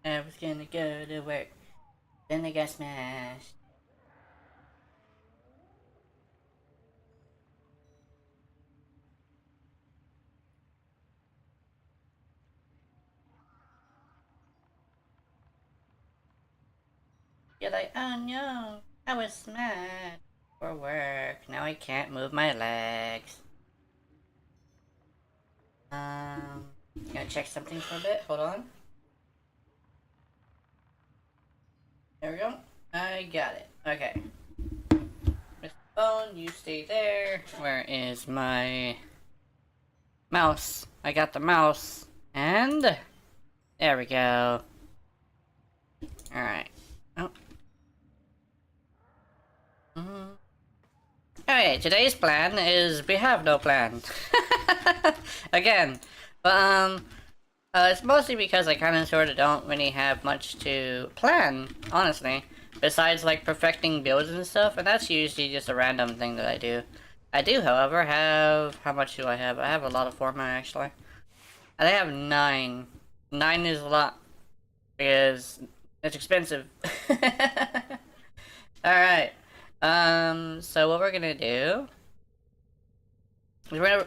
I was gonna go to work. Then I got smashed. You're like, oh no, I was smashed for work. Now I can't move my legs. Gonna check something for a bit. Hold on. There we go. I got it. Okay. Mr. Phone, you stay there. Where is my mouse? I got the mouse. And there we go. Alright. Oh. Okay, today's plan is we have no plan. Again. But, it's mostly because I kind of sort of don't really have much to plan, honestly. Besides, like, perfecting builds and stuff, and that's usually just a random thing that I do. I do, however, have... How much do I have? I have a lot of format, actually. I have 9. 9 is a lot. Because it's expensive. Alright. So what we're gonna do... is we're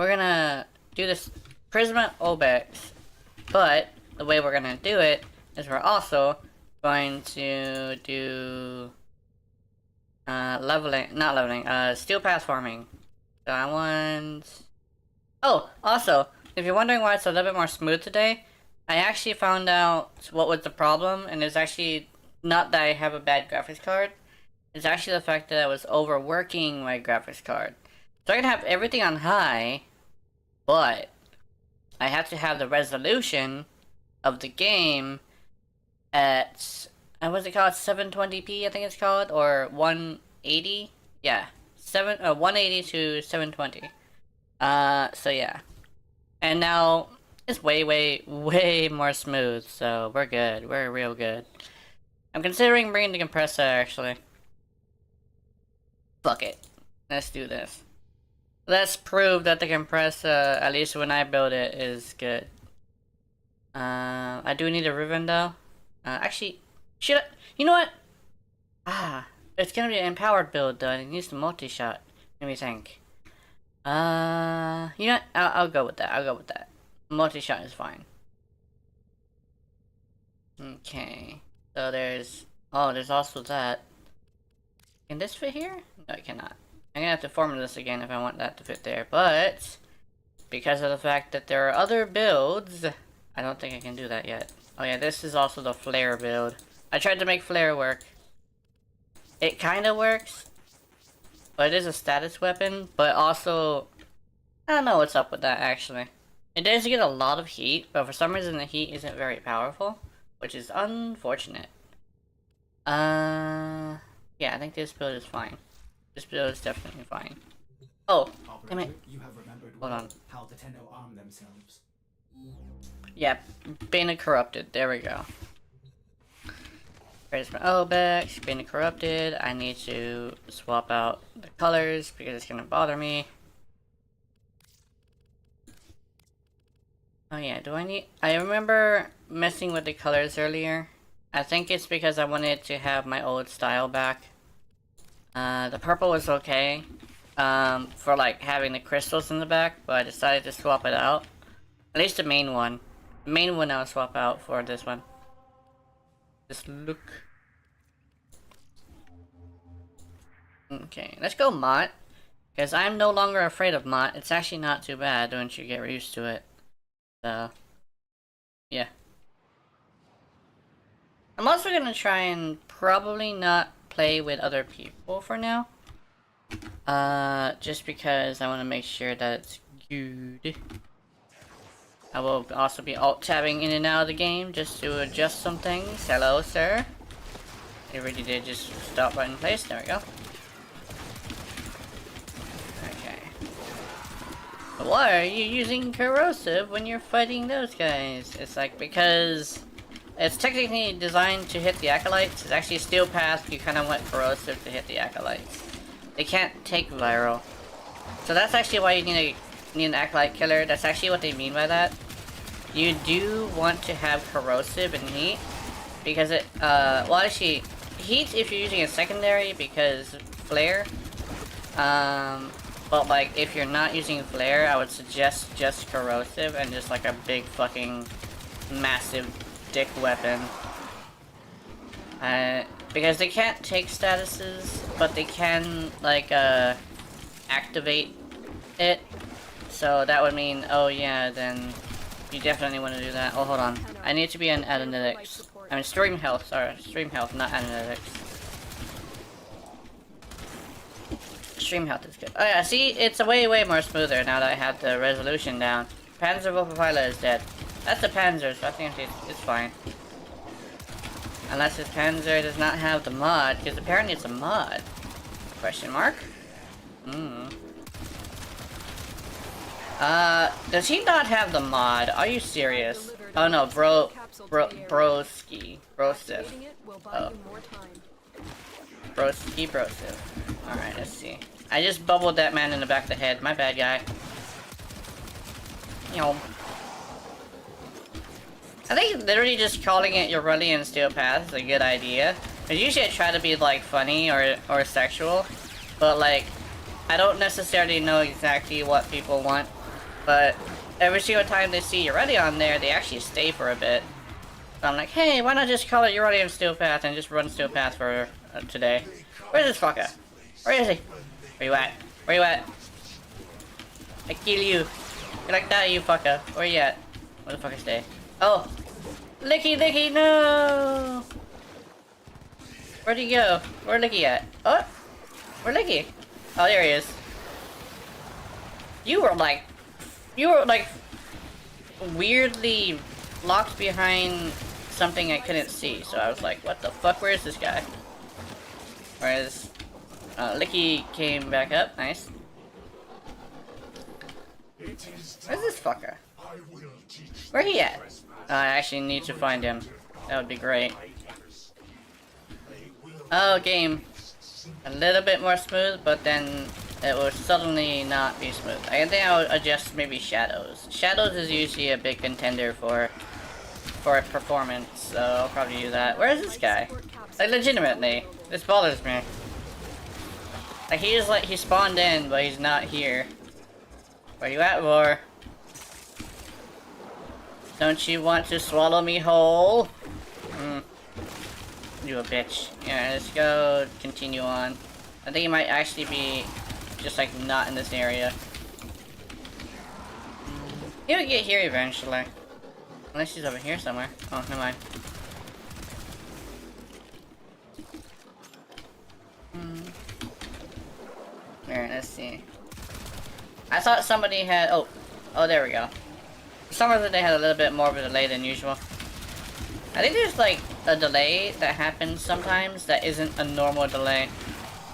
gonna do this Prisma Obex, but the way we're gonna do it is we're also going to do steel path farming. So I want... Oh, also, if you're wondering why it's a little bit more smooth today, I actually found out what was the problem, and it's actually not that I have a bad graphics card. It's actually the fact that I was overworking my graphics card. So I can have everything on high, but I have to have the resolution of the game at, what's it called, 720p I think it's called, or 180? Yeah, 180 to 720. So yeah. And now, it's way more smooth, so we're good, we're real good. I'm considering bringing the compressor, actually. Fuck it. Let's do this. Let's prove that the compressor, at least when I build it, is good. I do need a ribbon though. Actually, should I? You know what? It's gonna be an empowered build though. It needs the multi-shot. Let me think. You know what? I'll go with that. I'll go with that. Multi-shot is fine. Okay. So there's also that. Can this fit here? No, it cannot. I'm gonna have to form this again if I want that to fit there, but because of the fact that there are other builds, I don't think I can do that yet. Oh yeah, this is also the flare build. I tried to make flare work. It kinda works, but it is a status weapon, but also, I don't know what's up with that actually. It does get a lot of heat, but for some reason the heat isn't very powerful, which is unfortunate. Yeah, I think this build is fine. This build is definitely fine. Oh, damn it. You have remembered Hold on. how the Tenno arm themselves. Yeah, Bane Corrupted. There we go. There's my Obex, Bane Corrupted. I need to swap out the colors because it's gonna bother me. Oh yeah, I remember messing with the colors earlier. I think it's because I wanted to have my old style back. The purple was okay, for like having the crystals in the back, but I decided to swap it out. At least the main one. The main one I'll swap out for this one. This look. Okay, let's go Mott. Because I'm no longer afraid of Mott. It's actually not too bad once you get used to it. So, yeah. I'm also gonna try and probably not play with other people for now. Just because I want to make sure that it's good. I will also be alt-tabbing in and out of the game just to adjust some things. Hello, sir. It really did just stop right in place. There we go. Okay. Why are you using corrosive when you're fighting those guys? It's like, because it's technically designed to hit the acolytes. It's actually steel path. You kind of want corrosive to hit the acolytes. They can't take viral. So that's actually why you need an acolyte killer. That's actually what they mean by that. you do want to have corrosive and heat because it well actually heat if you're using a secondary because flare. But like if you're not using flare, I would suggest just corrosive and just like a big fucking massive dick weapon. Because they can't take statuses, but they can like activate it. So that would mean, oh yeah, then you definitely want to do that. Oh, hold on. I need to be in analytics. I mean stream health, sorry. Stream health, not analytics. Stream health is good. Oh yeah, see, it's a way more smoother now that I have the resolution down. Panzer Wolfenpilot is dead. That's a Panzer, so I think it's fine. Unless his Panzer does not have the mod, because apparently it's a mod. Question mark? Does he not have the mod? Are you serious? Oh no, broski. Brosif. Oh. Brosif. Alright, let's see. I just bubbled that man in the back of the head. My bad, guy. You know. I think literally just calling it Yareli and Steel Path is a good idea. Cause usually I try to be like funny or sexual, but like I don't necessarily know exactly what people want. But every single time they see Yareli on there, they actually stay for a bit. So I'm like, hey, why not just call it Yareli and Steel Path and just run Steel Path for today? Where's this fucker? Where is he? Where you at? Where you at? I kill you. You like that, you fucker? Where you at? Where the fucker stay? Oh! Licky, no! Where'd he go? Where Licky at? Oh! Where Licky? Oh, there he is. You were like weirdly locked behind something I couldn't see, so I was like, what the fuck, where is this guy? Whereas, Licky came back up, nice. Where's this fucker? Where he at? I actually need to find him. That would be great. Oh, game. A little bit more smooth, but then it will suddenly not be smooth. I think I'll adjust maybe shadows. Shadows is usually a big contender for performance, so I'll probably do that. Where is this guy? Like, legitimately, this bothers me. Like, he spawned in, but he's not here. Where you at, Roar? Don't you want to swallow me whole? You a bitch. Yeah, let's go continue on. I think he might actually be just like not in this area. He'll get here eventually. Unless he's over here somewhere. Oh, never mind. Here, let's see. I thought somebody had... Oh, there we go. For some reason they had a little bit more of a delay than usual. I think there's like a delay that happens sometimes that isn't a normal delay.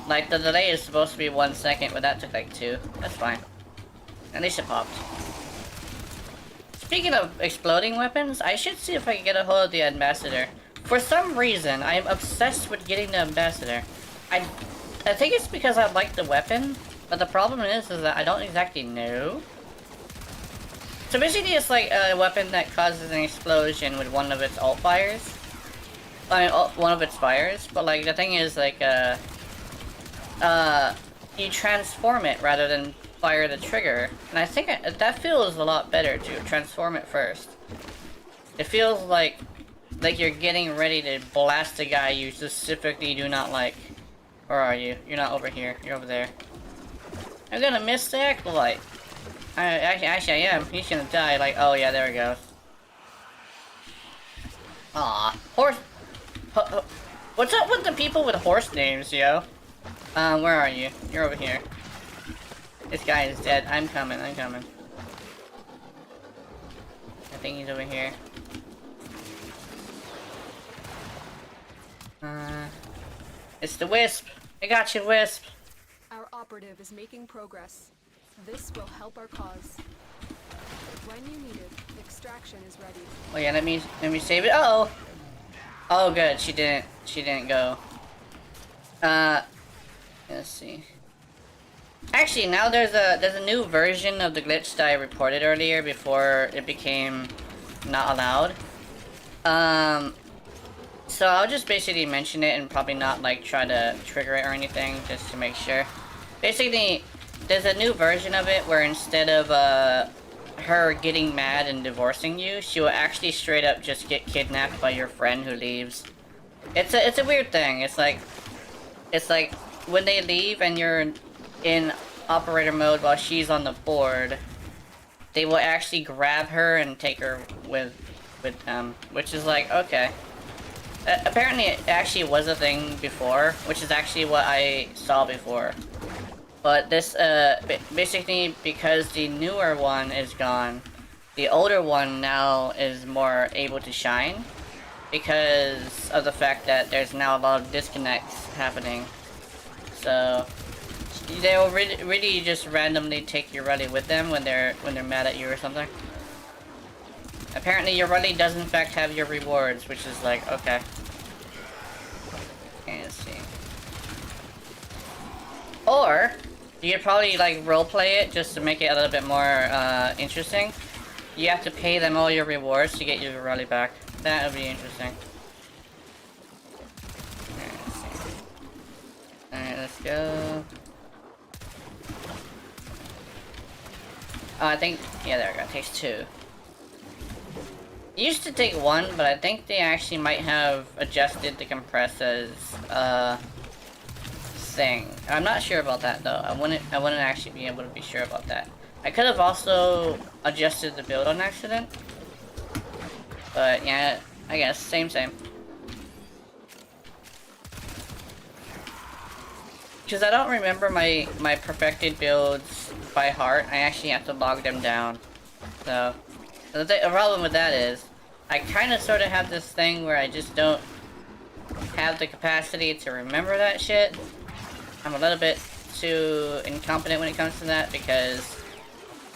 Like the delay is supposed to be 1 second, but that took like 2. That's fine. At least it popped. Speaking of exploding weapons, I should see if I can get a hold of the ambassador. For some reason, I am obsessed with getting the ambassador. I think it's because I like the weapon, but the problem is that I don't exactly know. So basically it's like a weapon that causes an explosion with one of its alt fires. I mean, one of its fires, but like the thing is like, you transform it rather than fire the trigger. And I think that feels a lot better to transform it first. It feels like you're getting ready to blast a guy you specifically do not like. Where are you? You're not over here. You're over there. I'm gonna miss the acolyte. Actually, I am. He's gonna die. Like, oh yeah, there we go. Aw, horse. What's up with the people with horse names, yo? Where are you? You're over here. This guy is dead. I'm coming. I think he's over here. It's the Wisp. I got you, Wisp. Our operative is making progress. This will help our cause. When you need it, extraction is ready. Oh yeah, let me save it. Uh-oh. Oh good, she didn't go. Let's see. Actually, now there's a new version of the glitch that I reported earlier before it became not allowed. So I'll just basically mention it and probably not like try to trigger it or anything, just to make sure. Basically, there's a new version of it where instead of her getting mad and divorcing you, she will actually straight up just get kidnapped by your friend who leaves. It's a weird thing. It's like when they leave and you're in operator mode while she's on the board, they will actually grab her and take her with them, which is like, okay. Apparently it actually was a thing before, which is actually what I saw before. But this, basically because the newer one is gone, the older one now is more able to shine because of the fact that there's now a lot of disconnects happening. So they'll really just randomly take your rally with them when they're mad at you or something. Apparently your rally does in fact have your rewards, which is like, okay. Okay, let's see. Or you could probably like roleplay it just to make it a little bit more interesting. You have to pay them all your rewards to get your rally back. That would be interesting. Alright, let's go. Oh, I think, yeah, there we go. It takes 2. It used to take 1, but I think they actually might have adjusted the compressor's thing. I'm not sure about that though. I wouldn't actually be able to be sure about that. I could have also adjusted the build on accident. But yeah, I guess same. Because I don't remember my perfected builds by heart. I actually have to log them down. So the problem with that is I kind of sort of have this thing where I just don't have the capacity to remember that shit. I'm a little bit too incompetent when it comes to that because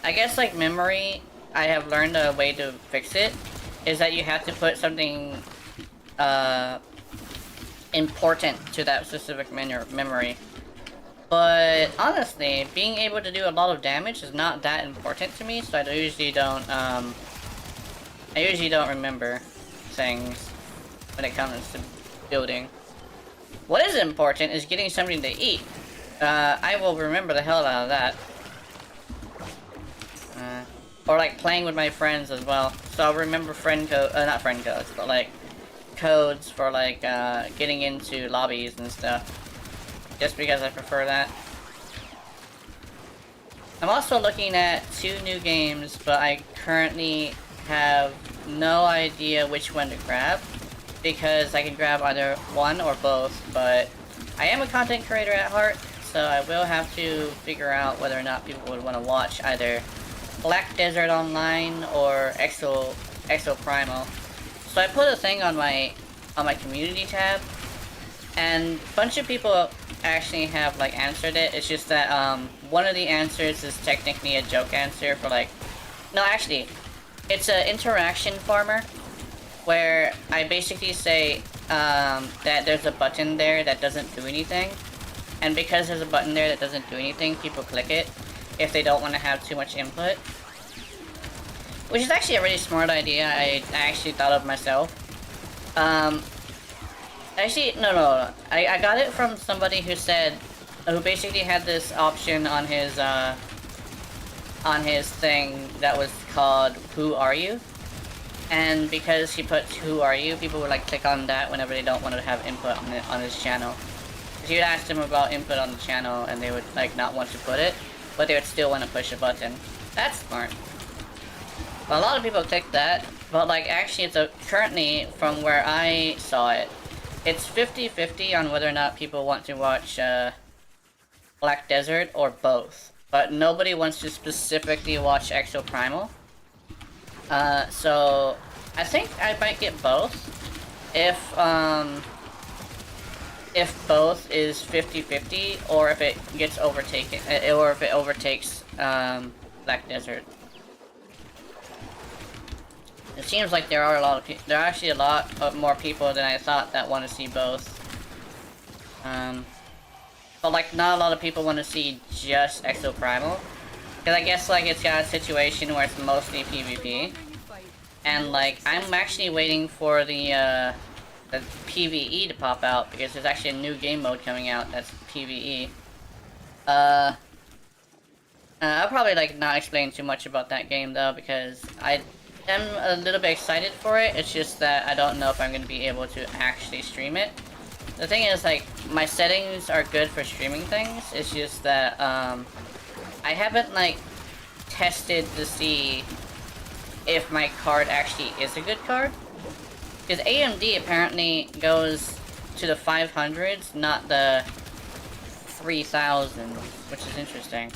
I guess like memory, I have learned a way to fix it is that you have to put something important to that specific memory. But honestly, being able to do a lot of damage is not that important to me, so I usually don't remember things when it comes to building. What is important is getting something to eat. I will remember the hell out of that. Or like playing with my friends as well. So I'll remember not friend codes, but like codes for like getting into lobbies and stuff. Just because I prefer that. I'm also looking at 2 new games, but I currently have no idea which one to grab. Because I can grab either one or both, but I am a content creator at heart, so I will have to figure out whether or not people would want to watch either Black Desert Online or Exo Primal. So I put a thing on my community tab, and a bunch of people actually have like answered it. It's just that one of the answers is technically a joke answer for like, no, actually, it's an interaction farmer where I basically say that there's a button there that doesn't do anything, and because there's a button there that doesn't do anything, people click it if they don't want to have too much input. Which is actually a really smart idea. I actually thought of myself. Actually, no. I got it from somebody who basically had this option on his thing that was called "Who Are You?" And because he put "Who are you?" people would like click on that whenever they don't want to have input on his channel. Because you'd ask them about input on the channel and they would like not want to put it, but they would still want to push a button. That's smart. But a lot of people click that, but like actually it's currently from where I saw it, it's 50-50 on whether or not people want to watch Black Desert or both. But nobody wants to specifically watch Exo Primal. So I think I might get both if both is 50-50 or if it gets overtaken or if it overtakes Black Desert. It seems like there are there are actually a lot more people than I thought that want to see both. But like not a lot of people want to see just Exo Primal. Because I guess like it's got a situation where it's mostly PvP. And like, I'm actually waiting for the PvE to pop out because there's actually a new game mode coming out that's PvE. I'll probably like not explain too much about that game though because I am a little bit excited for it. It's just that I don't know if I'm going to be able to actually stream it. The thing is, like, my settings are good for streaming things. It's just that I haven't like tested to see if my card actually is a good card. Because AMD apparently goes to the 500s, not the 3000s, which is interesting.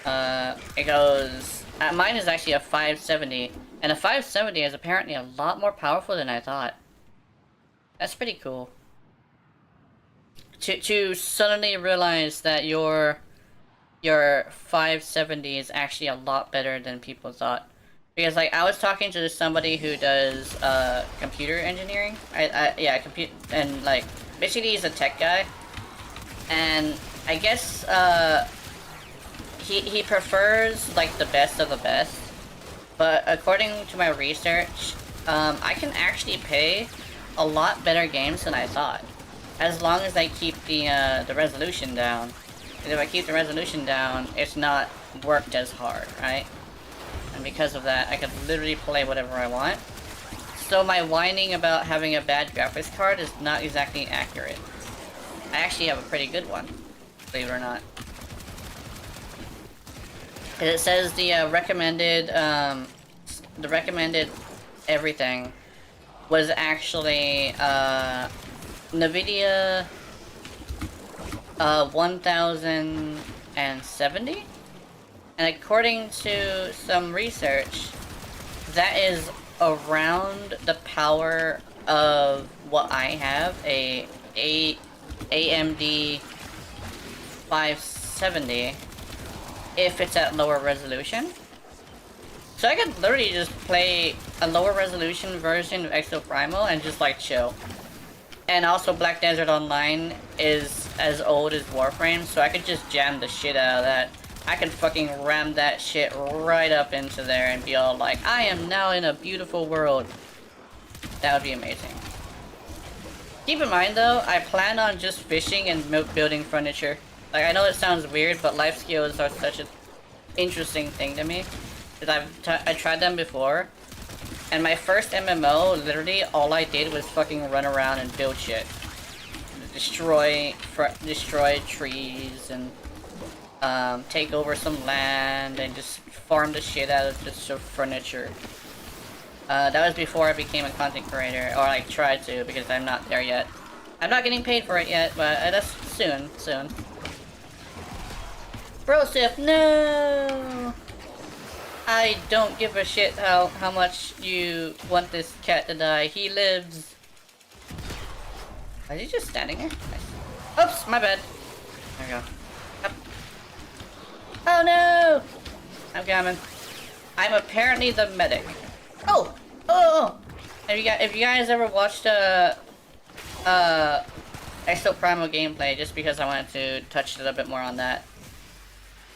It goes... mine is actually a 570, and a 570 is apparently a lot more powerful than I thought. That's pretty cool. To suddenly realize that your 570 is actually a lot better than people thought. Because like I was talking to somebody who does computer engineering. Yeah, and like basically he's a tech guy. And I guess he prefers like the best of the best. But according to my research, I can actually pay a lot better games than I thought. As long as I keep the resolution down. And if I keep the resolution down, it's not worked as hard, right? And because of that, I can literally play whatever I want. So my whining about having a bad graphics card is not exactly accurate. I actually have a pretty good one, believe it or not. And it says the recommended everything was actually NVIDIA 1070, and according to some research, that is around the power of what I have, a AMD 570, if it's at lower resolution. So I could literally just play a lower resolution version of Exo Primal and just like chill. And also Black Desert Online is as old as Warframe, so I could just jam the shit out of that. I could fucking ram that shit right up into there and be all like, I am now in a beautiful world. That would be amazing. Keep in mind though, I plan on just fishing and building furniture. Like, I know it sounds weird, but life skills are such an interesting thing to me. Because I tried them before. And my first MMO, literally, all I did was fucking run around and build shit. Destroy trees and take over some land and just farm the shit out of just furniture. That was before I became a content creator, or I tried to, because I'm not there yet. I'm not getting paid for it yet, but that's soon. Brosif, no! I don't give a shit how much you want this cat to die. He lives. Is he just standing there? Nice. Oops, my bad. There we go. Up. Oh no! I'm coming. I'm apparently the medic. Oh! Have you guys ever watched Exo Primal gameplay? Just because I wanted to touch a little bit more on that.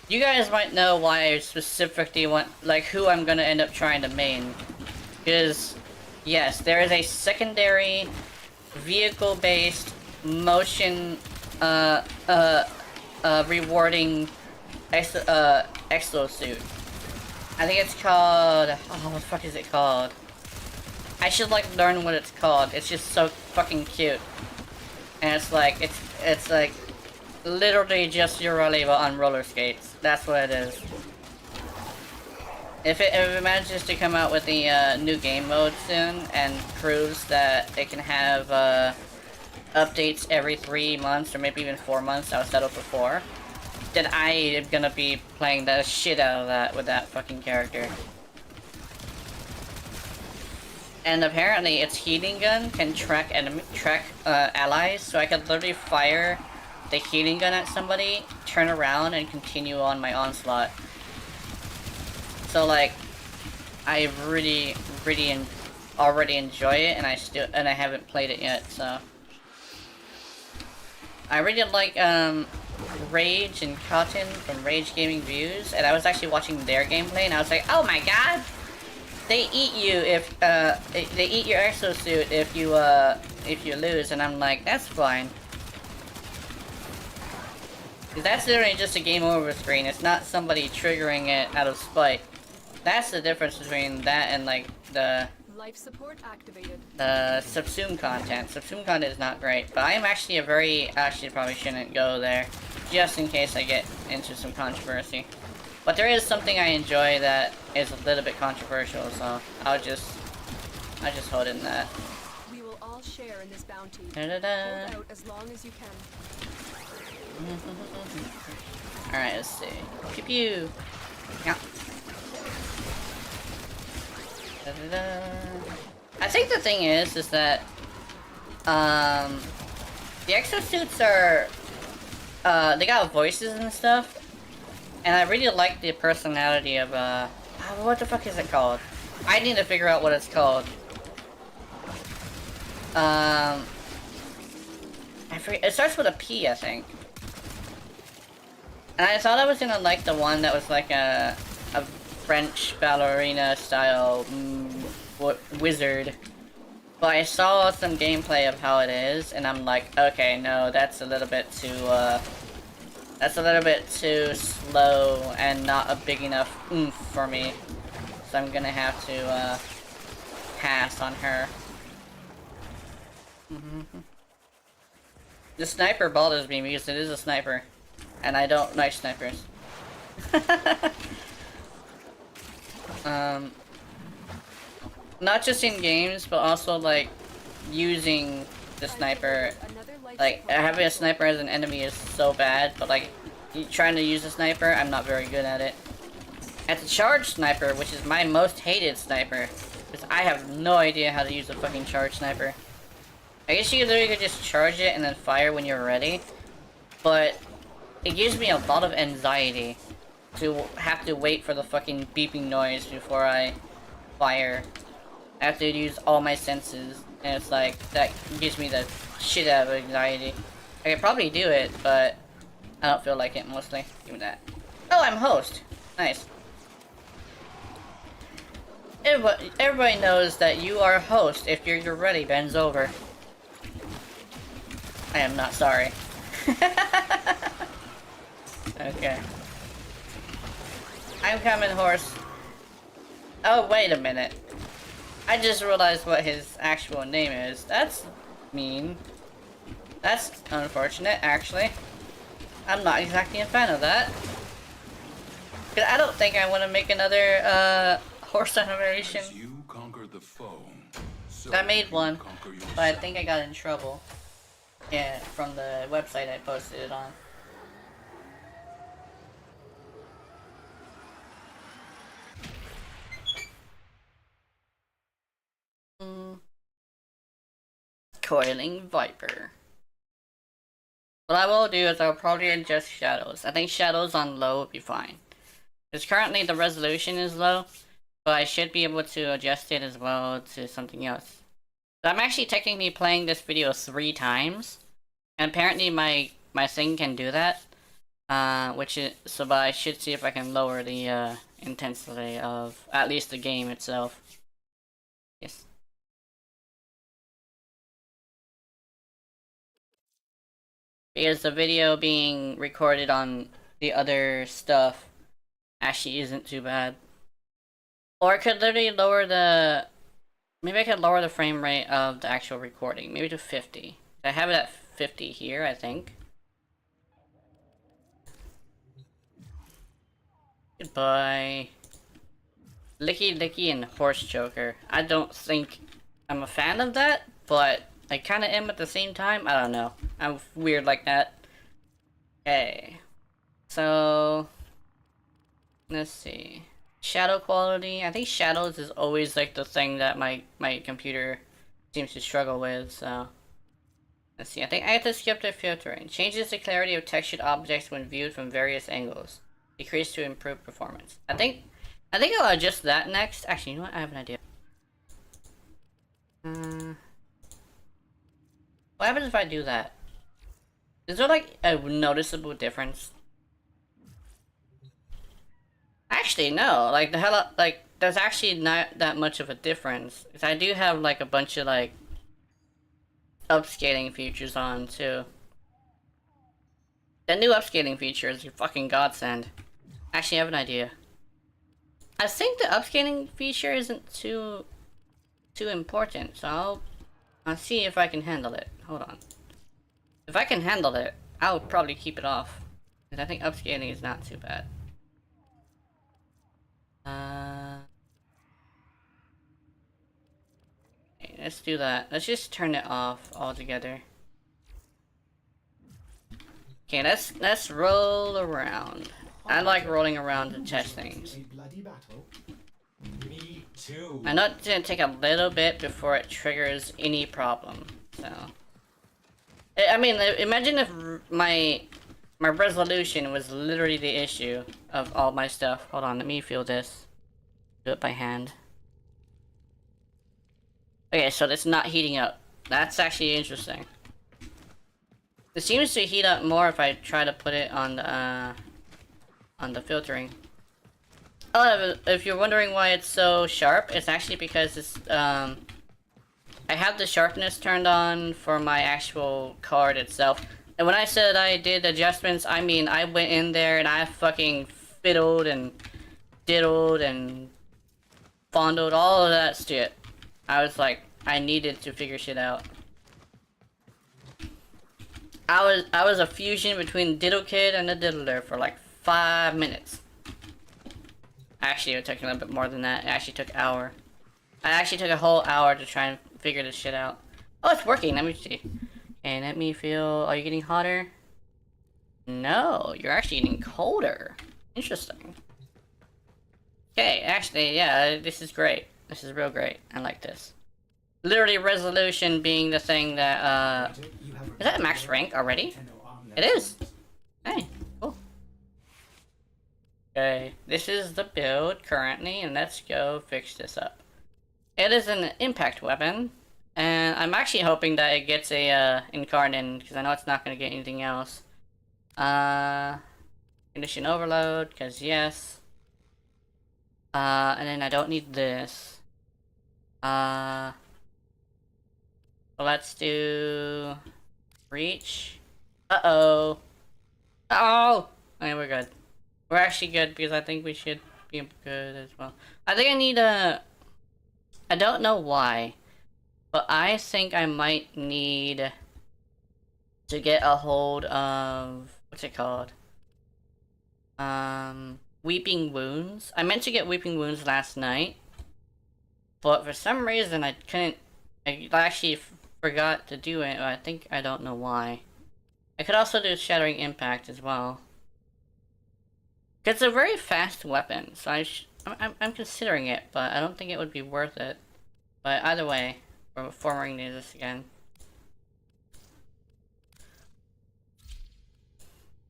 You guys might know why I specifically want, like, who I'm gonna end up trying to main. Because, yes, there is a secondary vehicle-based motion, rewarding exosuit. I think it's called, oh, what the fuck is it called? I should, like, learn what it's called. It's just so fucking cute. And it's like, it's like, literally just Yareli on roller skates. That's what it is. If it manages to come out with the new game mode soon and proves that it can have updates every 3 months or maybe even 4 months, I was settled for 4, then I am gonna be playing the shit out of that with that fucking character. And apparently its healing gun can track allies, so I could literally fire the healing gun at somebody, turn around, and continue on my onslaught. So like, I really already enjoy it, and I haven't played it yet. So I really like Rage and Cotton from Rage Gaming Views, and I was actually watching their gameplay, and I was like, oh my god, they eat you if they eat your exosuit if you lose, and I'm like, that's fine. 'Cause that's literally just a game over screen. It's not somebody triggering it out of spite. That's the difference between that and like the Life support activated. subsume content. Subsume content is not great, but I am actually actually probably shouldn't go there, just in case I get into some controversy. But there is something I enjoy that is a little bit controversial, so I'll just hold in that. We will all share in this bounty. Da-da-da. Hold out as long as you can. Alright, let's see. Pew pew! Yeah. Da-da-da. I think the thing is that, the exosuits are, they got voices and stuff, and I really like the personality of, what the fuck is it called? I need to figure out what it's called. I forget, it starts with a P, I think. And I thought I was gonna like the one that was like a French ballerina style wizard. But I saw some gameplay of how it is, and I'm like, okay, no, that's a little bit too slow and not a big enough oomph for me. So I'm gonna have to pass on her. The sniper bothers me because it is a sniper. And I don't like snipers. Not just in games, but also like using the sniper. Like having a sniper as an enemy is so bad, but like trying to use a sniper, I'm not very good at it. At the charge sniper, which is my most hated sniper, because I have no idea how to use a fucking charge sniper. I guess you literally could just charge it and then fire when you're ready, but it gives me a lot of anxiety to have to wait for the fucking beeping noise before I fire. I have to use all my senses, and it's like, that gives me the shit out of anxiety. I could probably do it, but I don't feel like it mostly. Give me that. Oh, I'm host. Nice. Everybody knows that you are a host if you're ready, bends over. I am not sorry. Okay. I'm coming, horse. Oh, wait a minute. I just realized what his actual name is. That's mean. That's unfortunate, actually. I'm not exactly a fan of that. Cause I don't think I want to make another, horse animation. You conquered the foe, so I made one, conquer but I yourself. think I got in trouble. Yeah, from the website I posted it on. Coiling Viper. What I will do is I'll probably adjust shadows. I think shadows on low would be fine. Because currently the resolution is low, but I should be able to adjust it as well to something else. So I'm actually technically playing this video 3 times, and apparently my thing can do that. But I should see if I can lower the intensity of at least the game itself. Yes. Because the video being recorded on the other stuff actually isn't too bad. Or I could literally lower the... Maybe I could lower the frame rate of the actual recording. Maybe to 50. I have it at 50 here, I think. Goodbye. Licky Licky and Horse Choker. I don't think I'm a fan of that, but I kinda am at the same time. I don't know. I'm weird like that. Okay. So... let's see. Shadow quality. I think shadows is always like the thing that my computer seems to struggle with, so... let's see. I think I have to skip the filtering. Changes the clarity of textured objects when viewed from various angles. Decrease to improve performance. I think I'll adjust that next. Actually, you know what? I have an idea. What happens if I do that? Is there like a noticeable difference? Actually, no. Like the hell, like there's actually not that much of a difference. 'Cause I do have like a bunch of like upscaling features on too. The new upscaling feature is a fucking godsend. Actually, I have an idea. I think the upscaling feature isn't too important, so I'll see if I can handle it. Hold on. If I can handle it, I'll probably keep it off. Because I think upscaling is not too bad. Okay, let's do that. Let's just turn it off altogether. Okay, let's roll around. I like rolling around to test things. A bloody battle. Me too. I know it's gonna take a little bit before it triggers any problem, so... I mean, imagine if my resolution was literally the issue of all my stuff. Hold on, let me feel this. Do it by hand. Okay, so it's not heating up. That's actually interesting. It seems to heat up more if I try to put it on the filtering. Oh, if you're wondering why it's so sharp, it's actually because it's I have the sharpness turned on for my actual card itself. And when I said I did adjustments, I mean I went in there and I fucking fiddled and diddled and fondled all of that shit. I was like, I needed to figure shit out. I was a fusion between Diddle Kid and the Diddler for like 5 minutes. Actually, it took a little bit more than that. It actually took an hour. I actually took a whole hour to try and figure this shit out. Oh, it's working. Let me see. And let me feel... Are you getting hotter? No, you're actually getting colder. Interesting. Okay, actually, yeah, this is great. This is real great. I like this. Literally, resolution being the thing that, You have Is that max rank already? Nintendo arm It is. themselves. Hey, cool. Okay, this is the build currently, and let's go fix this up. It is an impact weapon, and I'm actually hoping that it gets a incarnate, because I know it's not going to get anything else. Condition overload, because yes. And then I don't need this. Let's do reach. Uh-oh. Oh! Okay, we're good. We're actually good because I think we should be good as well. I think I need a... I don't know why, but I think I might need to get a hold of... What's it called? Weeping Wounds. I meant to get Weeping Wounds last night, but for some reason I couldn't... I actually forgot to do it, but I don't know why. I could also do Shattering Impact as well. It's a very fast weapon, so I'm considering it, but I don't think it would be worth it. But either way, we're forming this again.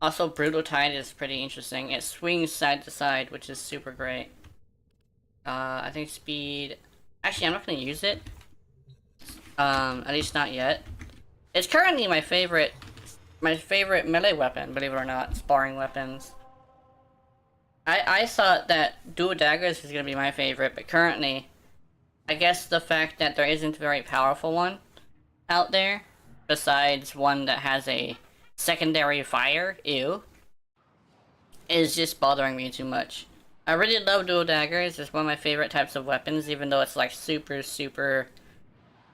Also, Brutal Tide is pretty interesting. It swings side to side, which is super great. I think speed... Actually, I'm not going to use it. At least not yet. It's currently my favorite melee weapon, believe it or not, sparring weapons. I thought that dual daggers was gonna be my favorite, but currently, I guess the fact that there isn't a very powerful one out there, besides one that has a secondary fire, ew, is just bothering me too much. I really love dual daggers. It's one of my favorite types of weapons, even though it's like super, super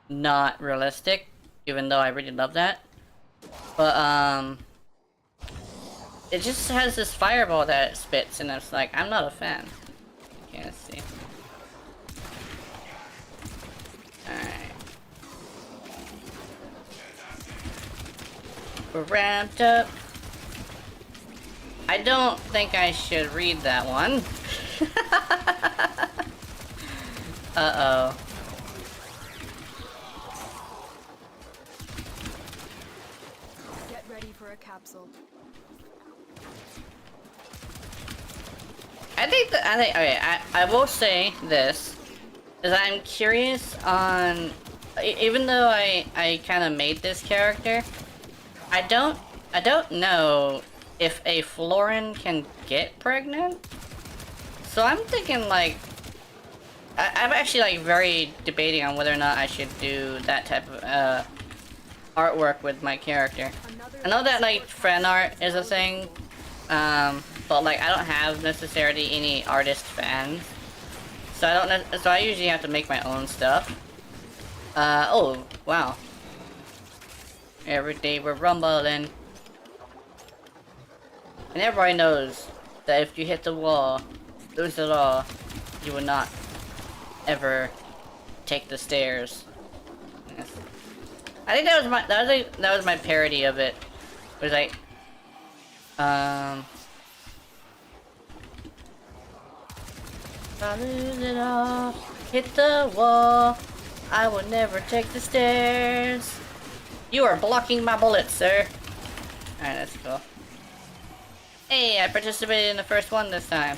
not realistic, even though I really love that. But, it just has this fireball that it spits, and it's like, I'm not a fan. Okay, let's see. Alright. We're ramped up. I don't think I should read that one. Uh-oh. Get ready for a capsule. Okay, I will say this, is I'm curious on, even though I kind of made this character, I don't know if a Florin can get pregnant. So I'm thinking like, I'm actually like very debating on whether or not I should do that type of artwork with my character. I know that like fan art is a thing, but like I don't have necessarily any artist fans, so so I usually have to make my own stuff. Oh wow! Every day we're rumbling, and everybody knows that if you hit the wall, lose it all, you will not ever take the stairs. Yes. I think that was my parody of it. It was like, if I lose it all, hit the wall, I will never take the stairs. You are blocking my bullets, sir. Alright, that's cool. Hey, I participated in the first one this time.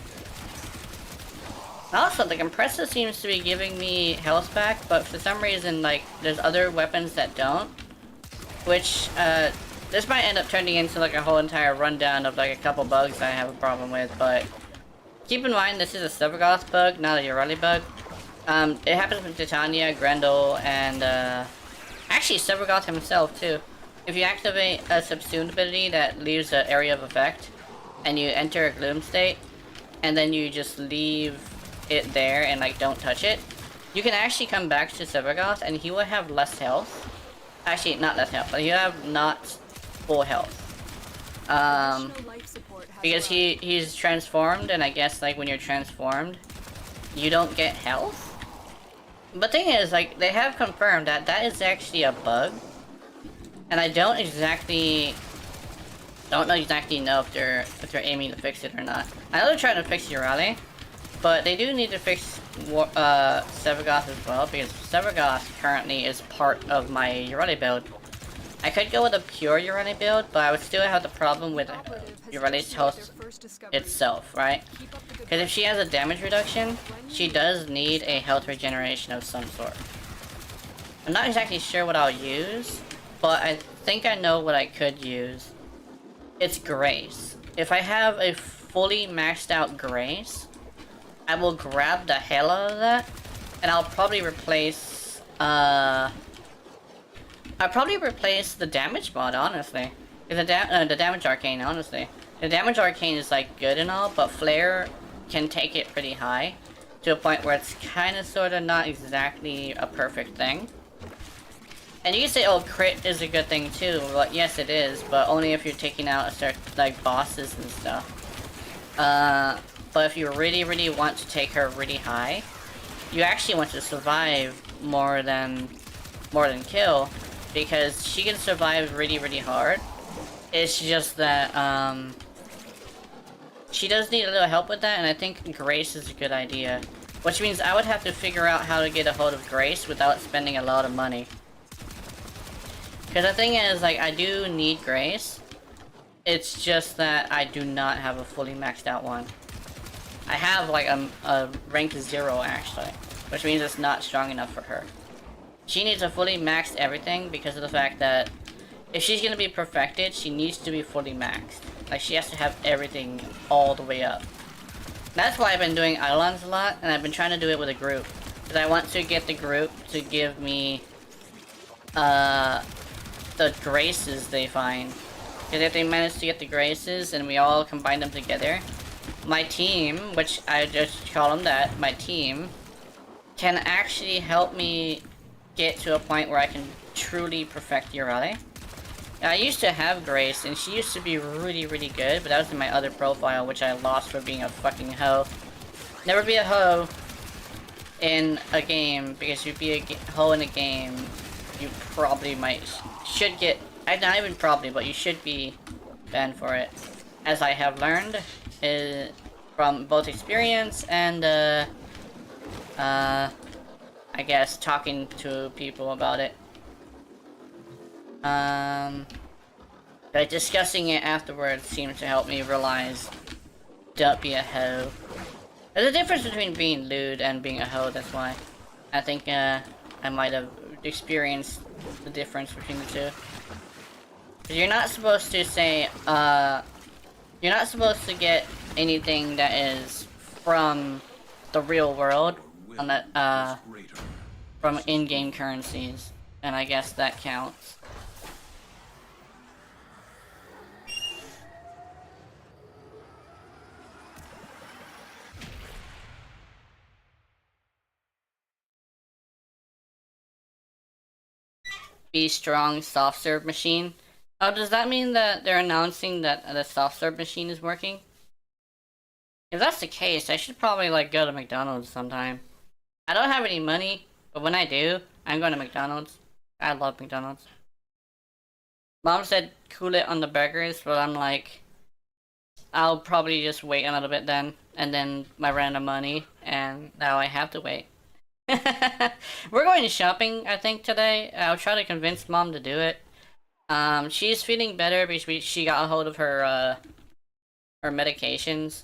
Also, the compressor seems to be giving me health back, but for some reason, like, there's other weapons that don't. Which, this might end up turning into, like, a whole entire rundown of, like, a couple bugs I have a problem with, but keep in mind, this is a Silvergoth bug, not a Yareli bug. It happens with Titania, Grendel, and, actually Silvergoth himself, too. If you activate a subsumed ability that leaves an area of effect, and you enter a gloom state, and then you just leave it there and like don't touch it, you can actually come back to Silvergoth and he will have less health. Actually, not less health, but he'll have not full health. Because he's transformed, and I guess like when you're transformed, you don't get health. But thing is, like, they have confirmed that that is actually a bug, and I don't exactly know if they're aiming to fix it or not. I know they're trying to fix Yareli, but they do need to fix Silvergoth as well, because Silvergoth currently is part of my Yareli build. I could go with a pure Yareli build, but I would still have the problem with Yareli's health itself, right? Because if she has a damage reduction, she does need a health regeneration of some sort. I'm not exactly sure what I'll use, but I think I know what I could use. It's Grace. If I have a fully maxed out Grace, I will grab the hell out of that, and I'll probably replace, I'll probably replace the damage mod, honestly. The damage arcane, honestly. The damage arcane is, like, good and all, but Flare can take it pretty high, to a point where it's kinda sorta not exactly a perfect thing. And you can say, oh, crit is a good thing too. Well, yes it is, but only if you're taking out certain, like, bosses and stuff. But if you really want to take her really high, you actually want to survive more than kill, because she can survive really hard. It's just that, she does need a little help with that, and I think Grace is a good idea. Which means I would have to figure out how to get a hold of Grace without spending a lot of money. Because the thing is, like, I do need Grace. It's just that I do not have a fully maxed out one. I have, like, a rank 0, actually. Which means it's not strong enough for her. She needs a fully maxed everything because of the fact that if she's gonna be perfected, she needs to be fully maxed. Like, she has to have everything all the way up. That's why I've been doing Eidolons a lot, and I've been trying to do it with a group. Because I want to get the group to give me, the graces they find. Because if they manage to get the graces and we all combine them together, my team, which I just call them that, my team, can actually help me get to a point where I can truly perfect Yareli. I used to have Grace, and she used to be really good, but that was in my other profile, which I lost for being a fucking hoe. Never be a hoe in a game, because if you be a hoe in a game, you probably should get, not even probably, but you should be banned for it. As I have learned, from both experience and, I guess, talking to people about it. But discussing it afterwards seems to help me realize, don't be a hoe. There's a difference between being lewd and being a hoe, that's why. I think, I might have experienced the difference between the two. 'Cause you're not supposed to say, you're not supposed to get anything that is from the real world on that is greater. from in-game currencies, and I guess that counts. Be strong soft serve machine. Oh, does that mean that they're announcing that the soft serve machine is working? If that's the case, I should probably like go to McDonald's sometime. I don't have any money, but when I do, I'm going to McDonald's. I love McDonald's. Mom said cool it on the burgers, but I'm like, I'll probably just wait a little bit then, and then I ran out of money, and now I have to wait. We're going shopping, I think, today. I'll try to convince Mom to do it. She's feeling better because she got a hold of her medications,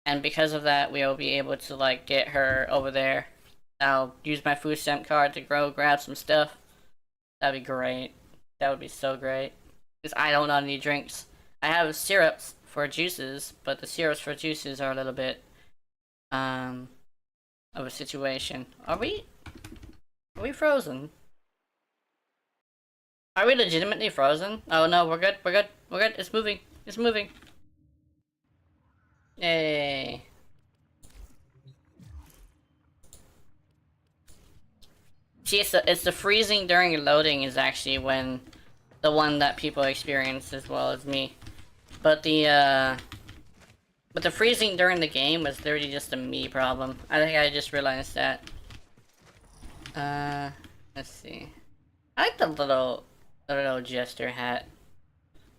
and because of that, we'll be able to like get her over there. I'll use my food stamp card to grab some stuff. That'd be great. That would be so great. Because I don't know any drinks. I have syrups for juices, but the syrups for juices are a little bit of a situation. Are we frozen? Are we legitimately frozen? Oh no, we're good, we're good, we're good. It's moving. It's moving. Yay. See, it's the freezing during loading is actually when the one that people experience as well as me. But the freezing during the game was literally just a me problem. I think I just realized that. Let's see. I like the little jester hat.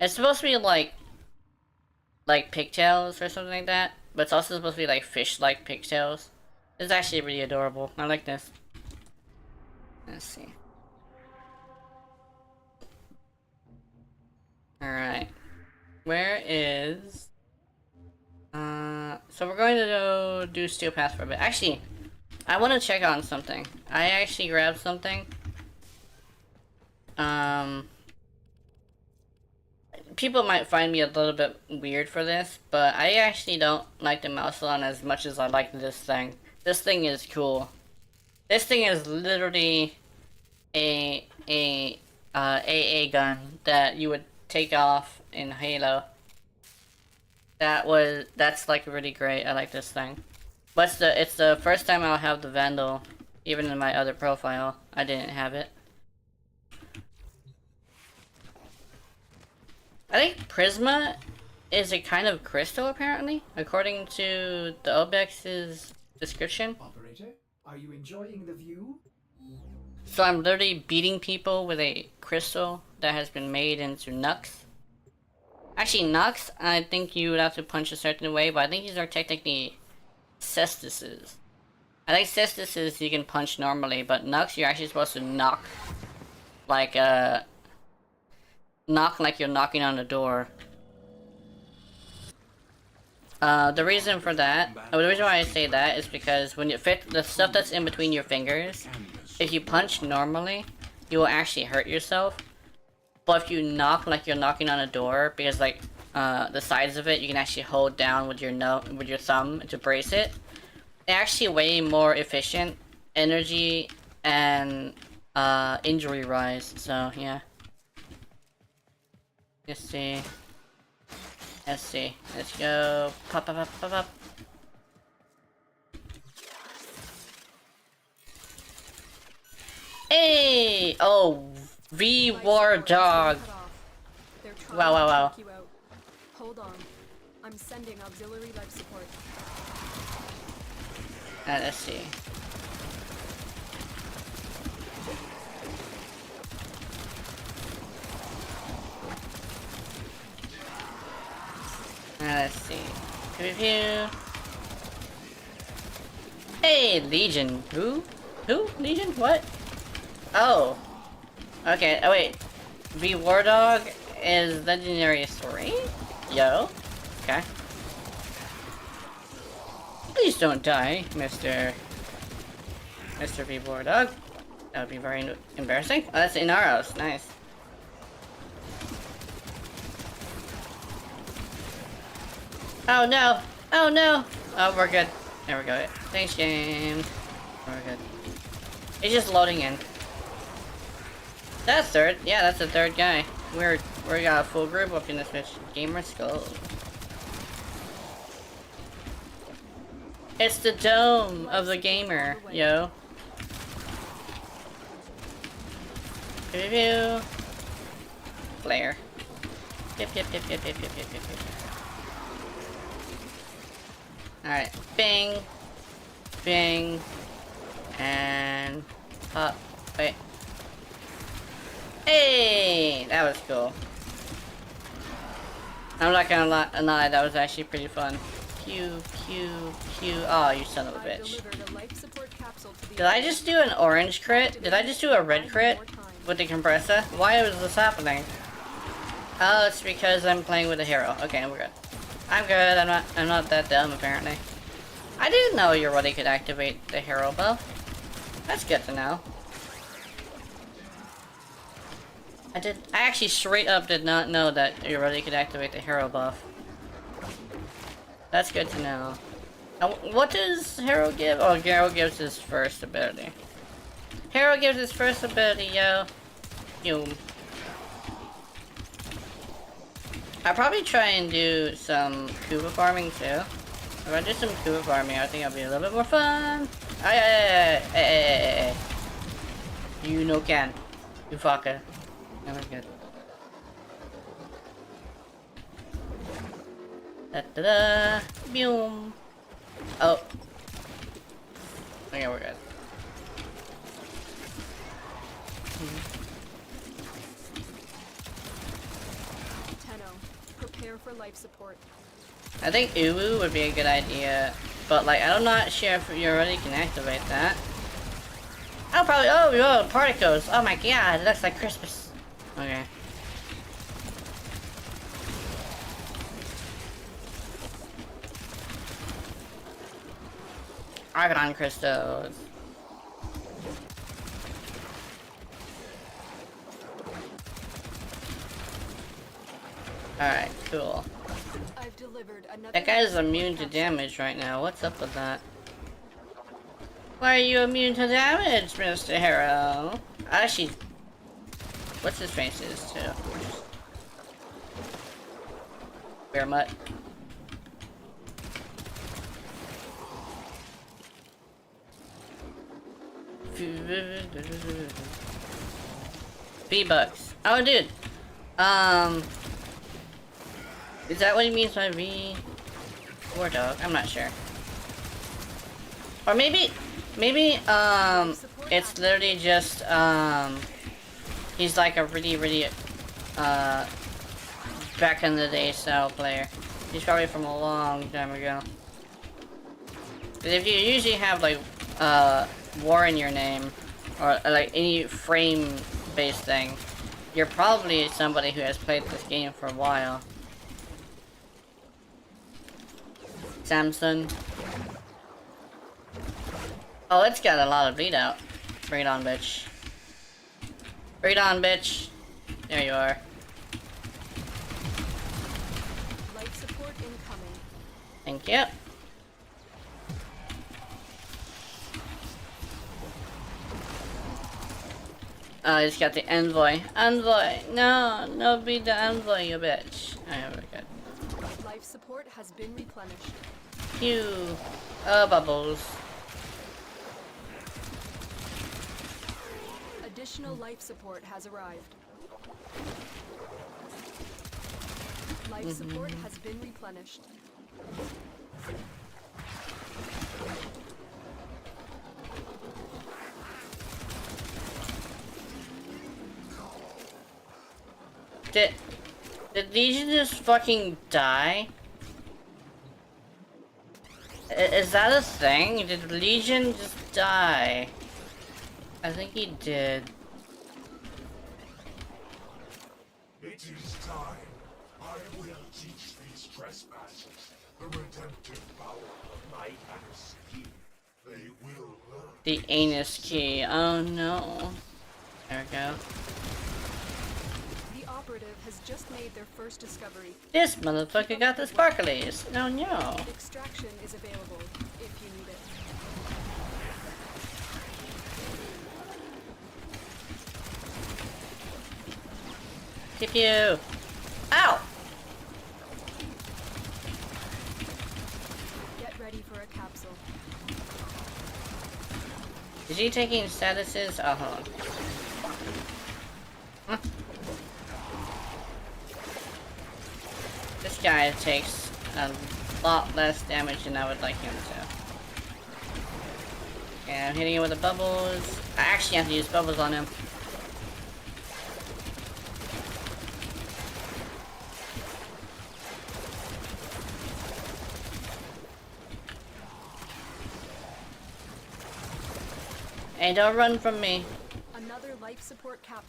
It's supposed to be like pigtails or something like that, but it's also supposed to be like fish-like pigtails. It's actually really adorable. I like this. Let's see. Alright. Where is... So we're going to go do Steel Pass for a bit. Actually, I want to check on something. I actually grabbed something. People might find me a little bit weird for this, but I actually don't like the Mouselon as much as I like this thing. This thing is cool. This thing is literally a AA gun that you would take off in Halo. That's like really great. I like this thing. But it's the first time I'll have the Vandal. Even in my other profile, I didn't have it. I think Prisma is a kind of crystal, apparently, according to the Obex's description. Operator, are you enjoying the view? So I'm literally beating people with a crystal that has been made into Nux. Actually, Nux, I think you would have to punch a certain way, but I think these are technically Cestises. I think Cestises you can punch normally, but Nux you're actually supposed to knock like you're knocking on a door. The reason for that, the reason why I say that is because when you fit the stuff that's in between your fingers, if you punch normally, you will actually hurt yourself. But if you knock like you're knocking on a door, because like the sides of it, you can actually hold down with your thumb to brace it. It's actually way more efficient, energy and injury rise. So yeah. Let's see. Let's see. Let's go. Pop, pop, pop, pop, pop. Hey! Oh, V War Dog. Wow, wow, wow. Hold on. I'm sending auxiliary life support. Let's see. Let's see. Pew, pew. Hey, Legion. Who? Who? Legion? What? Oh. Okay, oh wait. V War Dog is Legendary 3? Yo. Okay. Please don't die, Mr. V War Dog. That would be very embarrassing. Oh, that's Inaros. Nice. Oh no! Oh no! Oh, we're good. There we go. Thanks, James. We're good. It's just loading in. That's third. Yeah, that's the third guy. We got a full group up in this bitch. Gamer skull. It's the dome of the gamer, yo. Review. Flare. Yep. Alright. Bing. Bing. And pop. Wait. Hey! That was cool. I'm not gonna lie, that was actually pretty fun. Q. Oh, you son of a bitch. Did I just do an orange crit? Did I just do a red crit with the compressor? Why was this happening? Oh, it's because I'm playing with a hero. Okay, we're good. I'm good. I'm not that dumb apparently. I didn't know Yareli could activate the hero buff. That's good to know. I actually straight up did not know that Yareli could activate the hero buff. That's good to know. Now, what does hero give? Oh, hero gives his first ability. Hero gives his first ability, yo. Boom. I'll probably try and do some Kuba farming too. If I do some Kuba farming, I think it'll be a little bit more fun. Hey. You no can. You fucker. That was good. Da-da-da. Boom. Oh. Okay, we're good. Prepare for life support. I think Uwu would be a good idea, but like I'm not sure if you already can activate that. I'll probably particles. Oh my god, it looks like Christmas. Okay. Argon crystals. Alright, cool. I've delivered another. That guy's immune to damage right now. What's up with that? Why are you immune to damage, Mr. Hero? Actually, what's his face is too? Bear mutt. V-Bucks. Oh, dude. Is that what he means by V? War dog? I'm not sure. Or maybe, it's literally just, he's like a really, back in the day style player. He's probably from a long time ago. Because if you usually have, like, war in your name, or, like, any frame-based thing, you're probably somebody who has played this game for a while. Samson. Oh, it's got a lot of bleed out. Bring it on, bitch. Bring it on, bitch. There you are. Life support incoming. Thank you. Oh, he's got the envoy. Envoy! No, be the envoy, you bitch. Alright, we're good. Life support has been replenished. Phew. Oh, bubbles. Additional life support has arrived. Life support has been replenished. Did Legion just fucking die? Is that a thing? Did Legion just die? I think he did. It is time. I will teach these trespassers the redemptive power of my anus key. They will learn. The anus key. Oh no. There we go. The operative has just made their first discovery. This motherfucker got the sparklies. Oh no. Extraction is available if you need it. Pew pew! Ow! Get ready for a capsule. Is he taking statuses? Oh, hold on. Huh? This guy takes a lot less damage than I would like him to. Okay, I'm hitting him with the bubbles. I actually have to use bubbles on him. Hey, don't run from me. Another life support cap.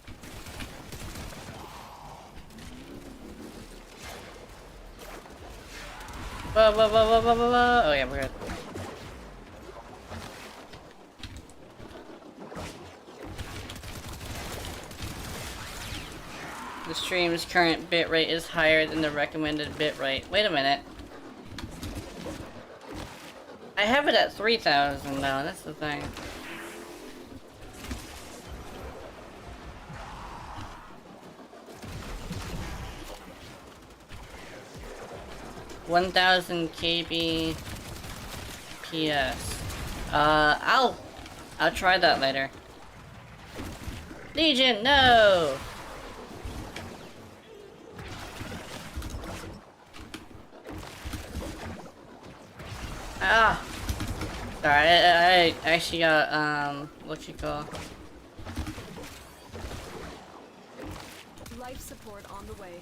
Whoa, whoa, whoa, whoa, whoa, whoa, whoa. Oh yeah, we're good. The stream's current bitrate is higher than the recommended bitrate. Wait a minute. I have it at 3,000 though, that's the thing. $1,000 kbps. I'll try that later. Legion, no! Ah! Sorry, I actually got, what you call? Life support on the way.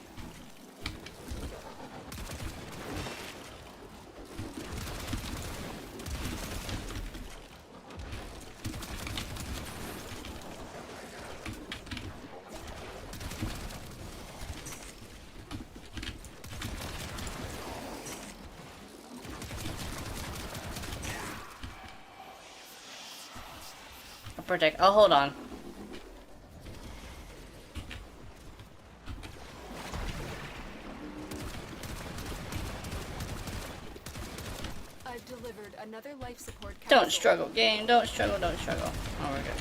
Protect. Oh, hold on. I've delivered another life support capsule. Don't struggle, game. Don't struggle, don't struggle. Oh, we're good.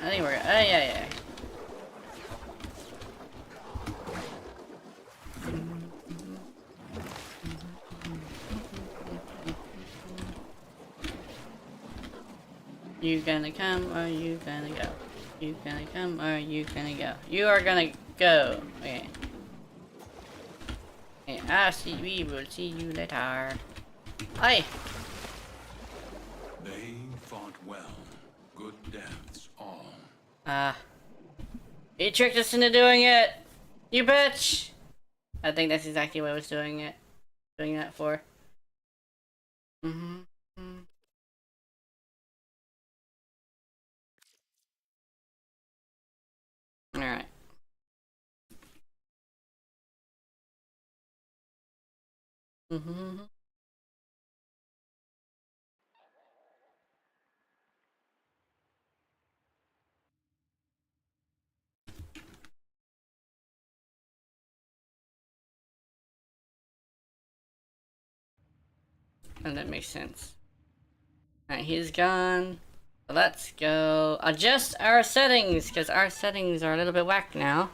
I think we're yeah. You gonna come or you gonna go? You gonna come or you gonna go? You are gonna go. Okay. Okay, we will see you later. Hi. They fought well. Good deaths all. He tricked us into doing it. You bitch. I think that's exactly what I was doing that for. Alright. And that makes sense. Alright, he's gone. Let's go adjust our settings, because our settings are a little bit whack now.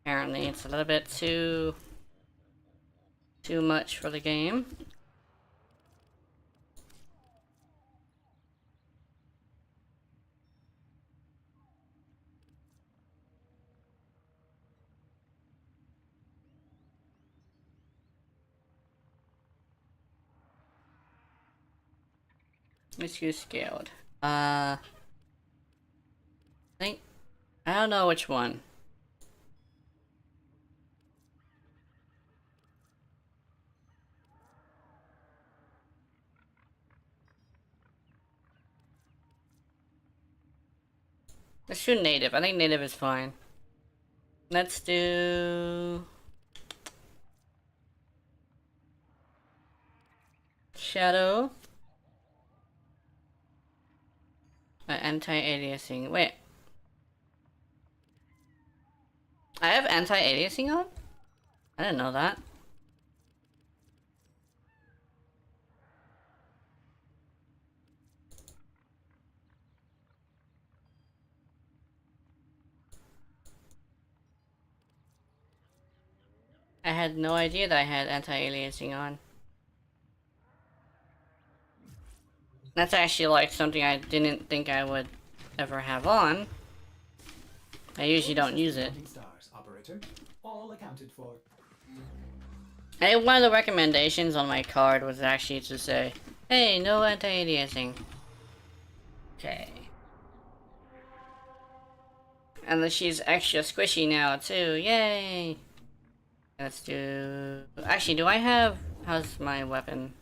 Apparently, it's a little bit too much for the game. Let's use scaled. I think don't know which one. Let's do native. I think native is fine. Let's do... Shadow. Anti-aliasing. Wait. I have anti-aliasing on? I didn't know that. I had no idea that I had anti-aliasing on. That's actually like something I didn't think I would ever have on. I usually don't use it. Stars, operator. All accounted for. And one of the recommendations on my card was actually to say, hey, no anti-aliasing. Okay. And then she's extra squishy now too, yay! Let's do... Actually, do I have... How's my weapon?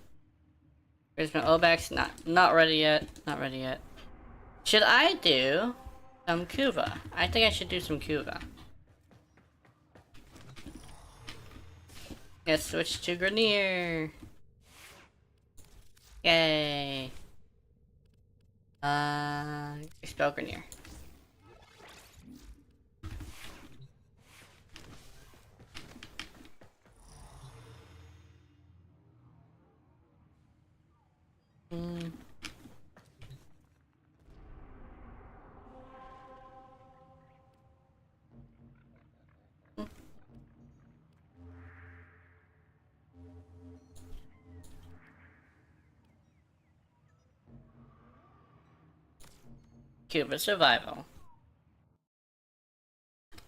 Where's my Obex? Not ready yet. Not ready yet. Should I do some Kuva? I think I should do some Kuva. Let's switch to Grenier. Yay. Expel Grenier. Cuba survival.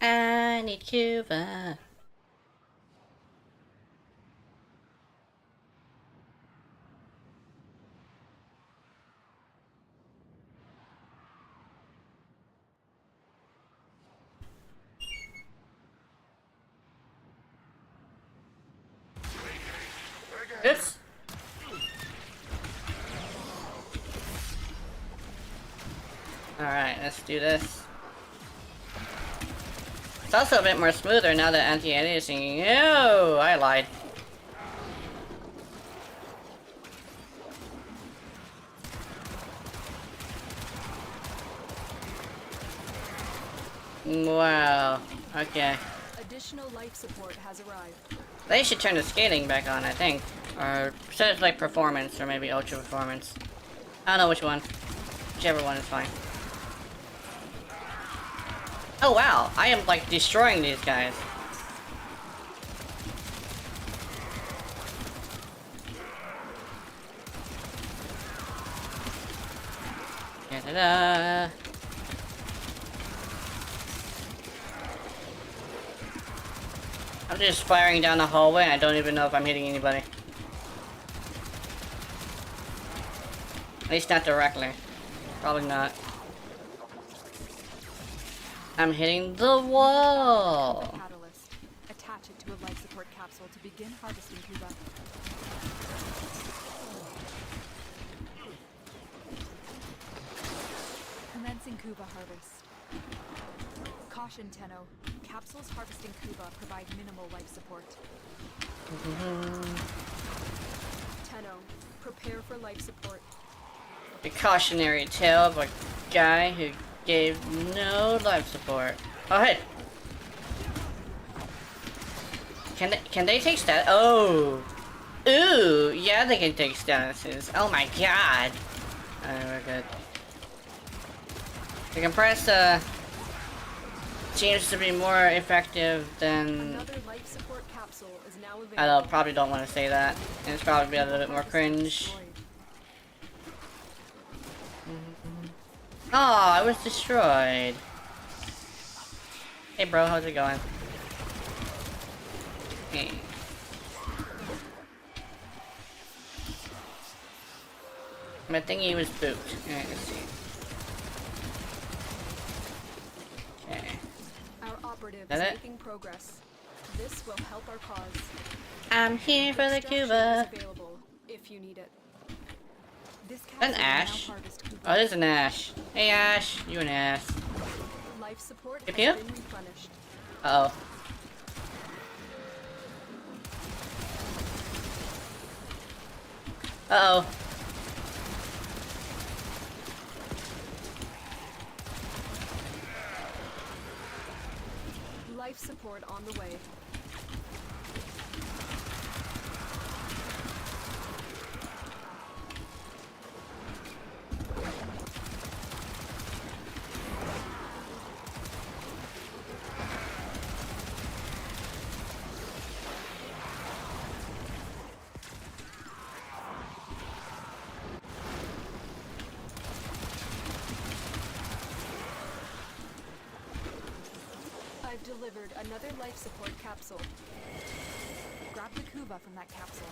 I need Cuba. Oops. Alright, let's do this. It's also a bit more smoother now that anti-aliasing. Ew, I lied. Wow. Okay. Additional life support has arrived. They should turn the scaling back on, I think. Or set it to like performance, or maybe ultra performance. I don't know which one. Whichever one is fine. Oh wow, I am like destroying these guys. Da-da-da. I'm just firing down the hallway and I don't even know if I'm hitting anybody. At least not directly. Probably not. I'm hitting the wall. Catalyst. Attach it to a life support capsule to begin harvesting Cuba. Commencing Cuba harvest. Caution, Tenno. Capsules harvesting Cuba provide minimal life support. Tenno, prepare for life support. A cautionary tale of a guy who gave no life support. Oh hey! Can they take stat? Oh! Ooh! Yeah, they can take statuses. Oh my god! Alright, we're good. The compressor seems to be more effective than... Another life support capsule is now available. I don't, probably don't want to say that. And it's probably a little bit more cringe. Oh, I was destroyed. Hey bro, how's it going? Hey. My thingy was booped. Alright, let's see. Okay. operative Is is it? making progress. This will help our cause. I'm here for the Extraction Cuba. is available if you need it. This An capsule will now Ash? harvest Cuba. Oh, there's an Ash. Hey Ash, you an ass. Life support Hip has hip? been replenished. Uh oh. Uh oh. Life support on the way. I've delivered another life support capsule. Grab the Kuva from that capsule.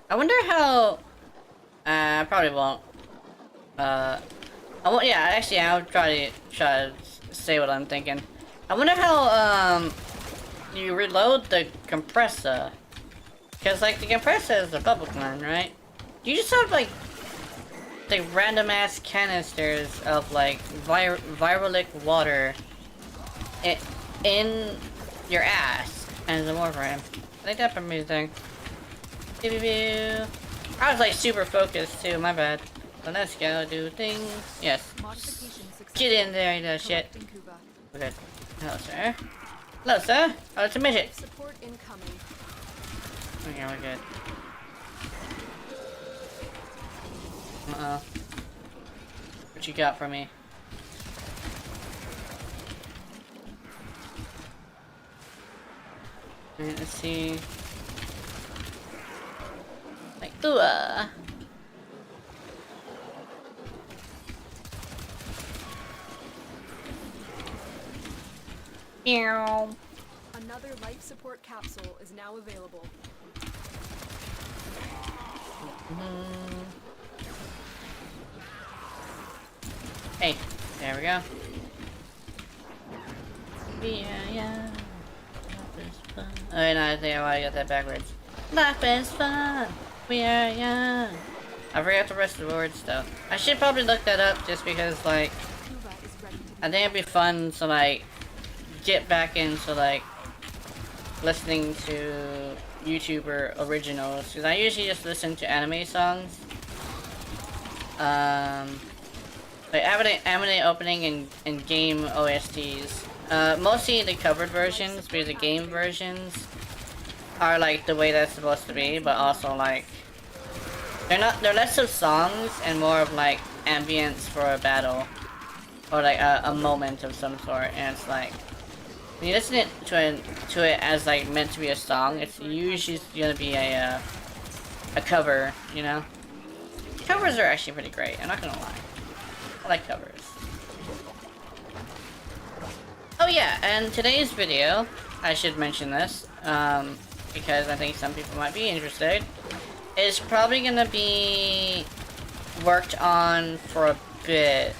I wonder how. I probably won't. I'll try to say what I'm thinking. I wonder how you reload the compressor, cause like the compressor is the bubble gun, right? You just have like random ass canisters of like viralic water in your ass as a warframe. I think that's amazing. I was like super focused too, my bad. So let's go do things. Yes. Modification success. Get in there, you know shit. Collecting Kuva. We're good. Hello, sir. Hello, sir. Oh, it's a midget. Life support incoming. Okay, we're good. Uh-oh. What you got for me? Alright, let's see. Like, ooh, Meow. Another life support capsule is now available. Hey, there we go. Yeah. Life is fun. Oh, wait, no, I think I got that backwards. Life is fun. We are young. I forgot the rest of the words though. I should probably look that up just because, like, Kuva is ready to be I think it'd be fun to, like, get back into, like, listening to YouTuber originals. Because I usually just listen to anime songs. Like, anime opening and game OSTs. Mostly the covered versions, because the game versions are, like, the way that's supposed to be, but also, like, they're less of songs and more of, like, ambience for a battle. Or, like, a moment of some sort, and it's like, when you listen to it as, like, meant to be a song, it's usually gonna be a cover, you know? Covers are actually pretty great, I'm not gonna lie. I like covers. Oh yeah, and today's video, I should mention this, because I think some people might be interested, is probably gonna be worked on for a bit,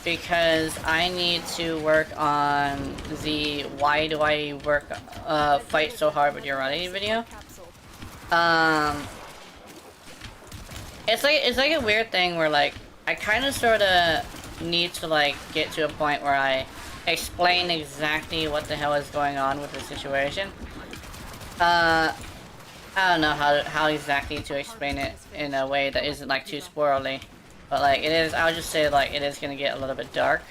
because I need to work on the why do I fight so hard with Yareli video. capsule. It's like a weird thing where, like, I kind of sort of need to, like, get to a point where I explain exactly what the hell is going on with the situation. I don't know how exactly to explain it in a way that isn't, like, too spoilerly. But, like, it is, I'll just say, like, it is gonna get a little bit dark.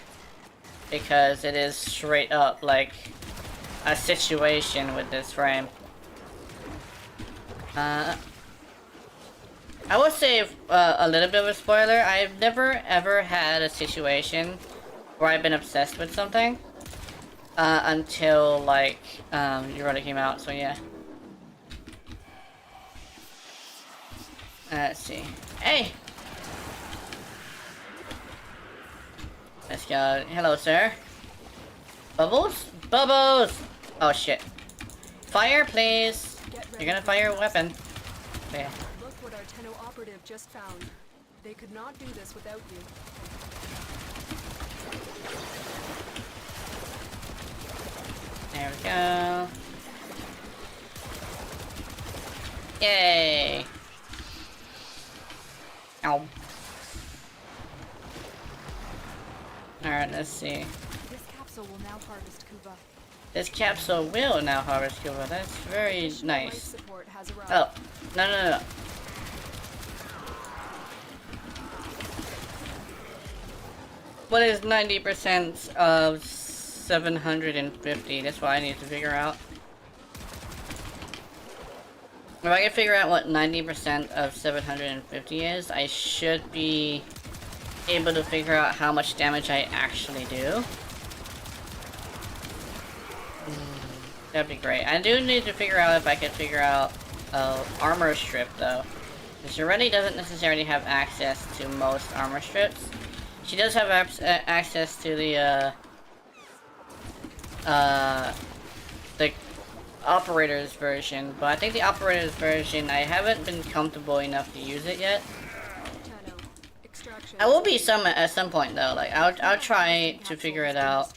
Because it is straight up, like, a situation with this frame. I will say a little bit of a spoiler. I've never ever had a situation where I've been obsessed with something until, like, Yareli came out, so yeah. Let's see. Hey! Let's go. Hello, sir. Bubbles? Bubbles! Oh shit. Fire, please! Get ready You're gonna for fire a progress. weapon. Okay. Look what our Tenno operative just found. They could not do this without you. There we go. Yay! Ow. Alright, let's see. This capsule will now harvest Kuva. This capsule will now harvest Cuba. That's very Additional life nice. support has arrived. Oh, no. What is 90% of 750? That's what I need to figure out. If I can figure out what 90% of 750 is, I should be able to figure out how much damage I actually do. That'd be great. I do need to figure out if I can figure out armor strip though. Because Yareli doesn't necessarily have access to most armor strips. She does have access to the operator's version, but I think the operator's version, I haven't been comfortable enough to use it yet. Tenno. Extraction. I will be at some point though. Like I'll try to figure it out,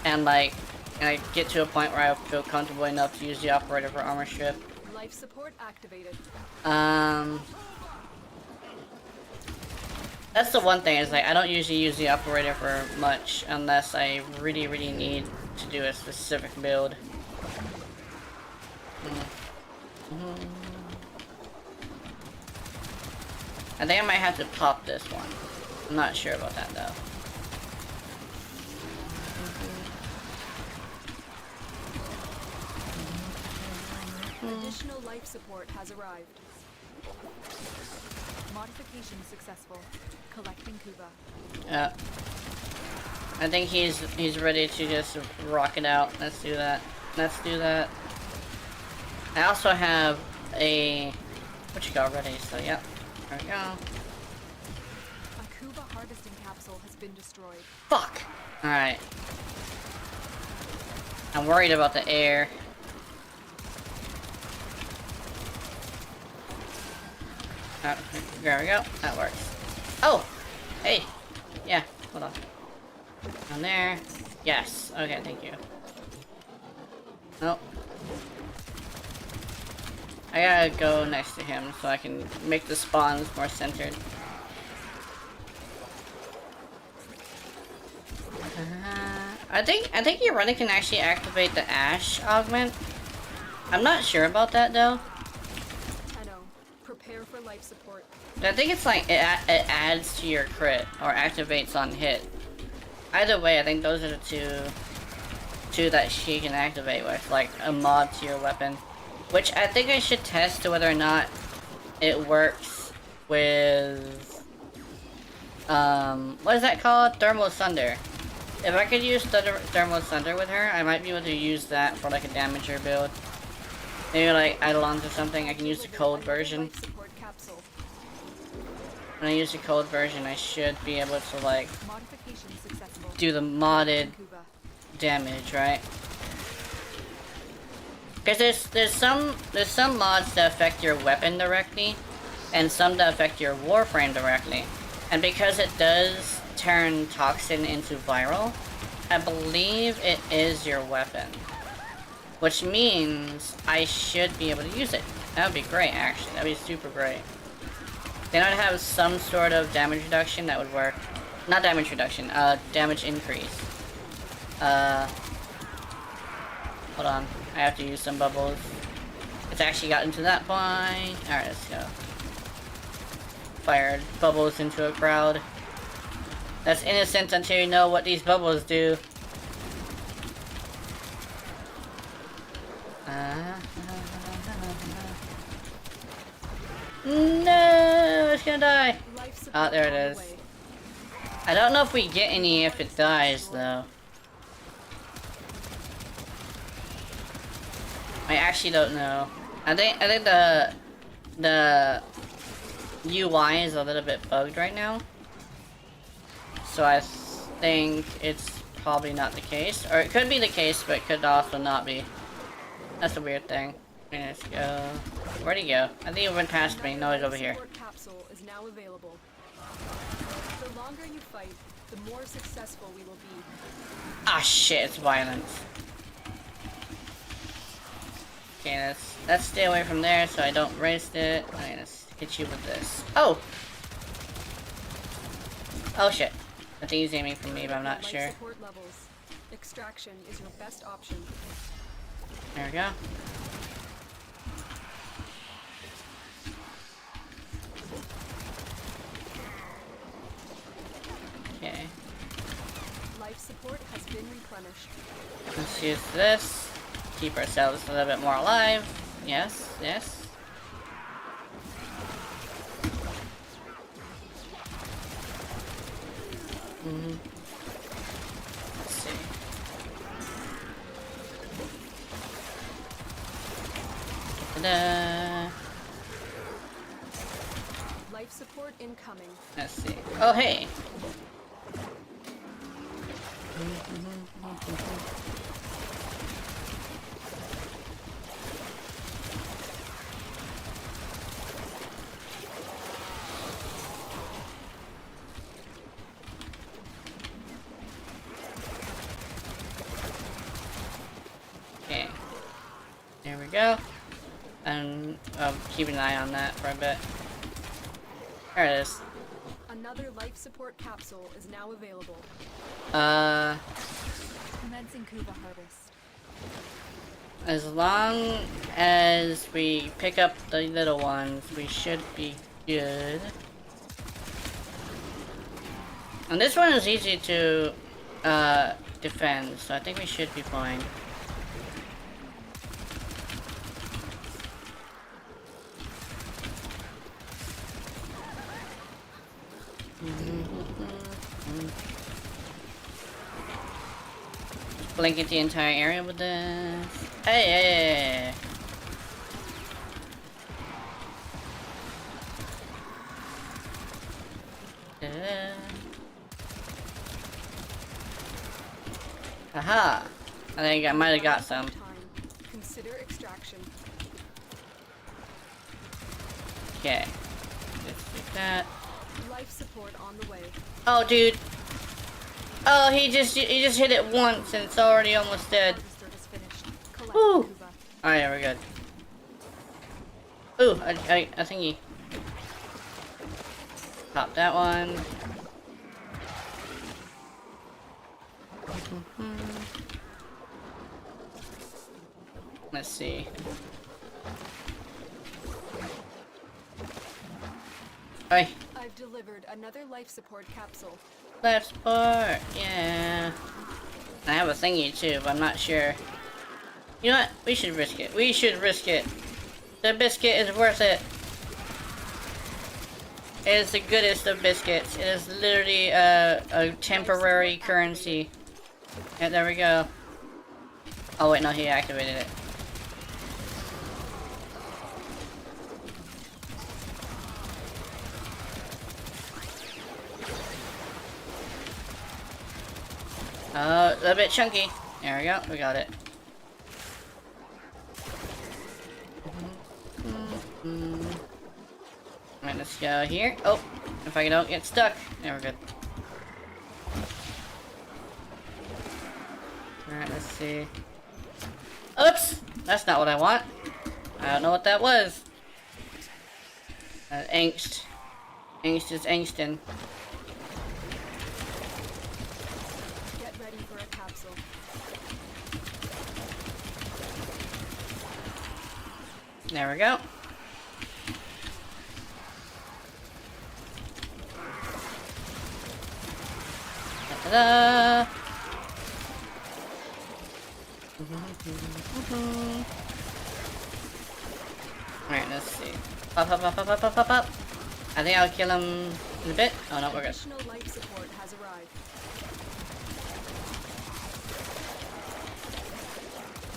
and like I get to a point where I feel comfortable enough to use the operator for armor strip. Life support activated. That's the one thing, is like I don't usually use the operator for much unless I really need to do a specific build. I think I might have to pop this one. I'm not sure about that though. Additional life support has arrived. Modification successful. Collecting Kuva. Yeah. I think he's ready to just rock it out. Let's do that. Let's do that. I also have a what you got ready, so yeah. There we go. A Kuva harvesting capsule has been destroyed. Fuck! Alright. I'm worried about the air. There we go. That works. Oh! Hey! Yeah, hold on. Down there. Yes. Okay, thank you. Nope. I gotta go next to him so I can make the spawns more centered. I think Yareli can actually activate the Ash augment. I'm not sure about that though. Tenno. Prepare for life support. I think it's like it adds to your crit or activates on hit. Either way, I think those are the two that she can activate with, like a mod to your weapon. Which I think I should test to whether or not it works with what is that called? Thermal Thunder. If I could use Thermal Thunder with her, I might be able to use that for like a damager build. Maybe like Eidolons or something. I can use the cold version. Life support capsule. When I use the cold version, I should be able to like Modification successful. do the modded Kuva. damage, right? Because there's some mods that affect your weapon directly, and some that affect your warframe directly. And because it does turn toxin into viral, I believe it is your weapon. Which means I should be able to use it. That would be great, actually. That would be super great. Then I'd have some sort of damage reduction that would work. Not damage reduction, damage increase. Hold on. I have to use some bubbles. It's actually gotten to that point. Alright, let's go. Fired bubbles into a crowd. That's innocent until you know what these bubbles do. No, it's gonna die. Life support Oh, there it on the is. way. I don't know if we get any if it dies, though. I actually don't know. I think the UI is a little bit bugged right now. So I think it's probably not the case. Or it could be the case, but it could also not be. That's a weird thing. Okay, let's go. Where'd he go? I think he went past me. No, he's over here. Support capsule is now available. The longer you fight, the more successful we will be. Ah, shit, it's violence. Okay, let's stay away from there so I don't waste it. Okay, let's hit you with this. Oh! Oh, shit. I think he's aiming for me, but I'm not Life sure. support levels. Extraction is your best option. There we go. Okay. Life support has been replenished. Let's use this. Keep ourselves a little bit more alive. Yes, yes. Let's see. Ta-da! Life support incoming. Let's see. Oh, hey! Okay. There we go. And I'll keep an eye on that for a bit. There it is. Another life support capsule is now available. Commencing Kuba harvest. As long as we pick up the little ones, we should be good. And this one is easy to defend, so I think we should be fine. Blanket the entire area with this. Hey! Aha! I think I might have got some. Time. Consider extraction. Okay. Let's do that. Life support on the way. Oh, dude. Oh, he just hit it once and it's already almost dead. Harvester is finished. Collect Woo! Kuba. Alright, yeah, we're good. Ooh, I think he pop that one. Let's see. Oi, I've delivered another life support capsule. life support, yeah. I have a thingy too, but I'm not sure. You know what? We should risk it. We should risk it. The biscuit is worth it. It is the goodest of biscuits. It is literally a temporary currency. Yeah, there we go. Oh wait, no, he activated it. A little bit chunky. There we go, we got it. Alright, let's go here. Oh, if I don't get stuck. There, we're good. Alright, let's see. Oops! That's not what I want. I don't know what that was. Angst. Angst is angstin'. Get ready for a capsule. There we go. Ta-da! Alright, let's see. Pop, pop, pop, pop, pop, pop, pop, pop. I think I'll kill him in a bit. Oh no, we're good. Additional life support has arrived.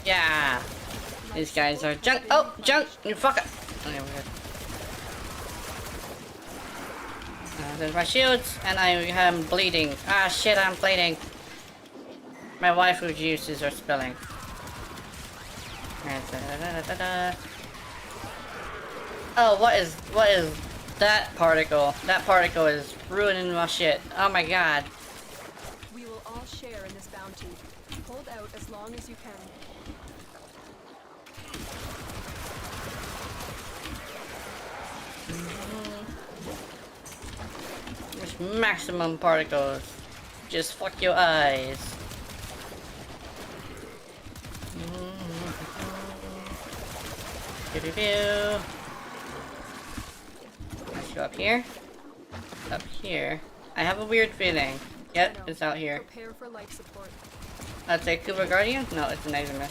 Yeah! These guys are junk. Oh, junk! You fucker! Okay, we're good. There's my shields, and I am bleeding. Ah, shit, I'm bleeding. My waifu juices are spilling. Oh, what is that particle? That particle is ruining my shit. Oh my god. We will all share in this bounty. Hold out as long as you can. There's maximum particles. Just fuck your eyes. Let's go up here. Up here. I have a weird feeling. Yep, it's out here. Prepare for life support. That's a Kuba Guardian? No, it's an Eximus.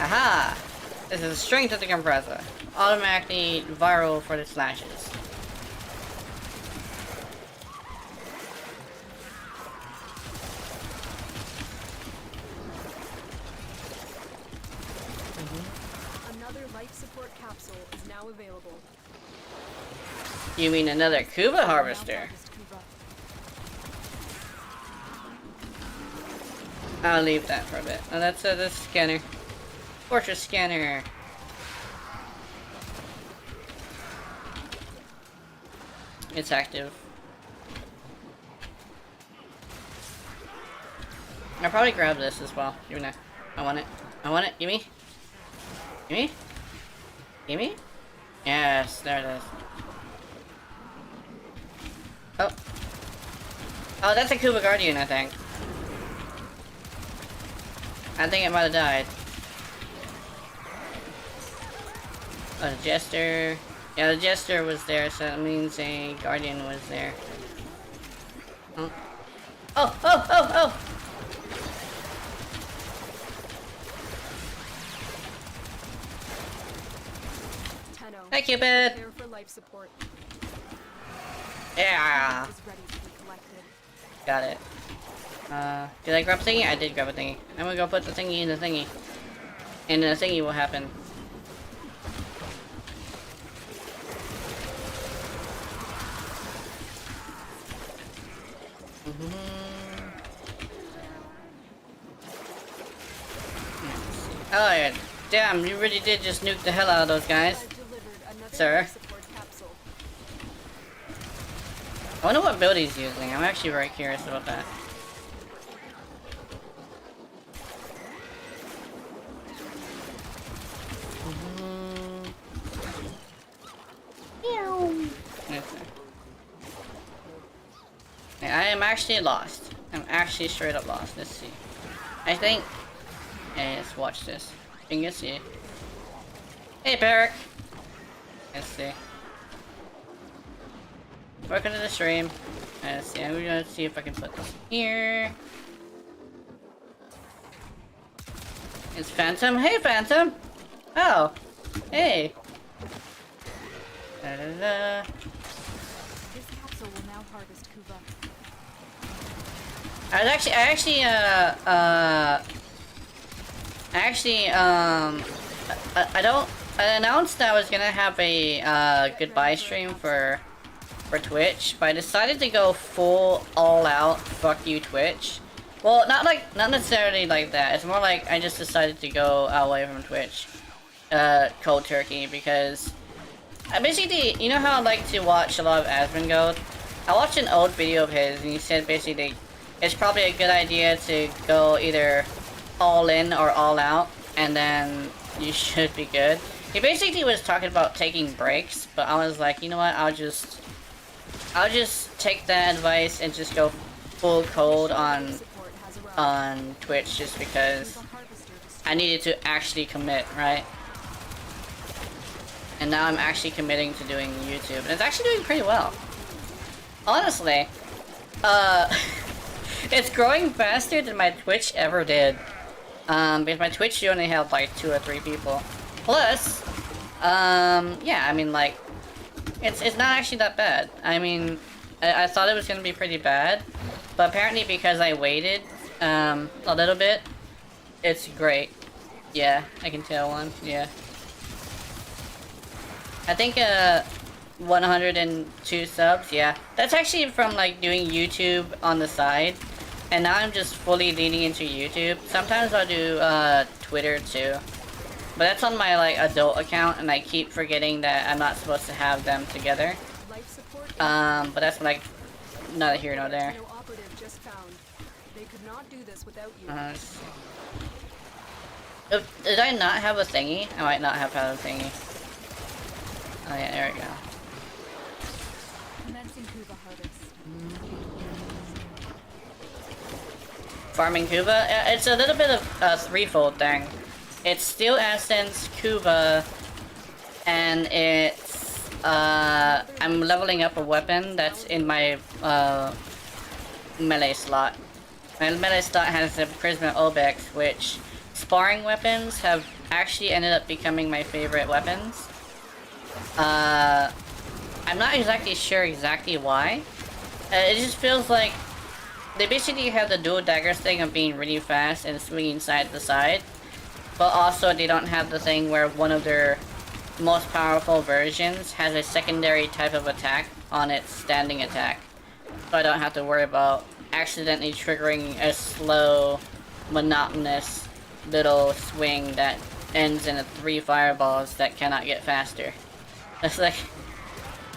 Aha! This is the strength of the compressor. Automatically viral for the slashes. Another life support capsule is now available. You mean another Kuba harvester? Harvest Kuba. I'll leave that for a bit. Oh, that's the scanner. Fortress scanner. It's active. I'll probably grab this as well. Even though I want it. I want it. Gimme. Gimme. Gimme. Yes, there it is. Oh. Oh, that's a Kuba Guardian, I think. I think it might have died. Oh, the Jester. Yeah, the Jester was there, so that means a Guardian was there. Oh. Oh, oh, oh, oh! Tenno. Hi, Cupid! Prepare for life support. Yeah! Is ready to be collected. Got it. Did I grab a thingy? I did grab a thingy. I'm gonna go put the thingy in the thingy. And the thingy will happen. Oh yeah, damn, you really did just nuke the hell out of those guys. I've delivered another Sir. life support capsule. I wonder what build he's using. I'm actually very curious about that. Okay, I am actually lost. I'm actually straight up lost. Let's see. I think. Hey, let's watch this. You can see. Hey, Barrick. Let's see. Welcome to the stream. Let's see. I'm gonna see if I can put this here. It's Phantom. Hey, Phantom. Oh. Hey. Da, da, da. This capsule will now harvest Kuba. I announced that I was gonna have a goodbye stream for Twitch, but I decided to go full all out fuck you Twitch. Well, not necessarily like that. It's more like I just decided to go away from Twitch, cold turkey, because I basically, you know how I like to watch a lot of Asmongold? I watched an old video of his, and he said basically it's probably a good idea to go either all in or all out, and then you should be good. He basically was talking about taking breaks, but I was like, you know what? I'll just take that advice and just go full cold on Twitch, just because I needed to actually commit, right? And now I'm actually committing to doing YouTube, and it's actually doing pretty well. Honestly, it's growing faster than my Twitch ever did. Because my Twitch you only have like 2 or 3 people. Plus, yeah, I mean like, it's not actually that bad. I mean, I thought it was gonna be pretty bad, but apparently because I waited, a little bit, it's great. Yeah, I can tell one, yeah. I think, 102 subs, yeah. That's actually from like doing YouTube on the side. And now I'm just fully leaning into YouTube. Sometimes I'll do Twitter too. But that's on my like adult account and I keep forgetting that I'm not supposed to have them together. Life support. But that's like neither here nor there. No operative just found. They could not do this without you. Did I not have a thingy? I might not have had a thingy. Oh yeah, there we go. Commencing Kuva harvest. Farming Kuva? It's a little bit of a threefold thing. It's Steel Essence, Kuva, and it's I'm leveling up a weapon that's in my melee slot. My melee slot has a Prisma Obex, which sparring weapons have actually ended up becoming my favorite weapons. I'm not exactly sure exactly why. It just feels like they basically have the dual daggers thing of being really fast and swinging side to side. But also they don't have the thing where one of their most powerful versions has a secondary type of attack on its standing attack. So I don't have to worry about accidentally triggering a slow, monotonous little swing that ends in 3 fireballs that cannot get faster. It's like,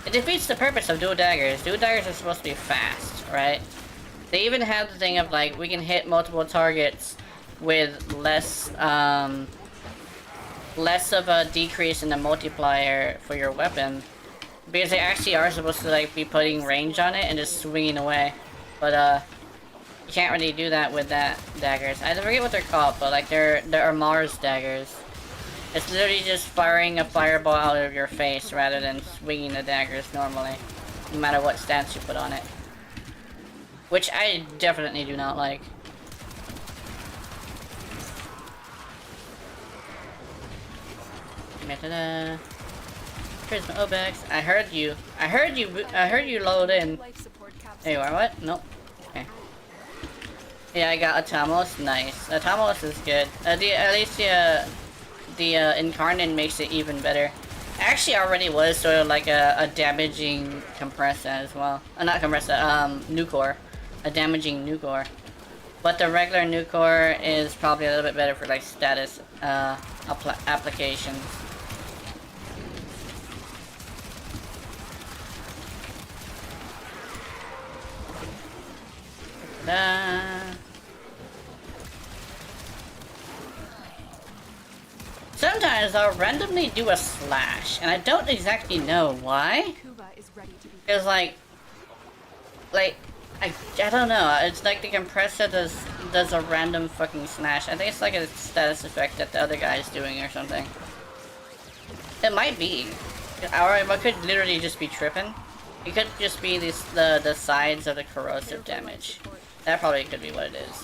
it defeats the purpose of dual daggers. Dual daggers are supposed to be fast, right? They even have the thing of like, we can hit multiple targets with less of a decrease in the multiplier for your weapon. Because they actually are supposed to like be putting range on it and just swinging away. But you can't really do that with that daggers. I forget what they're called, but like they're Mars daggers. It's literally just firing a fireball out of your face rather than swinging the daggers normally. No matter what stance you put on it. Which I definitely do not like. Ta-da. Here's my Obex. I heard you. I heard you load in. Life support capsule. There you are, what? Nope. Okay. Yeah, I got Atamos. Nice. Atamos is good. At least the Incarnate makes it even better. Actually already was sort of like a damaging compressor as well. Not compressor, Nucor. A damaging Nucor. But the regular Nucor is probably a little bit better for like status applications. Sometimes I'll randomly do a slash, and I don't exactly know why. Kuva is ready to be. It's like I don't know. It's like the compressor does a random fucking slash. I think it's like a status effect that the other guy is doing or something. It might be, or it could literally just be tripping. It could just be the sides of the corrosive damage. That probably could be what it is.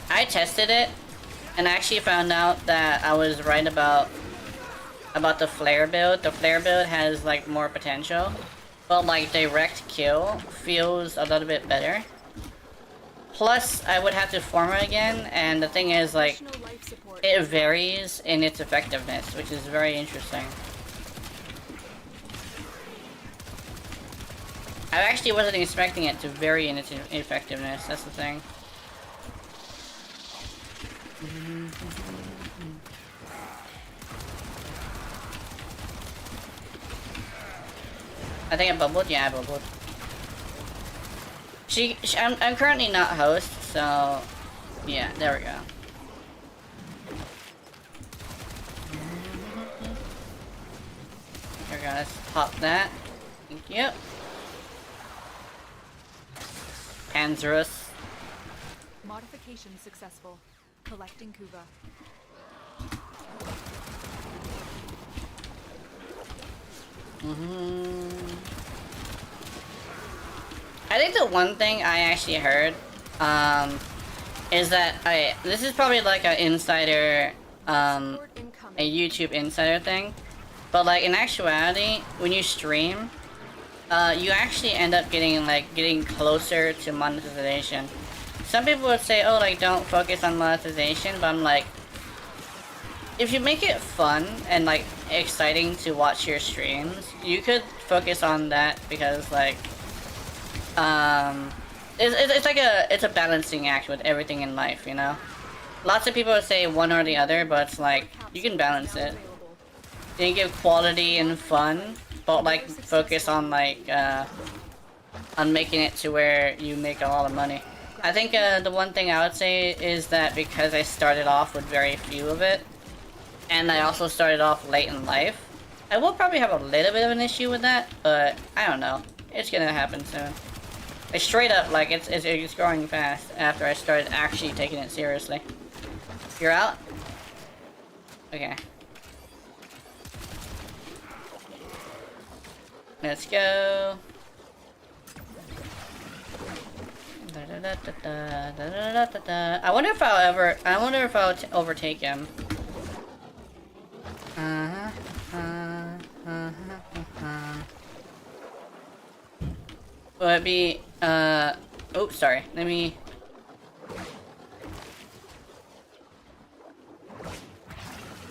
I tested it and actually found out that I was right about the flare build. The flare build has like more potential, but like direct kill feels a little bit better. Plus, I would have to form it again, and the thing is like it varies in its effectiveness, which is very interesting. I actually wasn't expecting it to vary in its effectiveness, that's the thing. I think I bubbled? Yeah, I bubbled. I'm currently not host, so... Yeah, there we go. Here, guys. Pop that. Thank you. Panzerus. Modification successful. Collecting Kuva. I think the one thing I actually heard is that this is probably like an insider a YouTube insider thing, but like in actuality when you stream you actually end up getting closer to monetization some people would say, oh, like, don't focus on monetization, but I'm like, if you make it fun and, like, exciting to watch your streams, you could focus on that because, like, it's like it's a balancing act with everything in life, you know? Lots of people would say one or the other, but it's like, you can balance it. You can give quality and fun, but, like, focus on, like, on making it to where you make a lot of money. I think, the one thing I would say is that because I started off with very few of it, and I also started off late in life, I will probably have a little bit of an issue with that, but I don't know. It's gonna happen soon. Like, straight up, like, it's growing fast after I started actually taking it seriously. You're out? Okay. Let's go. I wonder if I'll overtake him. Will it be, oh, sorry, let me...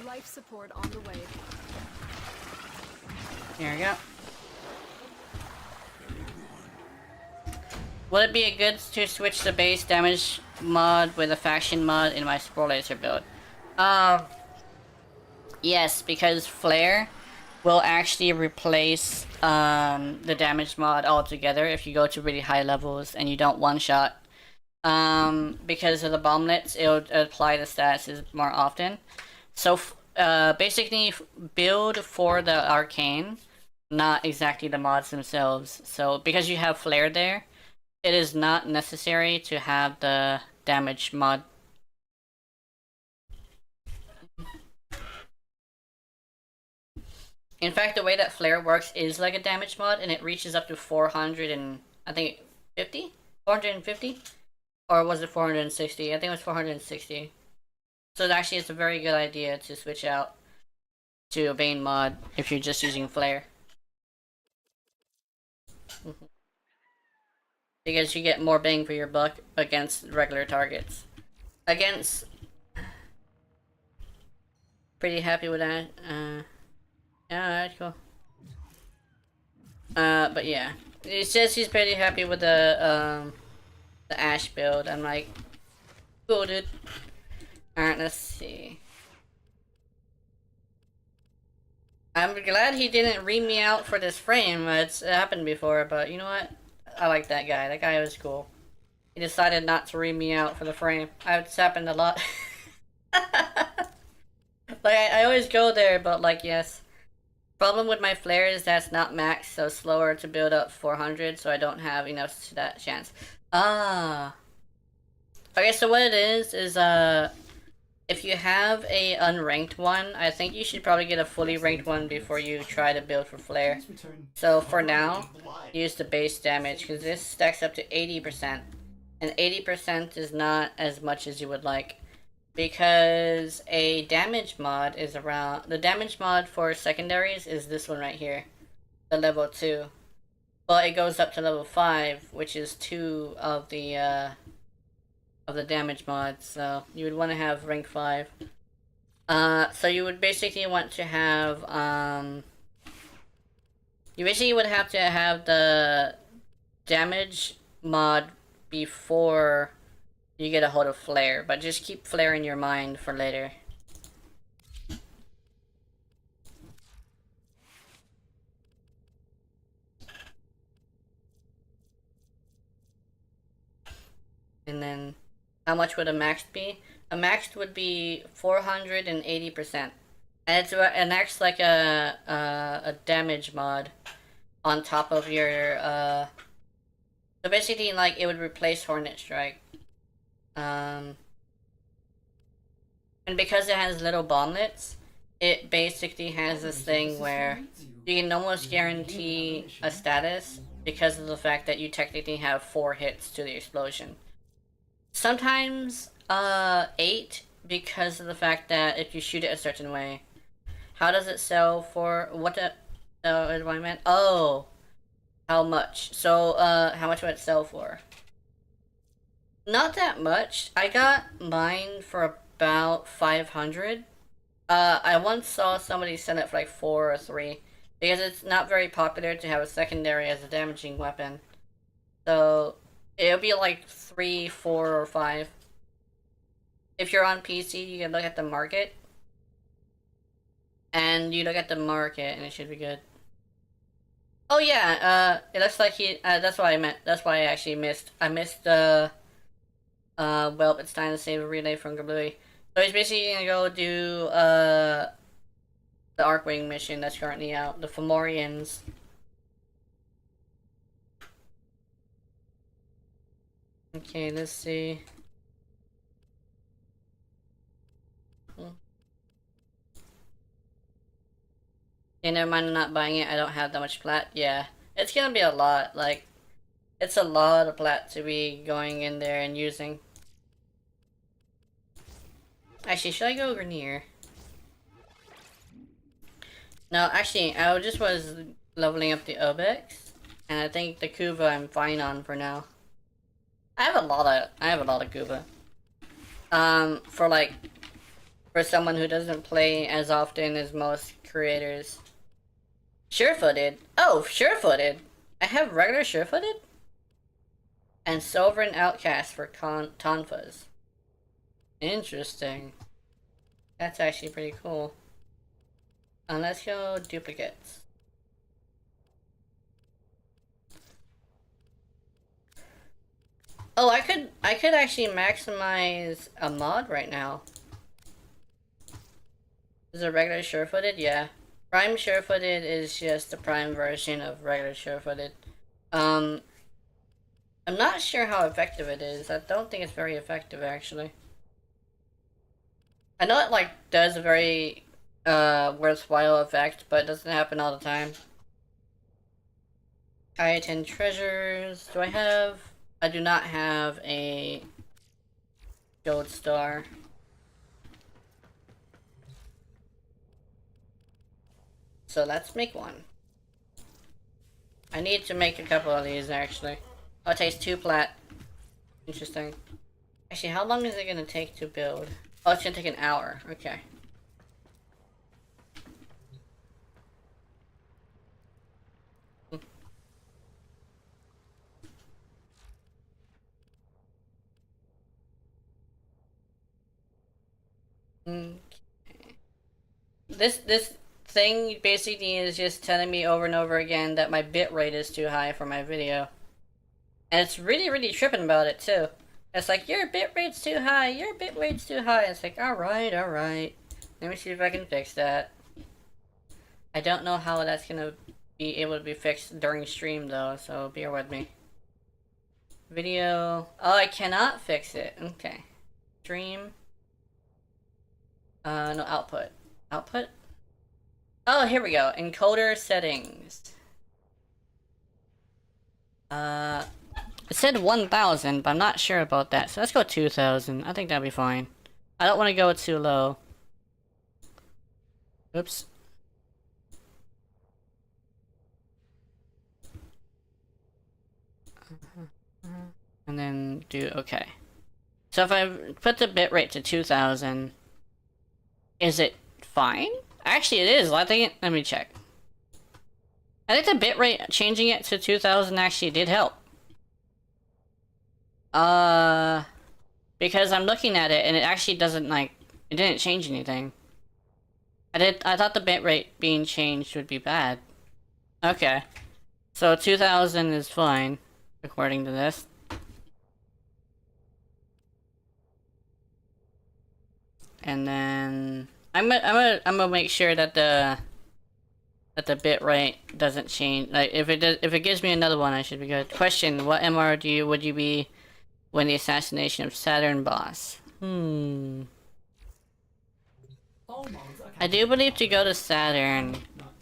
Life support on the way. Here we go. Would it be good to switch the base damage mod with a faction mod in my Spore Laser build? Yes, because Flare will actually replace the damage mod altogether if you go to really high levels and you don't one-shot. Because of the bomblets, it'll apply the statuses more often. So basically, build for the arcane, not exactly the mods themselves. So because you have Flare there, it is not necessary to have the damage mod. In fact, the way that Flare works is like a damage mod, and it reaches up to 400 and I think 50? 450? Or was it 460? I think it was 460. So actually, it's a very good idea to switch out to a Bane mod if you're just using Flare. Because you get more bang for your buck against regular targets. Pretty happy with that. Yeah, alright, cool. But yeah. It says he's pretty happy with the Ash build. I'm like, cool, dude. Alright, let's see. I'm glad he didn't read me out for this frame. It's happened before, but you know what? I like that guy. That guy was cool. He decided not to read me out for the frame. It's happened a lot. Like, I always go there, but like, yes. Problem with my Flare is that's not maxed, so slower to build up 400, so I don't have enough to that chance. Ah. Okay, so what it is, if you have a unranked one, I think you should probably get a fully ranked one before you try to build for Flare. So for now, use the base damage, because this stacks up to 80%. And 80% is not as much as you would like. Because a damage mod is around... The damage mod for secondaries is this one right here. The level 2. But it goes up to level 5, which is 2 of the damage mods. So you would want to have rank 5. So you would basically want to have... You basically would have to have the damage mod before you get a hold of Flare, but just keep Flare in your mind for later. And then, how much would a maxed be? A maxed would be 480%. And it acts like a damage mod on top of your, so basically, like, it would replace Hornet Strike. And because it has little bomblets, it basically has this thing where you can almost guarantee a status because of the fact that you technically have 4 hits to the explosion. Sometimes, 8, because of the fact that if you shoot it a certain way. How does it sell for, what the, what I meant? Oh! How much? So, how much would it sell for? Not that much. I got mine for about 500. I once saw somebody sell it for like 4 or 3. Because it's not very popular to have a secondary as a damaging weapon. So, it'll be like 3, 4, or 5. If you're on PC, you can look at the market. And you look at the market, and it should be good. Oh yeah, it looks like that's what I meant. That's why I actually missed. I missed the, well, it's time to save a relay from Gablui. So he's basically gonna go do, the Arcwing mission that's currently out. The Fomorians. Okay, let's see. Okay, never mind, I'm not buying it. I don't have that much plat. Yeah. It's gonna be a lot. Like, it's a lot of plat to be going in there and using. Actually, should I go Grenier? No, actually, I just was leveling up the Obex. And I think the Kuva I'm fine on for now. I have a lot of Kuva. For someone who doesn't play as often as most creators. Sure-footed? Oh, sure-footed! I have regular sure-footed? And Sovereign Outcast for Tonfas. Interesting. That's actually pretty cool. Let's go duplicates. Oh, I could actually maximize a mod right now. Is it regular sure-footed? Yeah. Prime sure-footed is just the prime version of regular sure-footed. I'm not sure how effective it is. I don't think it's very effective, actually. I know it, like, does a very, worthwhile effect, but it doesn't happen all the time. I-10 treasures. Do I have... I do not have a gold star. So let's make one. I need to make a couple of these, actually. Oh, it takes 2 plat. Interesting. Actually, how long is it gonna take to build? Oh, it's gonna take an hour. Okay. Okay. This thing basically is just telling me over and over again that my bitrate is too high for my video. And it's really tripping about it too. It's like, your bitrate's too high, your bitrate's too high. It's like, alright. Let me see if I can fix that. I don't know how that's gonna be able to be fixed during stream though, so bear with me. Video. Oh, I cannot fix it. Okay. Stream. No, output. Output? Oh, here we go. Encoder settings. It said 1000, but I'm not sure about that. So let's go 2000. I think that'll be fine. I don't want to go too low. Oops. And then do okay. So if I put the bitrate to 2000, is it fine? Actually, it is. I think let me check. I think the bitrate changing it to 2000 actually did help. Because I'm looking at it and it actually doesn't like it didn't change anything. I thought the bitrate being changed would be bad. Okay. So 2000 is fine according to this. And then I'm gonna make sure that the bitrate doesn't change. Like if it gives me another one, I should be good. Question: what MR would you be when the assassination of Saturn boss? I do believe to go to Saturn,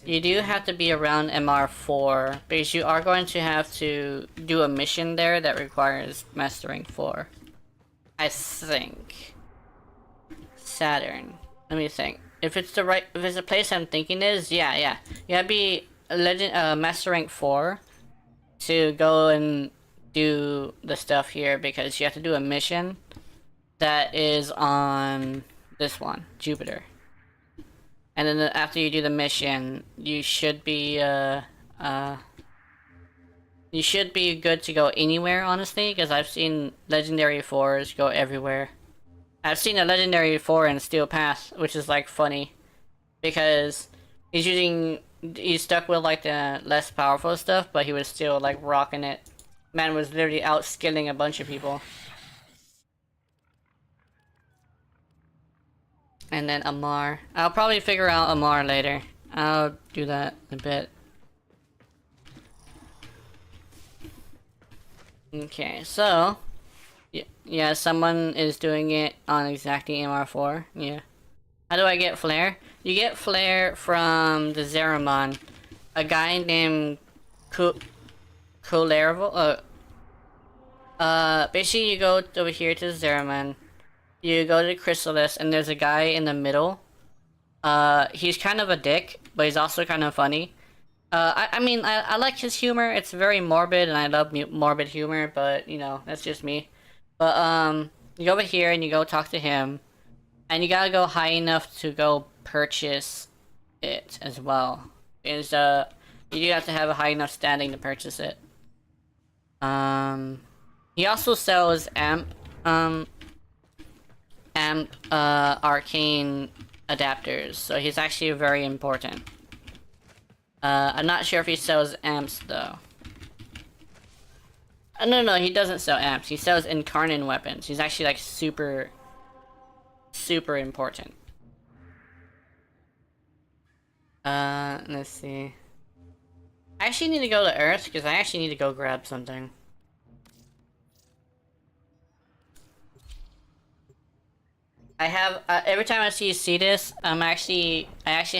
you do have to be around MR4 because you are going to have to do a mission there that requires Master Rank 4. I think. Saturn. Let me think. If it's the place I'm thinking is, yeah. You gotta be a Master Rank 4 to go and do the stuff here because you have to do a mission that is on this one, Jupiter. And then after you do the mission, you should be good to go anywhere, honestly, because I've seen Legendary 4s go everywhere. I've seen a Legendary 4 in Steel Pass, which is like funny, because he's stuck with like the less powerful stuff, but he was still like rocking it. Man was literally outskilling a bunch of people. And then Amar. I'll probably figure out Amar later. I'll do that in a bit. Okay, so... Yeah, someone is doing it on exactly MR4. Yeah. How do I get Flare? You get Flare from the Zeramon. A guy named Colerval. Basically you go over here to Zeramon. You go to Chrysalis, and there's a guy in the middle. He's kind of a dick, but he's also kind of funny. I mean, I like his humor. It's very morbid, and I love morbid humor, but, you know, that's just me. But, you go over here, and you go talk to him. And you gotta go high enough to go purchase it as well. You do have to have a high enough standing to purchase it. He also sells arcane adapters, so he's actually very important. I'm not sure if he sells amps though. No, he doesn't sell amps. He sells incarnate weapons. He's actually like super important. Let's see. I actually need to go to Earth because I actually need to go grab something. I have every time I see this, I actually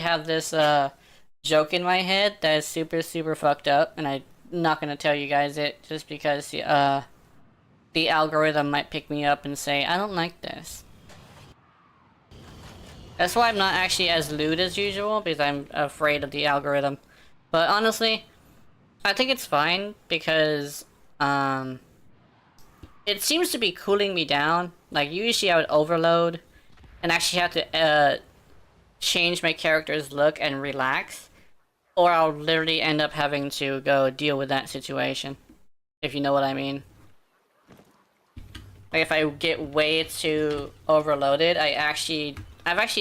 have this joke in my head that is super fucked up, and I'm not gonna tell you guys it just because the algorithm might pick me up and say I don't like this. That's why I'm not actually as lewd as usual, because I'm afraid of the algorithm. But honestly, I think it's fine because it seems to be cooling me down. Like usually I would overload and actually have to change my character's look and relax, or I'll literally end up having to go deal with that situation, if you know what I mean. Like if I get way too overloaded, I've actually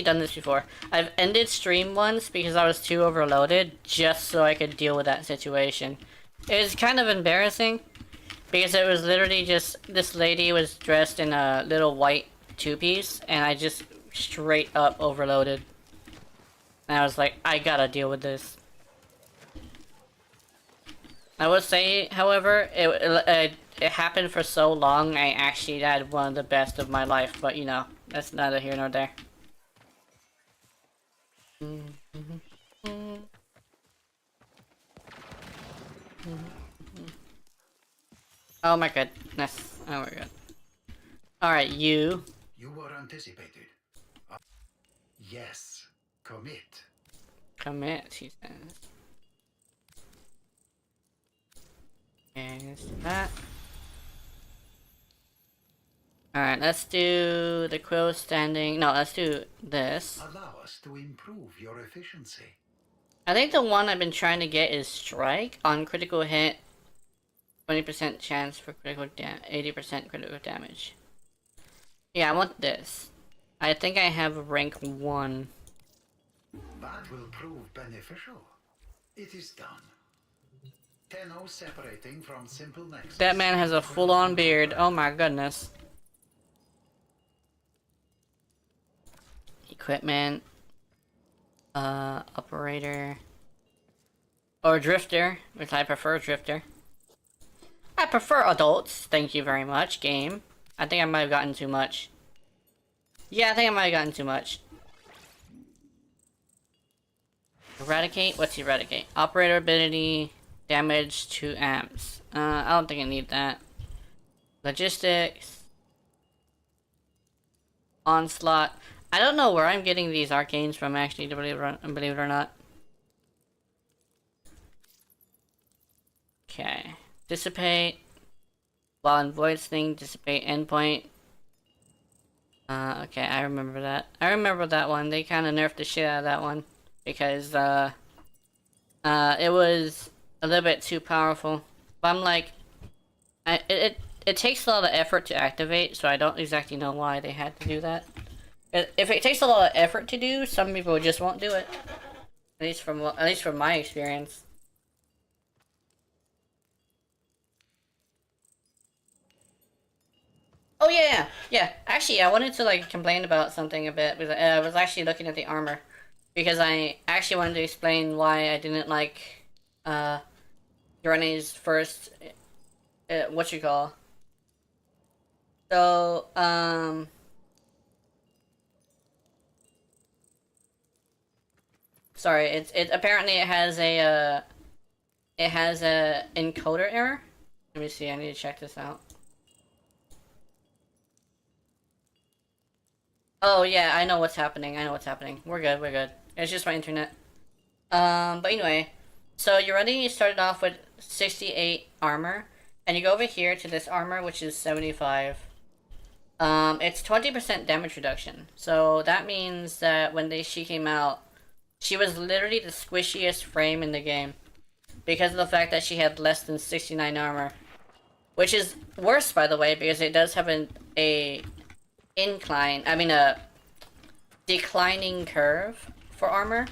done this before. I've ended stream once because I was too overloaded just so I could deal with that situation. It was kind of embarrassing because it was literally just this lady was dressed in a little white two-piece and I just straight up overloaded. And I was like, I gotta deal with this. I would say, however, it happened for so long, I actually had one of the best of my life, but you know, that's neither here nor there. Oh my goodness. Oh my god. Alright, you. You were anticipated. Yes. Commit. Commit, he says. There's that. Alright, let's do the quill standing. No, let's do this. Allow us to improve your efficiency. I think the one I've been trying to get is Strike on critical hit. 20% chance for critical damage, 80% critical damage. Yeah, I want this. I think I have rank 1. That will prove beneficial. It is done. Tenno separating from simple nexus. That man has a full-on beard. Oh my goodness. Equipment. Operator. Or Drifter, which I prefer Drifter. I prefer adults, thank you very much, game. I think I might have gotten too much. Yeah, I think I might have gotten too much. Eradicate? What's Eradicate? Operator ability, damage 2 amps. I don't think I need that. Logistics. Onslaught. I don't know where I'm getting these arcanes from, actually, to believe it or not. Okay. Dissipate. while in void sling, dissipate endpoint. Okay, I remember that. I remember that one. They kind of nerfed the shit out of that one because it was a little bit too powerful. But I'm like, it takes a lot of effort to activate, so I don't exactly know why they had to do that. If it takes a lot of effort to do, some people just won't do it. At least from my experience. Oh yeah. Actually, I wanted to like complain about something a bit because I was actually looking at the armor because I actually wanted to explain why I didn't like Yareli's first what you call. So sorry, it apparently it has a encoder error. Let me see. I need to check this out. Oh yeah, I know what's happening. We're good. It's just my internet. But anyway, so you already started off with 68 armor, and you go over here to this armor, which is 75. It's 20% damage reduction. So that means that when she came out, she was literally the squishiest frame in the game. Because of the fact that she had less than 69 armor. Which is worse, by the way, because it does have a declining curve for armor.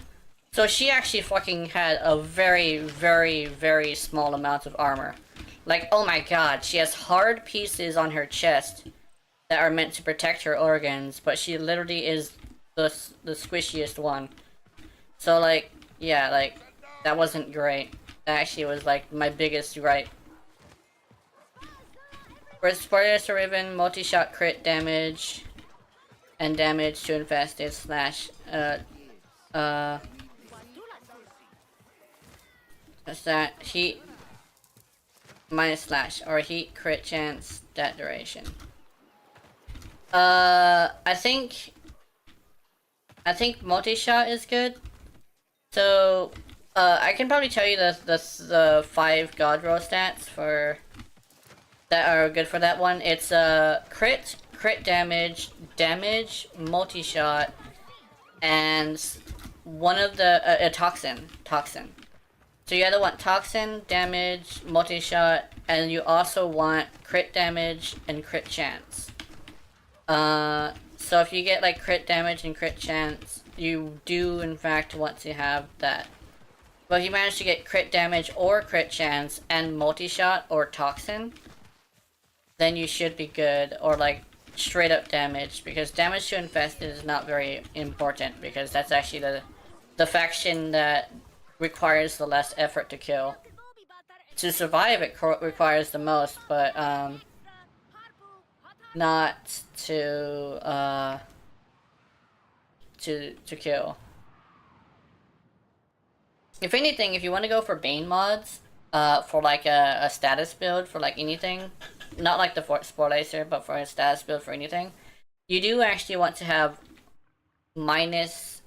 So she actually fucking had a very, very, very small amount of armor. Like, oh my god, she has hard pieces on her chest that are meant to protect her organs, but she literally is the squishiest one. So like, yeah, like, that wasn't great. That actually was like my biggest gripe. For Spoilers or even multi-shot crit damage and damage to infested slash what's that? Heat minus slash or heat crit chance that duration. I think multi-shot is good. So I can probably tell you the 5 god roll stats for that are good for that one. It's crit damage, multi-shot, and one of the toxin. So you either want toxin, damage, multi-shot, and you also want crit damage and crit chance. So if you get like crit damage and crit chance, you do in fact want to have that. But if you manage to get crit damage or crit chance and multi-shot or toxin, then you should be good, or like straight up damage, because damage to infested is not very important, because that's actually the faction that requires the less effort to kill. To survive it requires the most, but not to kill. If anything, if you want to go for Bane mods, for like a status build for like anything, not like the Spore Lacer, but for a status build for anything, you do actually want to have minus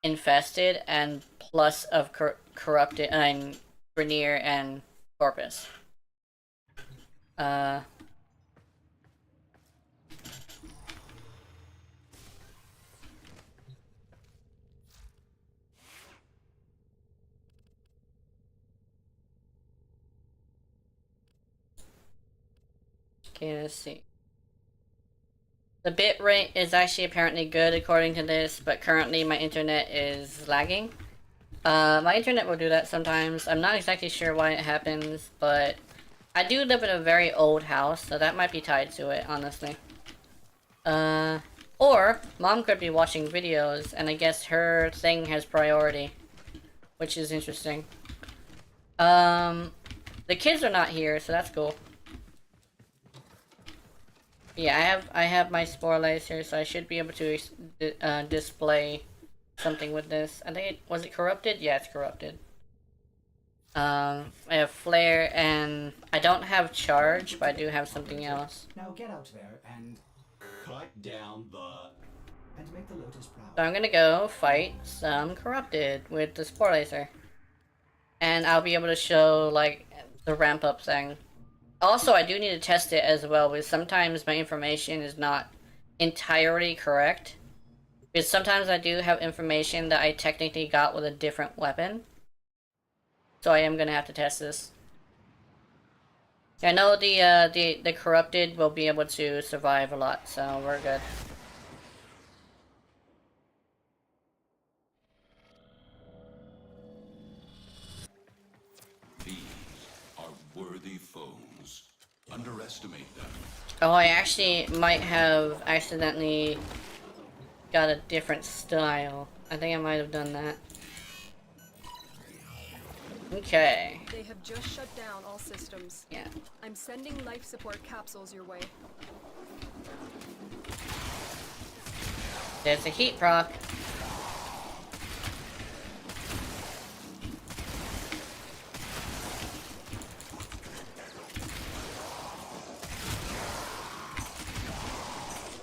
infested and plus of corrupted and Grenier and Corpus. Okay, let's see. The bit rate is actually apparently good according to this, but currently my internet is lagging. My internet will do that sometimes. I'm not exactly sure why it happens, but I do live in a very old house, so that might be tied to it, honestly. Or mom could be watching videos, and I guess her thing has priority, which is interesting. The kids are not here, so that's cool. Yeah, I have my Spore Lacer, so I should be able to display something with this. I think was it corrupted? Yeah, it's corrupted. I have Flare, and I don't have Charge, but I do have something else. Now get out there and Cut down the... make the Lotus proud. So I'm gonna go fight some corrupted with the Spore Lacer. And I'll be able to show, like, the ramp up thing. Also, I do need to test it as well, because sometimes my information is not entirely correct. Because sometimes I do have information that I technically got with a different weapon. So I am gonna have to test this. I know the corrupted will be able to survive a lot, so we're good. These are worthy foes. Underestimate them. Oh, I actually might have accidentally got a different style. I think I might have done that. Okay. They have just shut down all systems. Yeah. I'm sending life support capsules your way. There's a heat proc.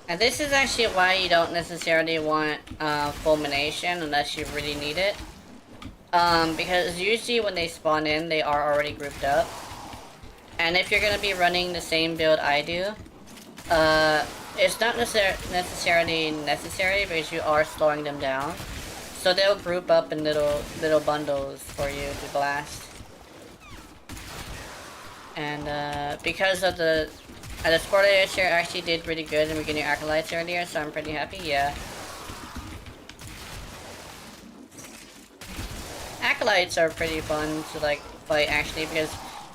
And this is actually why you don't necessarily want fulmination unless you really need it. Because usually when they spawn in, they are already grouped up. And if you're gonna be running the same build I do, it's not necessarily necessary because you are slowing them down. So they'll group up in little bundles for you to blast. And because of the sport here actually did really good in beginning acolytes earlier, so I'm pretty happy. Yeah. Acolytes are pretty fun to like fight actually, because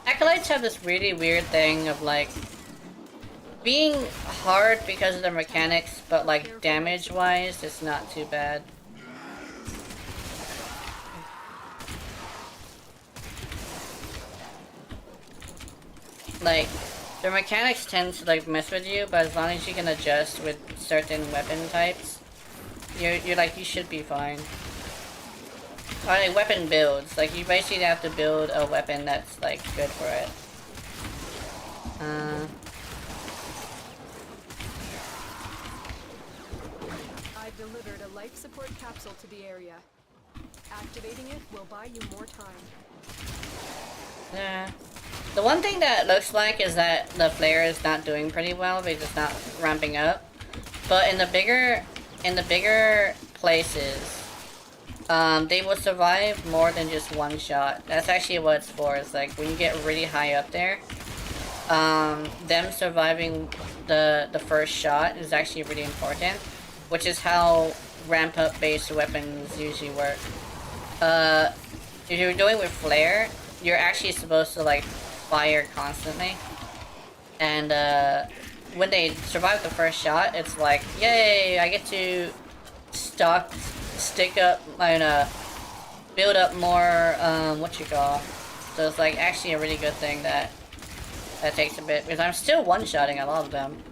acolytes have this really weird thing of like being hard because of their mechanics, but like damage wise it's not too bad. Like their mechanics tend to like mess with you, but as long as you can adjust with certain weapon types, you're like, you should be fine. Or like weapon builds, like you basically have to build a weapon that's like good for it. I've delivered a life support capsule to the area. Activating it will buy you more time. Yeah. The one thing that looks like is that the flare is not doing pretty well because it's not ramping up. But in the bigger places, they will survive more than just one shot. That's actually what it's for. It's like when you get really high up there, them surviving the first shot is actually really important, which is how ramp up based weapons usually work. If you're doing with flare, you're actually supposed to like fire constantly, and when they survive the first shot, it's like, yay, I get to stick up and build up more so it's like actually a really good thing that takes a bit, because I'm still one-shotting a lot of them.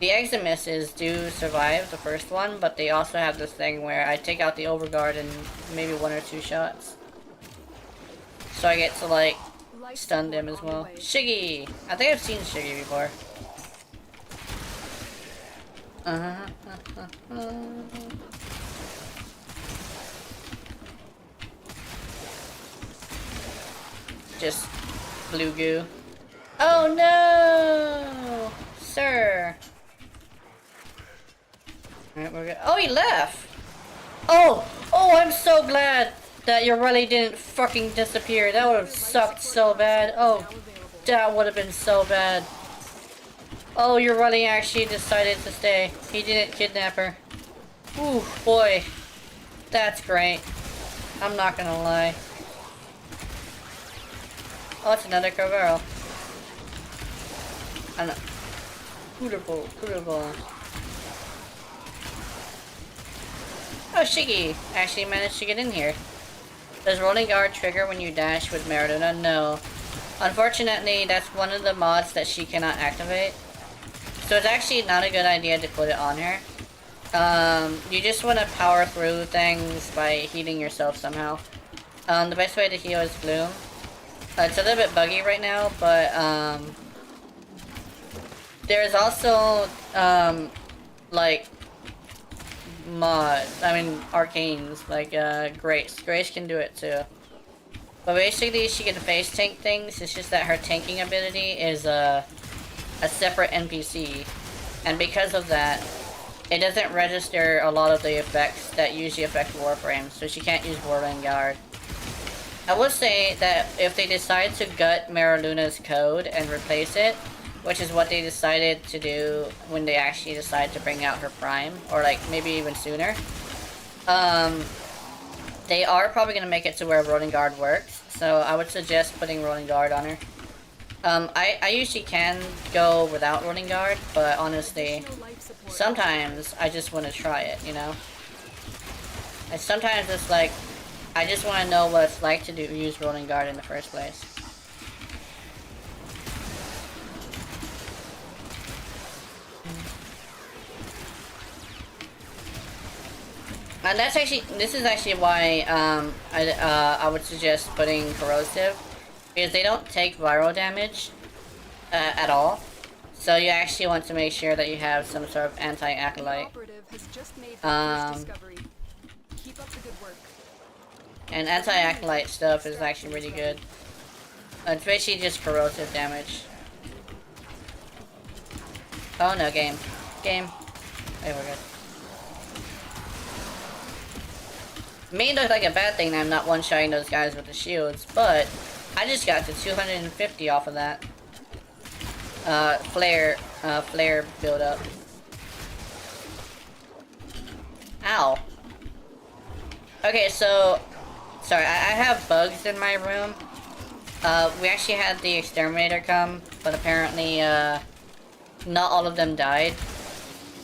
The Eximuses do survive the first one, but they also have this thing where I take out the overguard in maybe 1 or 2 shots, so I get to like stun them as well. Shiggy! I think I've seen Shiggy before. Just blue goo. Oh no! Sir! Alright, we're good. Oh, he left! Oh! Oh, I'm so glad that Yareli didn't fucking disappear. That would have sucked so bad. Oh, that would have been so bad. Oh, Yareli actually decided to stay. He didn't kidnap her. Ooh, boy. That's great. I'm not gonna lie. Oh, it's another Cavero. I know. Beautiful, beautiful. Oh, Shiggy actually managed to get in here. Does rolling guard trigger when you dash with Maradona? No. Unfortunately, that's one of the mods that she cannot activate. So it's actually not a good idea to put it on her. You just want to power through things by healing yourself somehow. The best way to heal is Bloom. It's a little bit buggy right now, but there's also like arcanes, like Grace. Grace can do it too. But basically, she can face tank things. It's just that her tanking ability is a separate NPC, and because of that, it doesn't register a lot of the effects that usually affect Warframe, so she can't use Whirling Guard. I will say that if they decide to gut Mariluna's code and replace it, which is what they decided to do when they actually decided to bring out her Prime, or like maybe even sooner, they are probably going to make it to where Rolling Guard works, so I would suggest putting Rolling Guard on her. I usually can go without Rolling Guard, but honestly, sometimes I just want to try it, you know? And sometimes it's like, I just want to know what it's like to use Rolling Guard in the first place. And that's actually, this is actually why I would suggest putting Corrosive, because they don't take viral damage at all. So you actually want to make sure that you have some sort of anti-acolyte. Keep up the good work. And anti-acolyte stuff is actually really good. It's basically just corrosive damage. Oh no, game. Game. Okay, we're good. May look like a bad thing that I'm not one-shotting those guys with the shields, but I just got to 250 off of that. Flare build up. Ow. Okay, so sorry, I have bugs in my room. We actually had the exterminator come, but apparently not all of them died.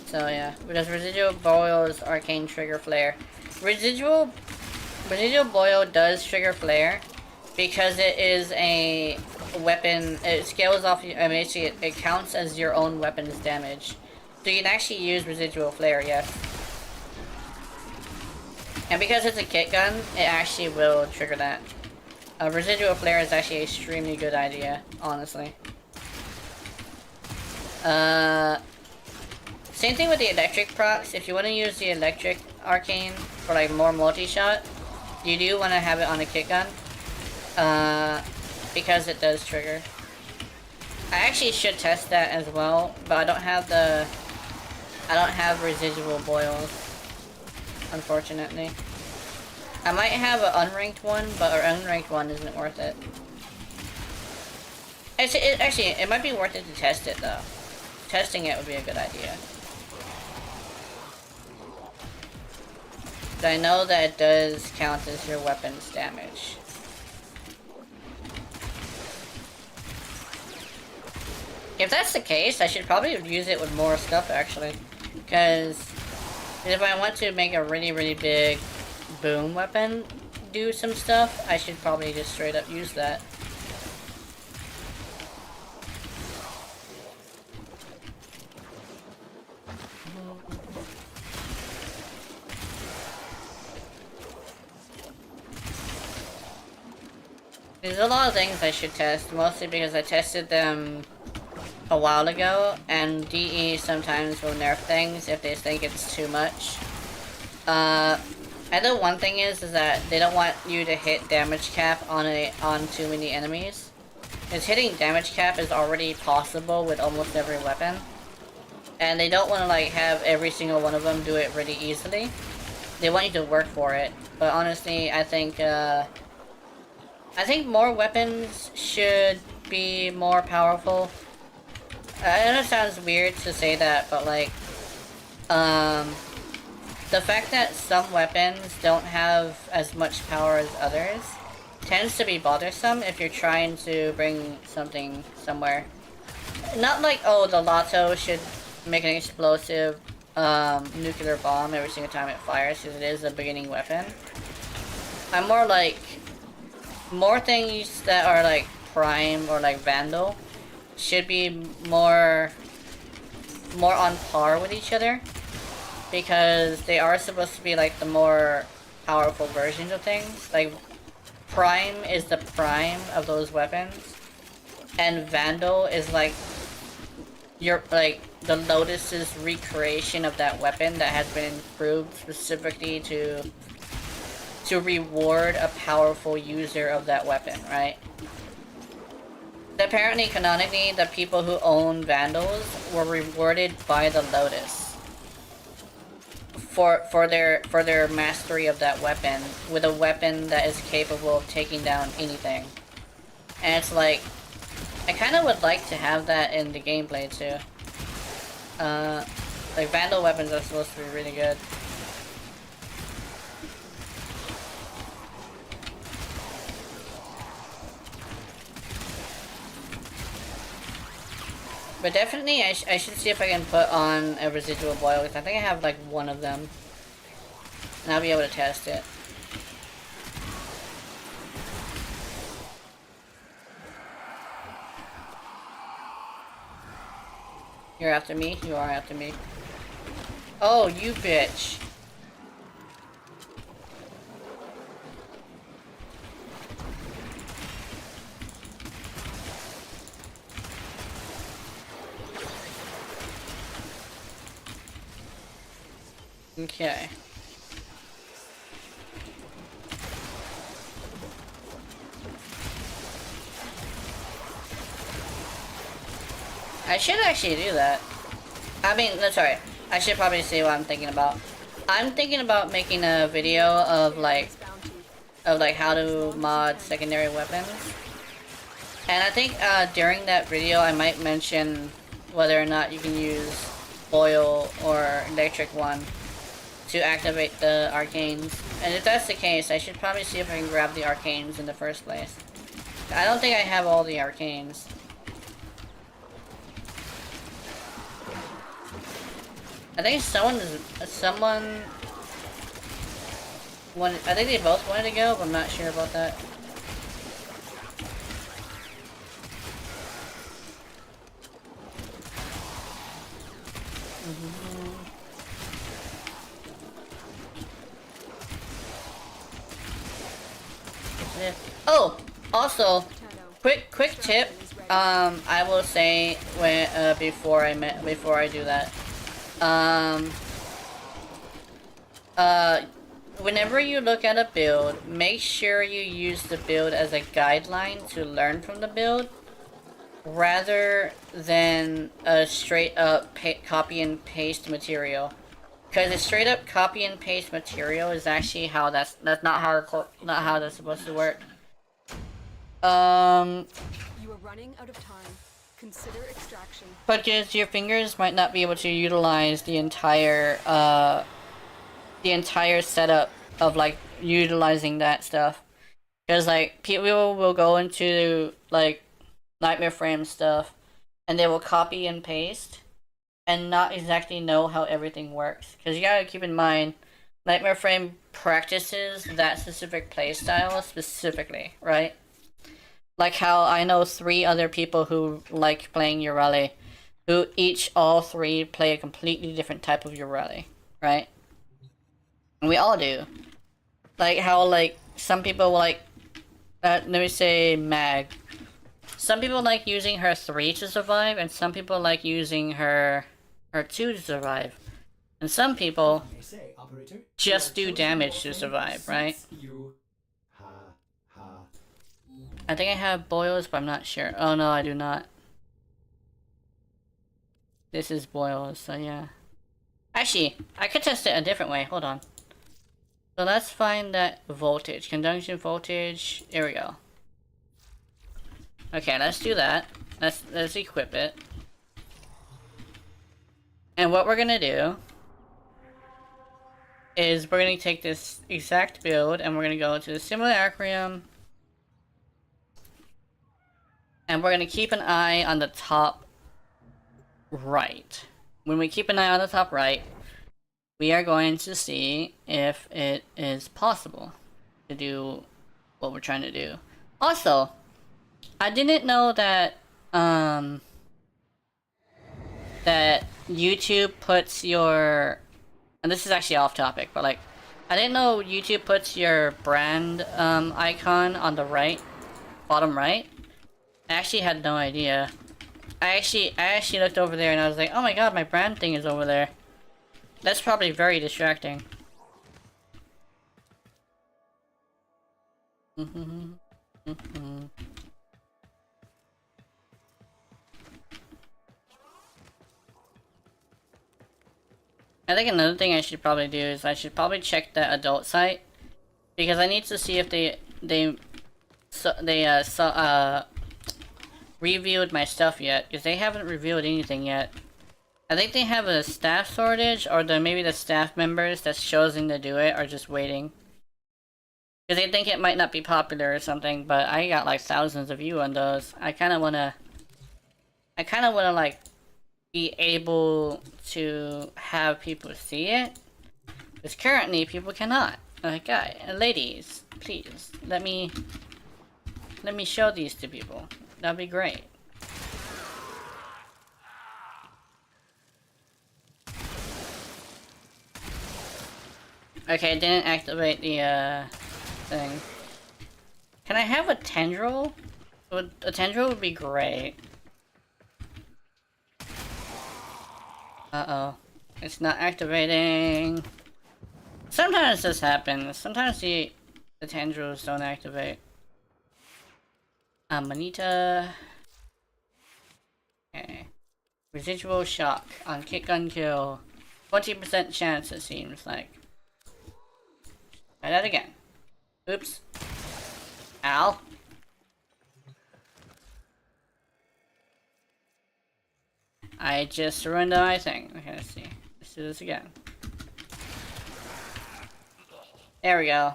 So yeah, because residual boils arcane trigger flare. Residual boil does trigger flare because it is a weapon. It scales off. I mean, it counts as your own weapon's damage, so you can actually use residual flare. Yes. And because it's a kit gun, it actually will trigger that. Residual flare is actually an extremely good idea, honestly. Same thing with the electric procs. If you want to use the electric arcane for like more multi-shot, you do want to have it on a kit gun. Because it does trigger. I actually should test that as well, but I don't have residual boils, unfortunately. I might have an unranked one, but our unranked one isn't worth it. Actually, it might be worth it to test it though. Testing it would be a good idea. But I know that it does count as your weapon's damage. If that's the case, I should probably use it with more stuff actually. Because if I want to make a really, really big boom weapon do some stuff, I should probably just straight up use that. There's a lot of things I should test, mostly because I tested them a while ago, and DE sometimes will nerf things if they think it's too much. I know one thing is that they don't want you to hit damage cap on too many enemies. Because hitting damage cap is already possible with almost every weapon. And they don't want to like have every single one of them do it really easily. They want you to work for it. But honestly, I think more weapons should be more powerful. I know it sounds weird to say that, but like, the fact that some weapons don't have as much power as others tends to be bothersome if you're trying to bring something somewhere. Not like, oh, the Lotto should make an explosive nuclear bomb every single time it fires, because it is a beginning weapon. I'm more like, more things that are like Prime or like Vandal should be more on par with each other, because they are supposed to be like the more powerful versions of things. Like Prime is the prime of those weapons, and Vandal is like the Lotus's recreation of that weapon that has been improved specifically to to reward a powerful user of that weapon, right? Apparently, canonically, the people who own Vandals were rewarded by the Lotus for their mastery of that weapon, with a weapon that is capable of taking down anything. And it's like, I kind of would like to have that in the gameplay too. Like Vandal weapons are supposed to be really good. But definitely, I should see if I can put on a residual boil, because I think I have like one of them. And I'll be able to test it. You're after me? You are after me. Oh, you bitch. Okay. I should actually do that. I mean, no, sorry. I should probably say what I'm thinking about. I'm thinking about making a video of like how to mod secondary weapons. And I think during that video I might mention whether or not you can use oil or electric one to activate the arcanes. And if that's the case, I should probably see if I can grab the arcanes in the first place. I don't think I have all the arcanes. I think I think they both wanted to go, but I'm not sure about that. Oh, also, quick tip. I will say when before I do that. Whenever you look at a build, make sure you use the build as a guideline to learn from the build, rather than a straight up copy and paste material. Because a straight up copy and paste material is actually how that's not how that's supposed to work. You are running out of time. Consider extraction. Because your fingers might not be able to utilize the entire setup of like utilizing that stuff. Because like people will go into like Nightmare Frame stuff and they will copy and paste and not exactly know how everything works. Because you gotta keep in mind, Nightmare Frame practices that specific playstyle specifically, right? Like how I know 3 other people who like playing Yareli, who all 3 play a completely different type of Yareli, right? And we all do. Like how like some people like, let me say Mag. Some people like using her 3 to survive, and some people like using her 2 to survive. And some people just do damage to survive, right? I think I have boils, but I'm not sure. Oh no, I do not. This is boils, so yeah. Actually, I could test it a different way. Hold on. So let's find that voltage. Conduction voltage. Here we go. Okay, let's do that. Let's equip it. And what we're gonna do is we're gonna take this exact build and we're gonna go to the simulacrum. And we're gonna keep an eye on the top right. When we keep an eye on the top right, we are going to see if it is possible to do what we're trying to do. Also, I didn't know that that YouTube puts your, and this is actually off topic, but like, I didn't know YouTube puts your brand icon on the right, bottom right. I actually had no idea. I actually looked over there and I was like, oh my god, my brand thing is over there. That's probably very distracting. I think another thing I should probably do is I should probably check the adult site, because I need to see if they reviewed my stuff yet, because they haven't reviewed anything yet. I think they have a staff shortage, or maybe the staff members that's chosen to do it are just waiting. Because they think it might not be popular or something, but I got like thousands of views on those. I kind of wanna like be able to have people see it, because currently people cannot. Like, ladies, please let me show these to people. That'd be great. Okay, I didn't activate the thing. Can I have a tendril? A tendril would be great. Uh-oh. It's not activating. Sometimes this happens. Sometimes the tendrils don't activate. Manita. Okay. Residual shock on kick gun kill. 20% chance, it seems like. Try that again. Oops. Ow. I just ruined my thing. Okay, let's see. Let's do this again. There we go.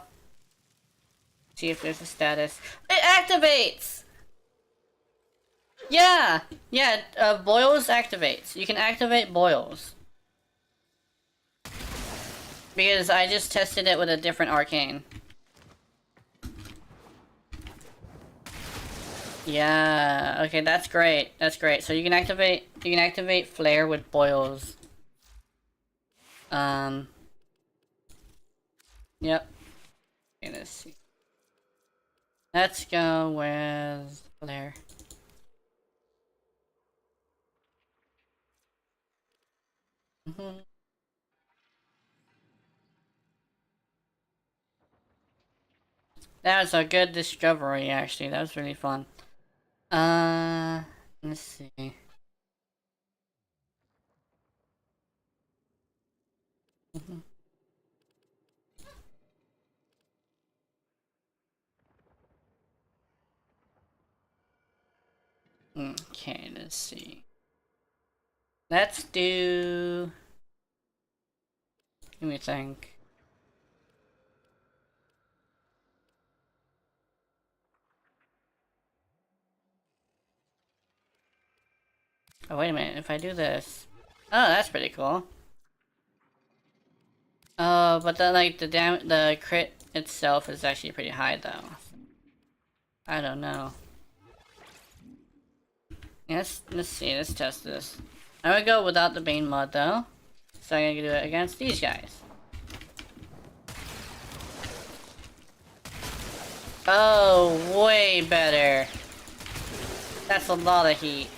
See if there's a status. It activates! Yeah! Yeah, boils activates. You can activate boils. Because I just tested it with a different arcane. Yeah, okay, that's great. That's great. So you can activate flare with boils. Yep. Okay, let's see. Let's go with flare. That was a good discovery, actually. That was really fun. Let's see. Okay, let's see. Let's do... Let me think. Oh, wait a minute. If I do this... Oh, that's pretty cool. Oh, but the crit itself is actually pretty high, though. I don't know. Let's see. Let's test this. I'm gonna go without the Bane mod, though. So I'm gonna do it against these guys. Oh, way better. That's a lot of heat.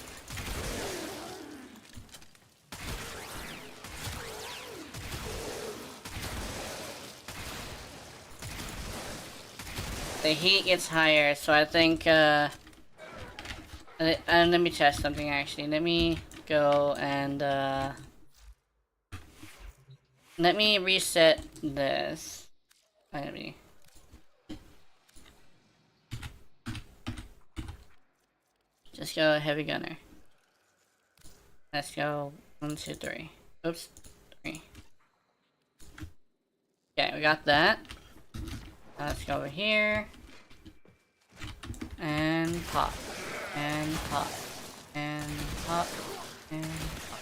The heat gets higher, so I think, and let me test something actually. Let me go and, let me reset this. Let me... Just go heavy gunner. Let's go 1, 2, 3. Oops, 3. Okay, we got that. Now let's go over here. And pop. And pop. And pop. And pop.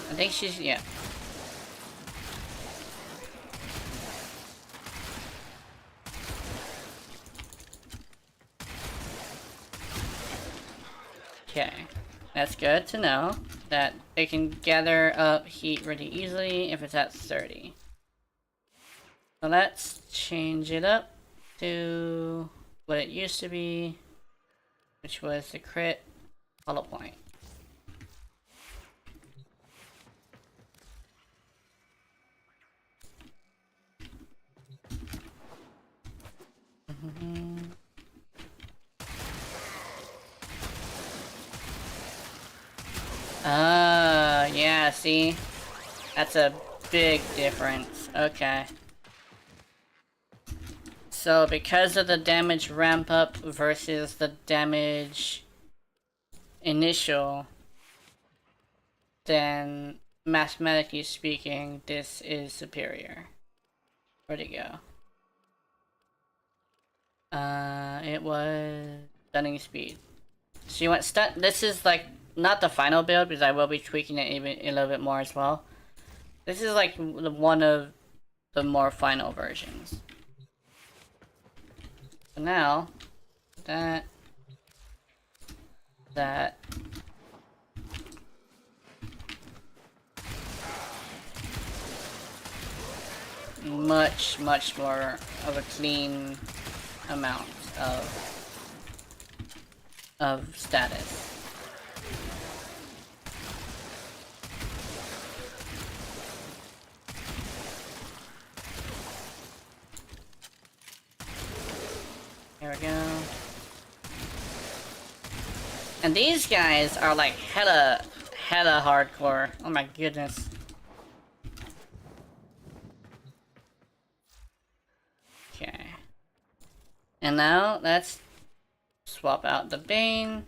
I think she's, yeah. Okay, that's good to know that they can gather up heat really easily if it's at 30. So let's change it up to what it used to be, which was the crit hollow point. Yeah, see? That's a big difference. Okay. So because of the damage ramp up versus the damage initial, then mathematically speaking, this is superior. Where'd it go? It was stunning speed. So you want stun. This is like not the final build because I will be tweaking it even a little bit more as well. This is like one of the more final versions. So now that much more of a clean amount of status. There we go. And these guys are like hella hardcore. Oh my goodness. Okay. And now let's swap out the Bane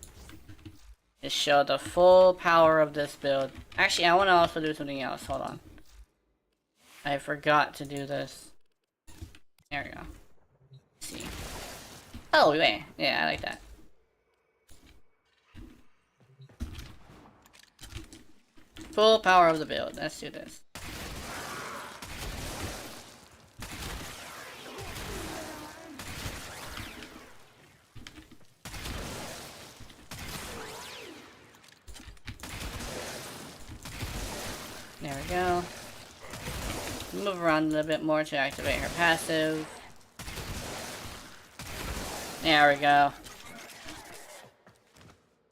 to show the full power of this build. Actually, I want to also do something else. Hold on. I forgot to do this. There we go. Let's see. Oh, wait. Yeah, I like that. Full power of the build. Let's do this. There we go. Move around a little bit more to activate her passive. There we go.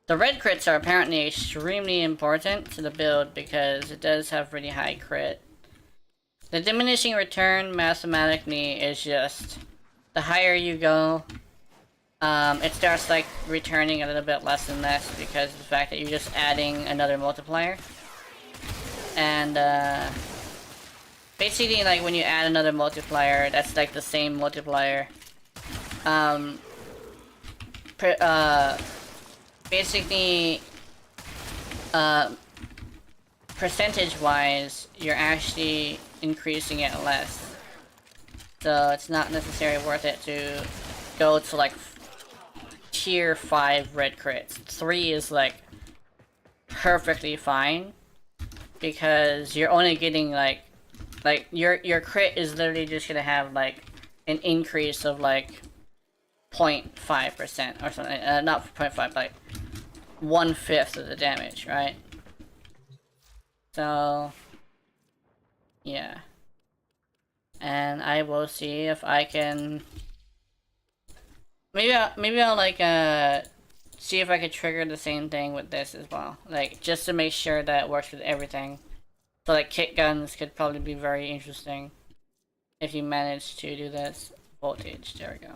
The red crits are apparently extremely important to the build because it does have really high crit. The diminishing return mathematically is just the higher you go, it starts like returning a little bit less and less because of the fact that you're just adding another multiplier. And basically like when you add another multiplier, that's like the same multiplier. Basically, percentage-wise, you're actually increasing it less. So it's not necessarily worth it to go to like tier 5 red crits. 3 is like perfectly fine because you're only getting like your crit is literally just gonna have like an increase of like 0.5% or something, not 0.5, but like 1/5 of the damage, right? So, yeah. And I will see if I can... Maybe I'll like, see if I could trigger the same thing with this as well. Like, just to make sure that it works with everything. So like, kick guns could probably be very interesting if you manage to do this. Voltage, there we go.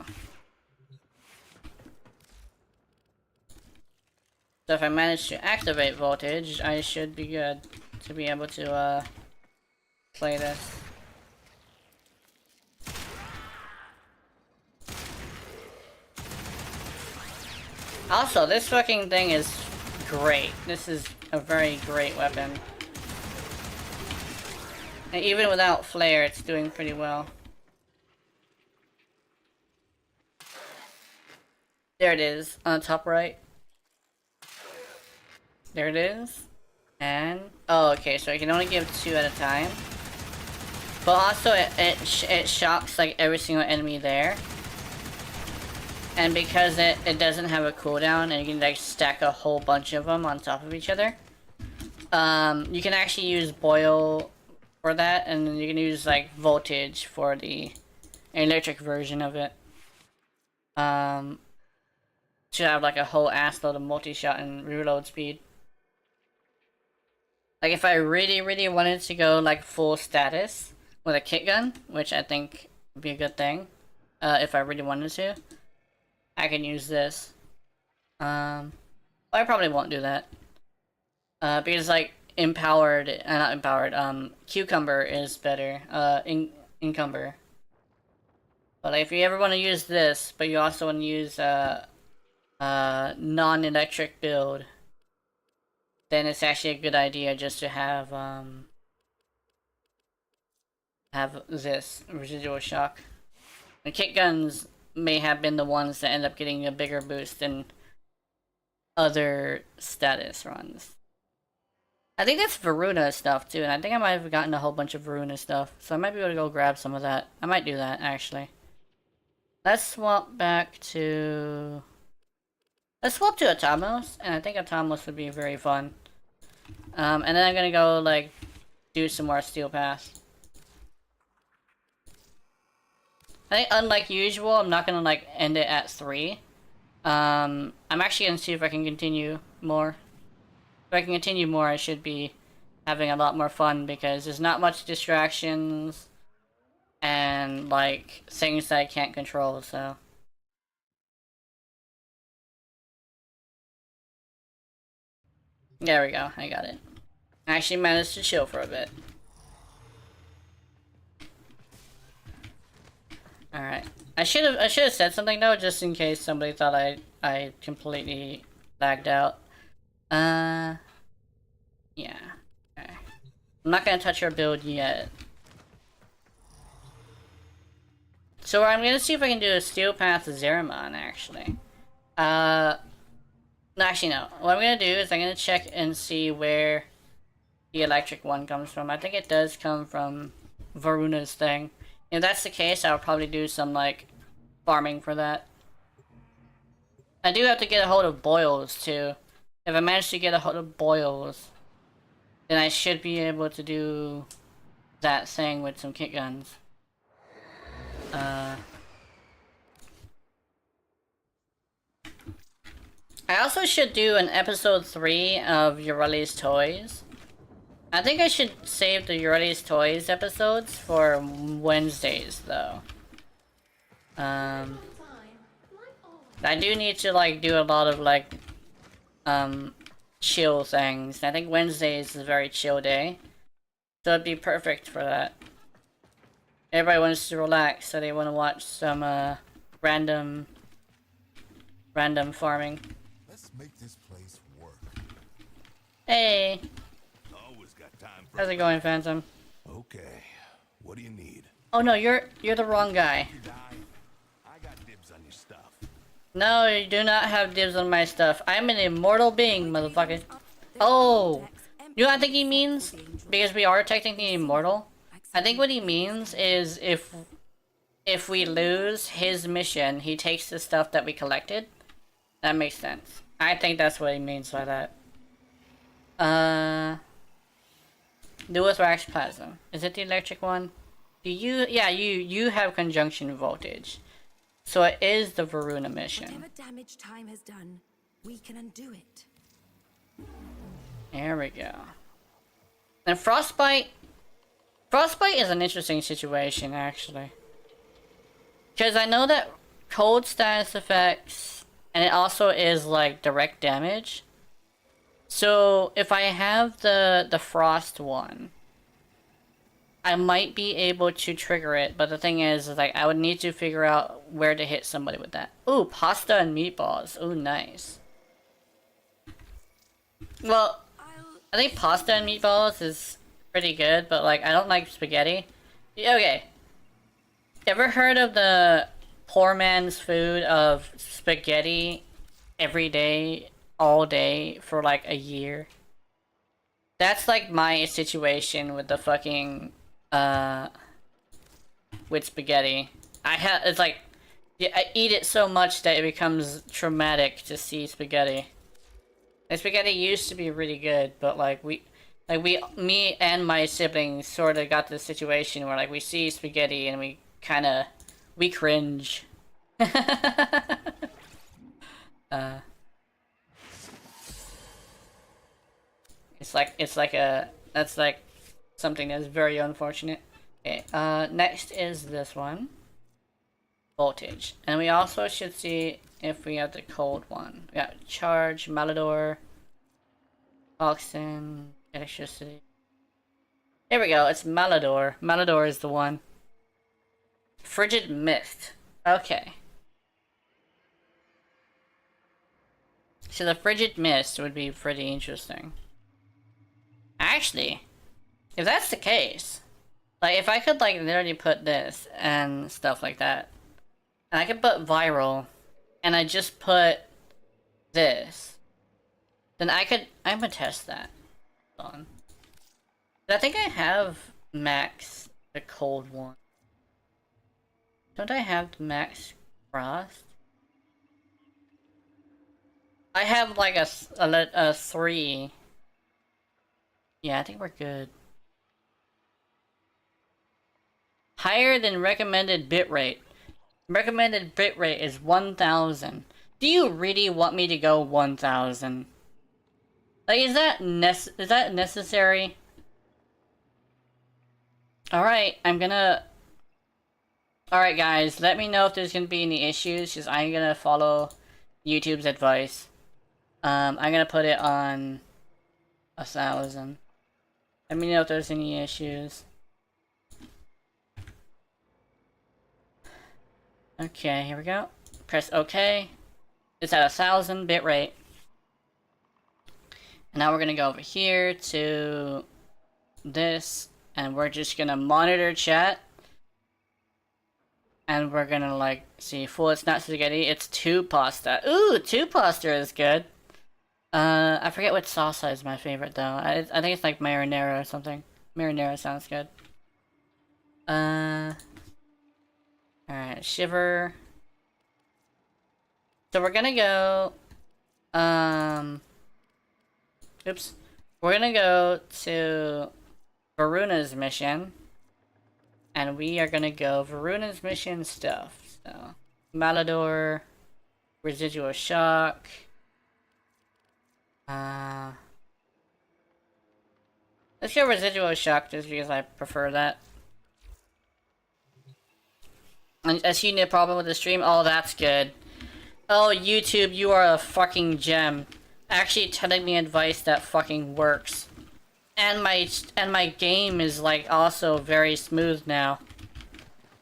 So if I manage to activate voltage, I should be good to be able to play this. Also, this fucking thing is great. This is a very great weapon. And even without flare, it's doing pretty well. There it is, on the top right. There it is. And... oh, okay, so I can only give 2 at a time. But also, it shocks, like, every single enemy there. And because it doesn't have a cooldown, and you can, like, stack a whole bunch of them on top of each other. You can actually use Boil for that, and you can use, like, Voltage for the electric version of it. Should have, like, a whole ass load of multi-shot and reload speed. Like, if I really wanted to go, like, full status with a kick gun, which I think would be a good thing, if I really wanted to, I can use this. But I probably won't do that. Because like not empowered, cucumber is better. Encumber. But like, if you ever want to use this, but you also want to use non-electric build, then it's actually a good idea just to have this residual shock. The kick guns may have been the ones that end up getting a bigger boost than other status runs. I think that's Varuna stuff too, and I think I might have gotten a whole bunch of Varuna stuff, so I might be able to go grab some of that. I might do that, actually. Let's swap back to... Let's swap to Atamos, and I think Atamos would be very fun. And then I'm gonna go, like, do some more Steel Path. I think, unlike usual, I'm not gonna, like, end it at 3. I'm actually gonna see if I can continue more. If I can continue more, I should be having a lot more fun, because there's not much distractions and, like, things that I can't control, so... There we go, I got it. I actually managed to chill for a bit. Alright. I should have said something though, just in case somebody thought I completely lagged out. Yeah. Okay. I'm not gonna touch our build yet. So I'm gonna see if I can do a Steel Path Zeramon, actually. No, actually no. What I'm gonna do is I'm gonna check and see where the electric one comes from. I think it does come from Varuna's thing. If that's the case, I'll probably do some, like, farming for that. I do have to get a hold of Boils, too. If I manage to get a hold of Boils, then I should be able to do that thing with some kick guns. I also should do an episode 3 of Yareli's Toys. I think I should save the Yareli's Toys episodes for Wednesdays, though. I do need to, like, do a lot of, like, chill things. I think Wednesdays is a very chill day. So it'd be perfect for that. Everybody wants to relax, so they want to watch some, random farming. Let's make this place work. Hey! Always got time for How's it going, Phantom? Okay. What do you need? Oh no, you're the wrong guy. You die. I got dibs on your stuff. No, you do not have dibs on my stuff. I'm an immortal being, motherfucker. Oh! You know what I think he means? Because we are technically immortal. I think what he means is if we lose his mission, he takes the stuff that we collected. That makes sense. I think that's what he means by that. Duothrax Plasma. Is it the electric one? Do you? Yeah, you have conjunction voltage. So it is the Varuna mission. Whatever damage time has done, we can undo it. There we go. And Frostbite... Frostbite is an interesting situation, actually. Because I know that cold status effects, and it also is, like, direct damage. So, if I have the frost one, I might be able to trigger it, but the thing is, like, I would need to figure out where to hit somebody with that. Ooh, pasta and meatballs. Ooh, nice. Well, I think pasta and meatballs is pretty good, but, like, I don't like spaghetti. Okay. Ever heard of the poor man's food of spaghetti every day, all day, for, like, a year? That's, like, my situation with the fucking, with spaghetti. It's like, I eat it so much that it becomes traumatic to see spaghetti. And spaghetti used to be really good, but, like, me and my siblings sort of got to the situation where, like, we see spaghetti and we cringe. That's like something that's very unfortunate. Okay, next is this one. voltage. And we also should see if we have the cold one. We got charge, Malador, oxygen, electricity. There we go, it's Malador. Malador is the one. Frigid mist. Okay. So the frigid mist would be pretty interesting. Actually, if that's the case, like if I could like literally put this and stuff like that, and I could put viral, and I just put this, then I'm gonna test that. Hold on. I think I have max the cold one. Don't I have the max frost? I have like a 3. Yeah, I think we're good. Higher than recommended bitrate. Recommended bitrate is 1000. Do you really want me to go 1000? Like, is that necessary? Alright, Alright guys, let me know if there's gonna be any issues, because I'm gonna follow YouTube's advice. I'm gonna put it on 1000. Let me know if there's any issues. Okay, here we go. Press OK. It's at 1000 bitrate. And now we're gonna go over here to this, and we're just gonna monitor chat. And we're gonna like see full it's not spaghetti, it's 2 pasta. Ooh, 2 pasta is good. I forget what salsa is my favorite though. I think it's like marinara or something. Marinara sounds good. Alright, shiver. So we're gonna go, oops. We're gonna go to Varuna's mission. And we are gonna go Varuna's mission stuff. So, Malador, residual shock. Let's go residual shock just because I prefer that. And I see no problem with the stream. Oh, that's good. Oh, YouTube, you are a fucking gem. Actually telling me advice that fucking works. And my game is like also very smooth now.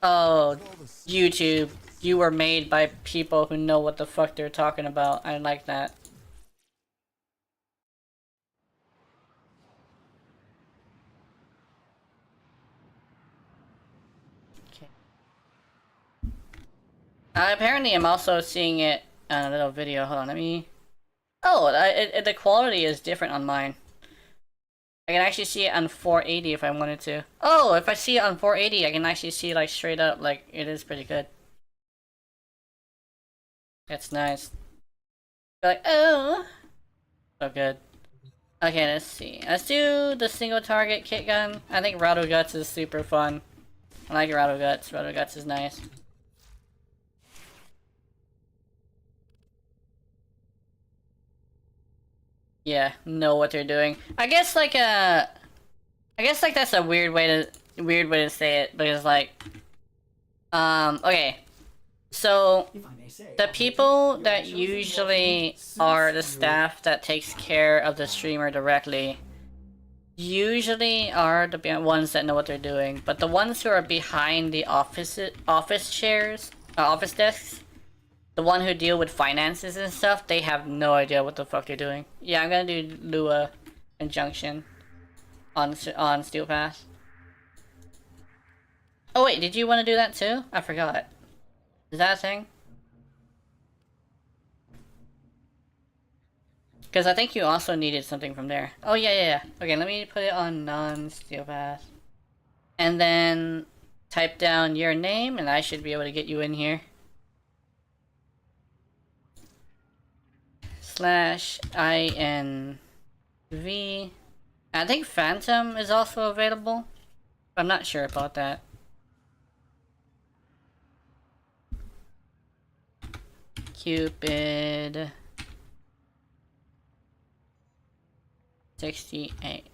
Oh, YouTube, you were made by people who know what the fuck they're talking about. I like that. Okay. Apparently I'm also seeing it on a little video. Hold on, let me... Oh, the quality is different on mine. I can actually see it on 480 if I wanted to. Oh, if I see it on 480, I can actually see like straight up, like it is pretty good. It's nice. You're like, oh, so good. Okay, let's see. Let's do the single target kit gun. I think Rattle Guts is super fun. I like Rattle Guts. Rattle Guts is nice. Yeah, know what they're doing. I guess like that's a weird way to say it, because like okay. So If I may say, the people that usually are the staff that takes care of the streamer directly usually are the ones that know what they're doing, but the ones who are behind the office chairs, office desks, the one who deal with finances and stuff, they have no idea what the fuck they're doing. Yeah, I'm gonna do Lua Injunction on Steel Pass. Oh wait, did you want to do that too? I forgot. Is that a thing? Because I think you also needed something from there. Oh yeah. Okay, let me put it on non-Steel Pass. And then type down your name and I should be able to get you in here. /INV. I think Phantom is also available. I'm not sure about that. Cupid 68.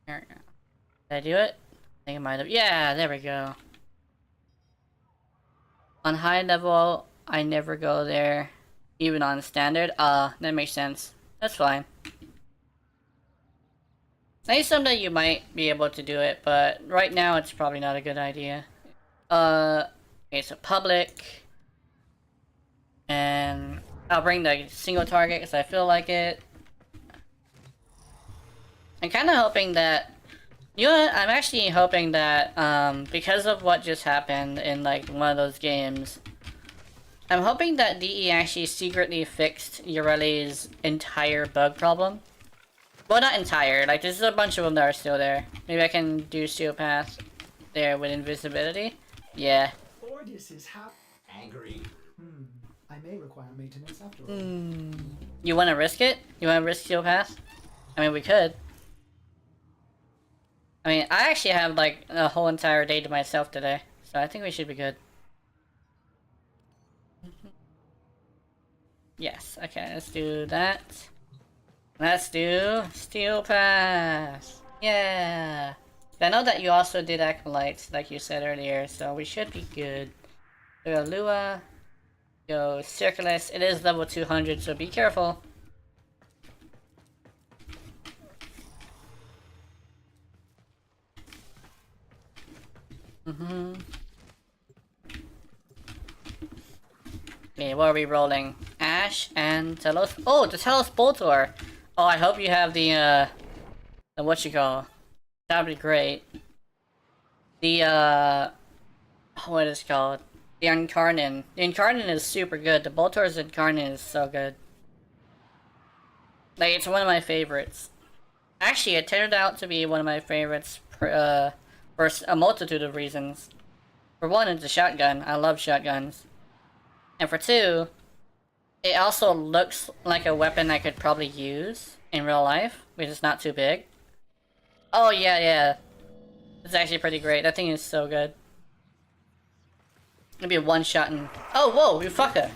There we go. Did I do it? I think I might have. Yeah, there we go. On high level, I never go there. Even on standard. That makes sense. That's fine. I assume that you might be able to do it, but right now it's probably not a good idea. Okay, so public. And I'll bring the single target because I feel like it. I'm kind of hoping that... You know what? I'm actually hoping that, because of what just happened in, like, one of those games, I'm hoping that DE actually secretly fixed Yareli's entire bug problem. Well, not entire. Like, there's a bunch of them that are still there. Maybe I can do Steel Path there with invisibility. Yeah. Ordis is angry. I may require maintenance after all. You want to risk it? You want to risk Steel Path? I mean, we could. I mean, I actually have, like, a whole entire day to myself today. So I think we should be good. Yes, okay, let's do that. Let's do Steel Pass. Yeah. I know that you also did Acolytes, like you said earlier, so we should be good. Go Lua. Go Circulus. It is level 200, so be careful. Okay, what are we rolling? Ash and Telos. Oh, the Telos Boltor! Oh, I hope you have the what you call. That'd be great. The what is it called? The Incarnate. The Incarnate is super good. The Boltor's Incarnate is so good. Like, it's one of my favorites. Actually, it turned out to be one of my favorites for a multitude of reasons. For one, it's a shotgun. I love shotguns. And for two, it also looks like a weapon I could probably use in real life, which is not too big. Oh, yeah. It's actually pretty great. That thing is so good. It'll be a one-shot and... Oh, whoa, you fucker!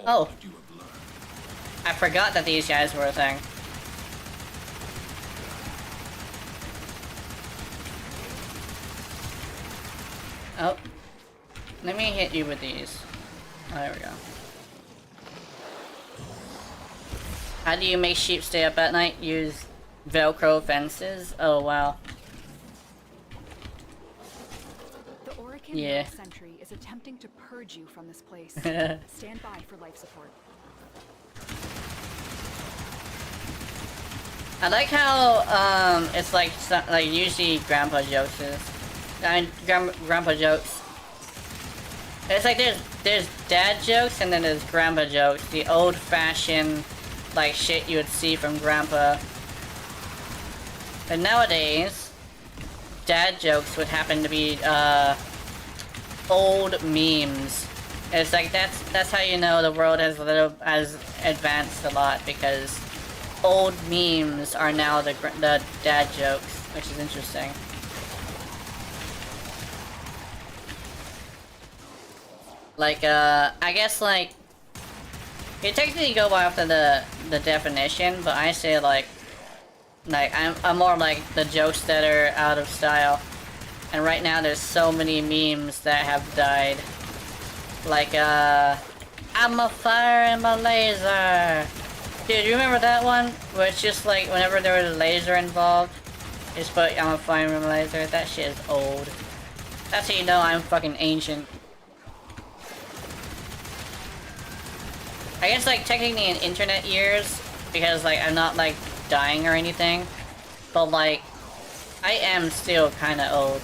Oh. I forgot that these guys were a thing. Oh. Let me hit you with these. Oh, there we go. How do you make sheep stay up at night? Use Velcro fences? Oh, wow. The Orican Yeah. sentry is attempting to purge you from this place. Stand by for life support. I like how, it's like usually Grandpa jokes is. Grandpa jokes. It's like there's dad jokes and then there's grandpa jokes. The old-fashioned, like, shit you would see from grandpa. But nowadays, dad jokes would happen to be, old memes. It's like, that's how you know the world has advanced a lot, because old memes are now the dad jokes, which is interesting. Like, I guess, like, you technically go by after the definition, but I say, like, I'm more like the jokes that are out of style. And right now there's so many memes that have died. Like, I'm a fire and my laser. Dude, you remember that one? Where it's just like, whenever there was a laser involved, you just put, I'm a fire and my laser. That shit is old. That's how you know I'm fucking ancient. I guess, like, technically in internet years, because, like, I'm not, like, dying or anything, but, like, I am still kinda old.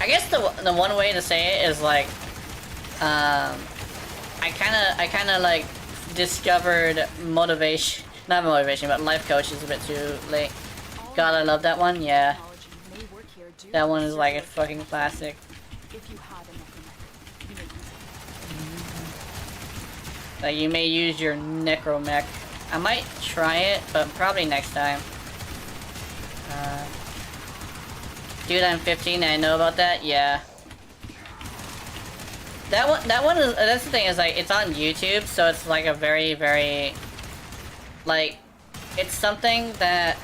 I guess the one way to say it is, like, I kinda, like, discovered motivation, not motivation, but life coach is a bit too late. God, I love that one, yeah. That one is, like, a fucking classic. If you have enough you may use it. Like, you may use your necromech. I might try it, but probably next time. Dude, I'm 15 and I know about that? Yeah. That one is, that's the thing, is like, it's on YouTube, so it's like a very, very, like, it's something that,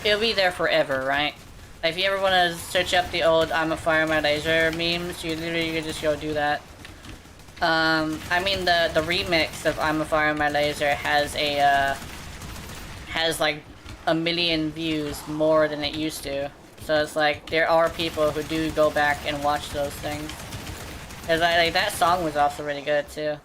it'll be there forever, right? Like, if you ever want to search up the old "I'm a fire my laser" memes, you literally could just go do that. I mean the remix of "I'm a fire my laser" has like 1 million views more than it used to. So it's like there are people who do go back and watch those things. Cause like that song was also really good too.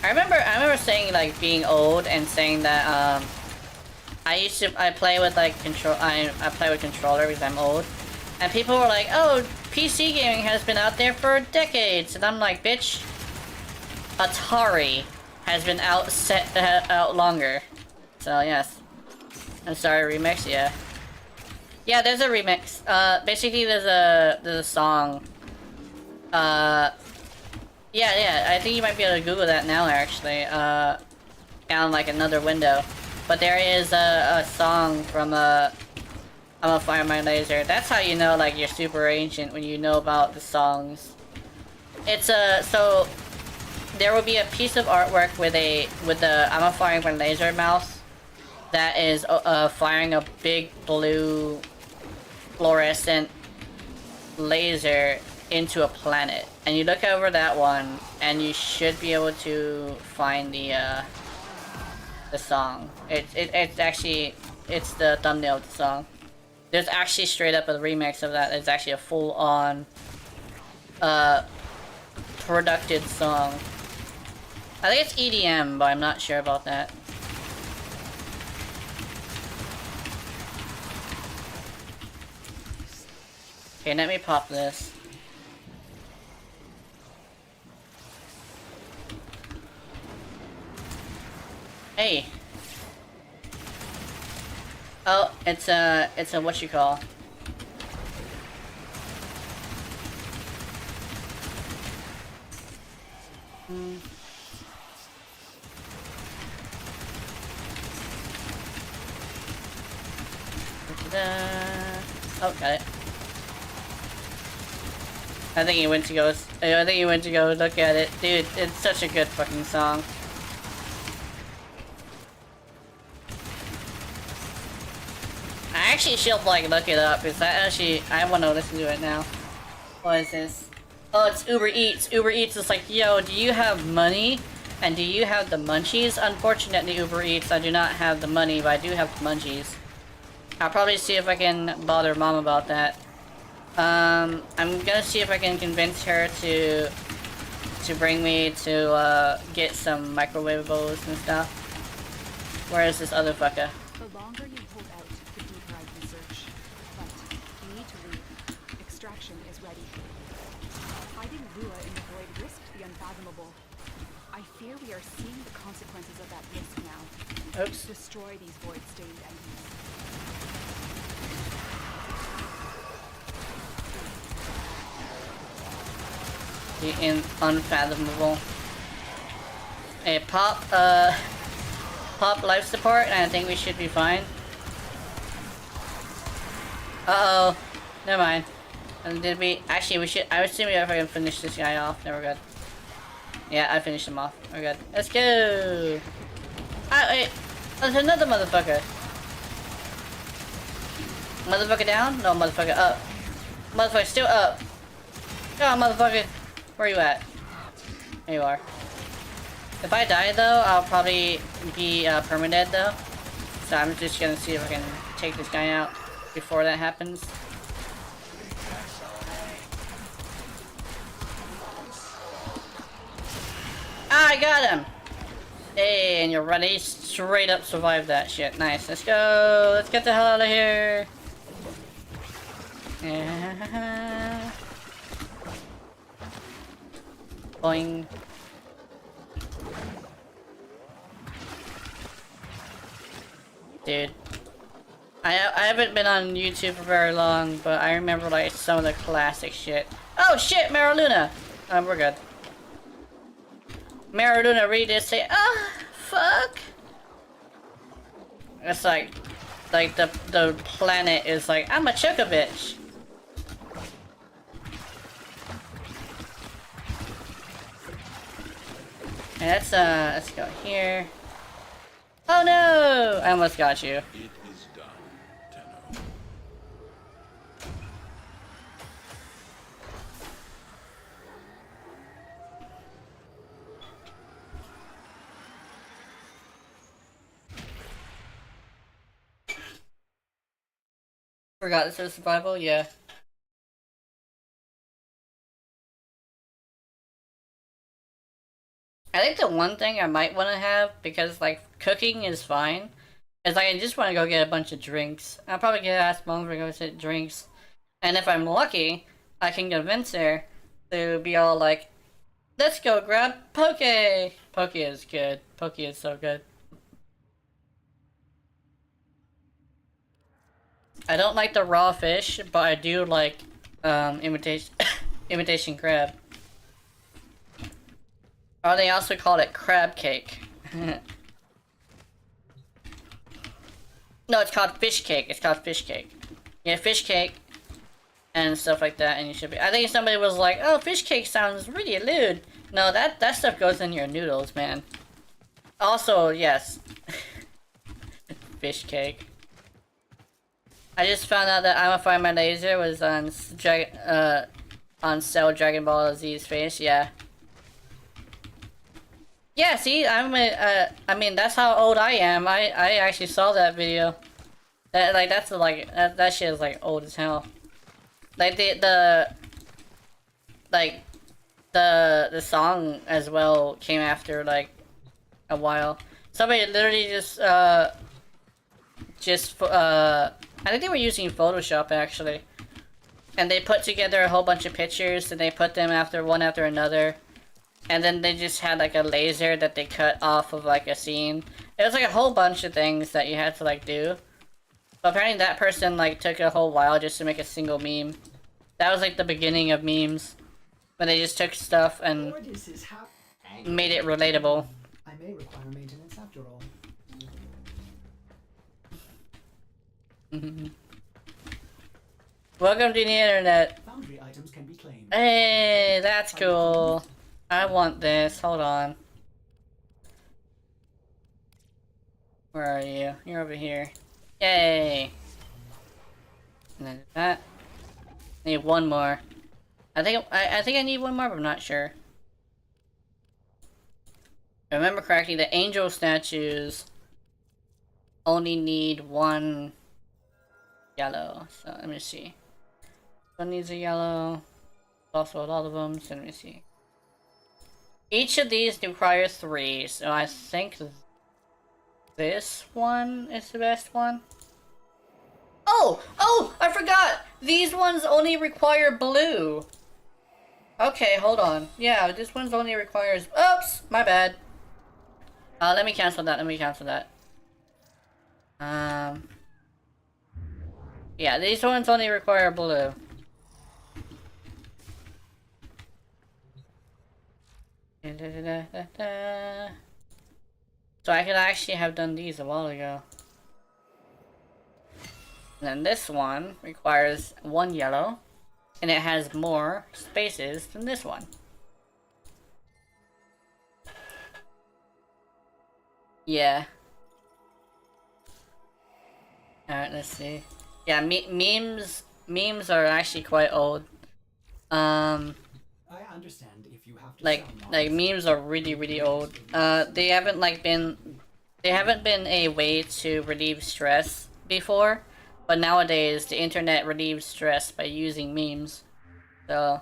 I remember saying like being old and saying that I play with like I play with controller because I'm old, and people were like, oh, PC gaming has been out there for decades, and I'm like, bitch, Atari has been out longer. So yes, I'm sorry, remix, yeah. Yeah, there's a remix. Basically there's a song. Yeah, I think you might be able to Google that now, actually, on like another window. But there is a song from I'm a Fire My Laser. That's how you know, like, you're super ancient, when you know about the songs. It's so there will be a piece of artwork with the I'm a Fire My Laser mouse that is firing a big blue fluorescent laser into a planet, and you look over that one and you should be able to find the song. It's actually the thumbnail of the song. There's actually straight up a remix of that. It's actually a full on produced song. I think it's EDM, but I'm not sure about that. Okay, let me pop this. Hey. Oh, it's a what you call. Oh, got it. I think he went to go look at it. Dude, it's such a good fucking song. I actually should like look it up because I want to listen to it now. What is this? Oh, it's Uber Eats. Uber Eats is like, yo, do you have money? And do you have the munchies? Unfortunately, Uber Eats, I do not have the money, but I do have the munchies. I'll probably see if I can bother Mom about that. I'm gonna see if I can convince her to bring me to get some microwavables and stuff. Where is this other fucker? The longer you hold out, the deeper I can search. But you need to leave. Extraction is ready. Hiding Lua in the void risked the unfathomable. I fear we are seeing the consequences of that risk now. Oops. Destroy these void-stained enemies. The unfathomable. Hey, pop life support, and I think we should be fine. Uh-oh. Never mind. And did we... Actually, we should... I was assuming if I can finish this guy off. Then we're good. Yeah, I finished him off. We're good. Let's go! Ah, wait. There's another motherfucker. Motherfucker down? No, motherfucker up. Motherfucker still up. Come on, motherfucker. Where you at? There you are. If I die though, I'll probably be permadead though. So I'm just gonna see if I can take this guy out before that happens. Ah, I got him! Hey, and you're ready? Straight up survive that shit. Nice. Let's go! Let's get the hell out of here! Yeah. Boing. Dude. I haven't been on YouTube for very long, but I remember like some of the classic shit. Oh shit, Maraluna! We're good. Maraluna really did say, ah, fuck! It's like the planet is like, I'm a choco bitch. Let's go here. Oh no! I almost got you. It is done, Tenno. Forgot this was survival? Yeah. I think the one thing I might want to have, because like cooking is fine, is like I just want to go get a bunch of drinks. I'll probably get asked mom to go get drinks. And if I'm lucky, I can convince her to be all like, let's go grab poke! Poke is good. Poke is so good. I don't like the raw fish, but I do like imitation imitation crab. Or they also call it crab cake. No, it's called fish cake. It's called fish cake. Yeah, fish cake and stuff like that, and you should be. I think somebody was like, "Oh, fish cake sounds really lewd." No, that stuff goes in your noodles, man. Also, yes, fish cake. I just found out that I'm gonna find my laser was on Cell Dragon Ball Z's face. Yeah. Yeah, see, I mean, that's how old I am. I actually saw that video. That shit is like old as hell. Like the song as well came after like a while. Somebody literally I think they were using Photoshop actually, and they put together a whole bunch of pictures and they put them one after another. And then they just had like a laser that they cut off of like a scene. It was like a whole bunch of things that you had to like do. But apparently that person like took a whole while just to make a single meme. That was like the beginning of memes. When they just took stuff and made it relatable. I may require maintenance after all. Welcome to the internet. Foundry items can be claimed. Hey, that's cool. I want this. Hold on. Where are you? You're over here. Yay! And then that. I need one more. I think I need one more, but I'm not sure. If I remember correctly, the angel statues only need one yellow. So let me see. One needs a yellow. Also a lot of them. So let me see. Each of these requires 3, so I think this one is the best one. Oh! Oh! I forgot! These ones only require blue. Okay, hold on. Yeah, this one's only requires... Oops! My bad. Let me cancel that. Yeah, these ones only require blue. So I could actually have done these a while ago. And then this one requires 1 yellow, and it has more spaces than this one. Yeah. Alright, let's see. Yeah, memes are actually quite old. I understand if you have to like memes are really old. They haven't been a way to relieve stress before, but nowadays the internet relieves stress by using memes. So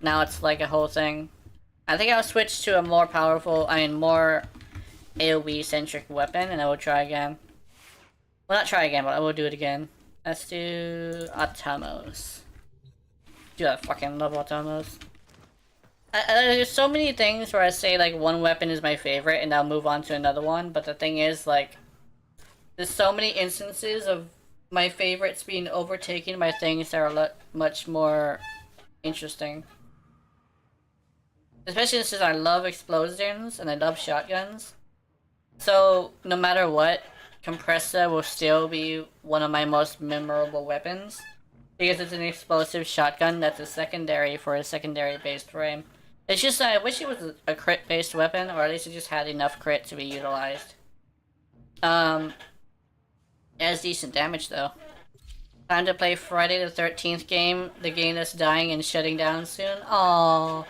now it's like a whole thing. I think I'll switch to a more powerful, more AoE centric weapon, and I will try again. Well, not try again, but I will do it again. Let's do Atomos. Dude, I fucking love Atomos. There's so many things where I say like one weapon is my favorite and I'll move on to another one, but the thing is like there's so many instances of my favorites being overtaken by things that are much more interesting. Especially since I love explosions and I love shotguns. So no matter what, Compressor will still be one of my most memorable weapons because it's an explosive shotgun that's a secondary for a secondary based frame. It's just I wish it was a crit-based weapon, or at least it just had enough crit to be utilized. It has decent damage though. Time to play Friday the 13th game, the game that's dying and shutting down soon. Oh,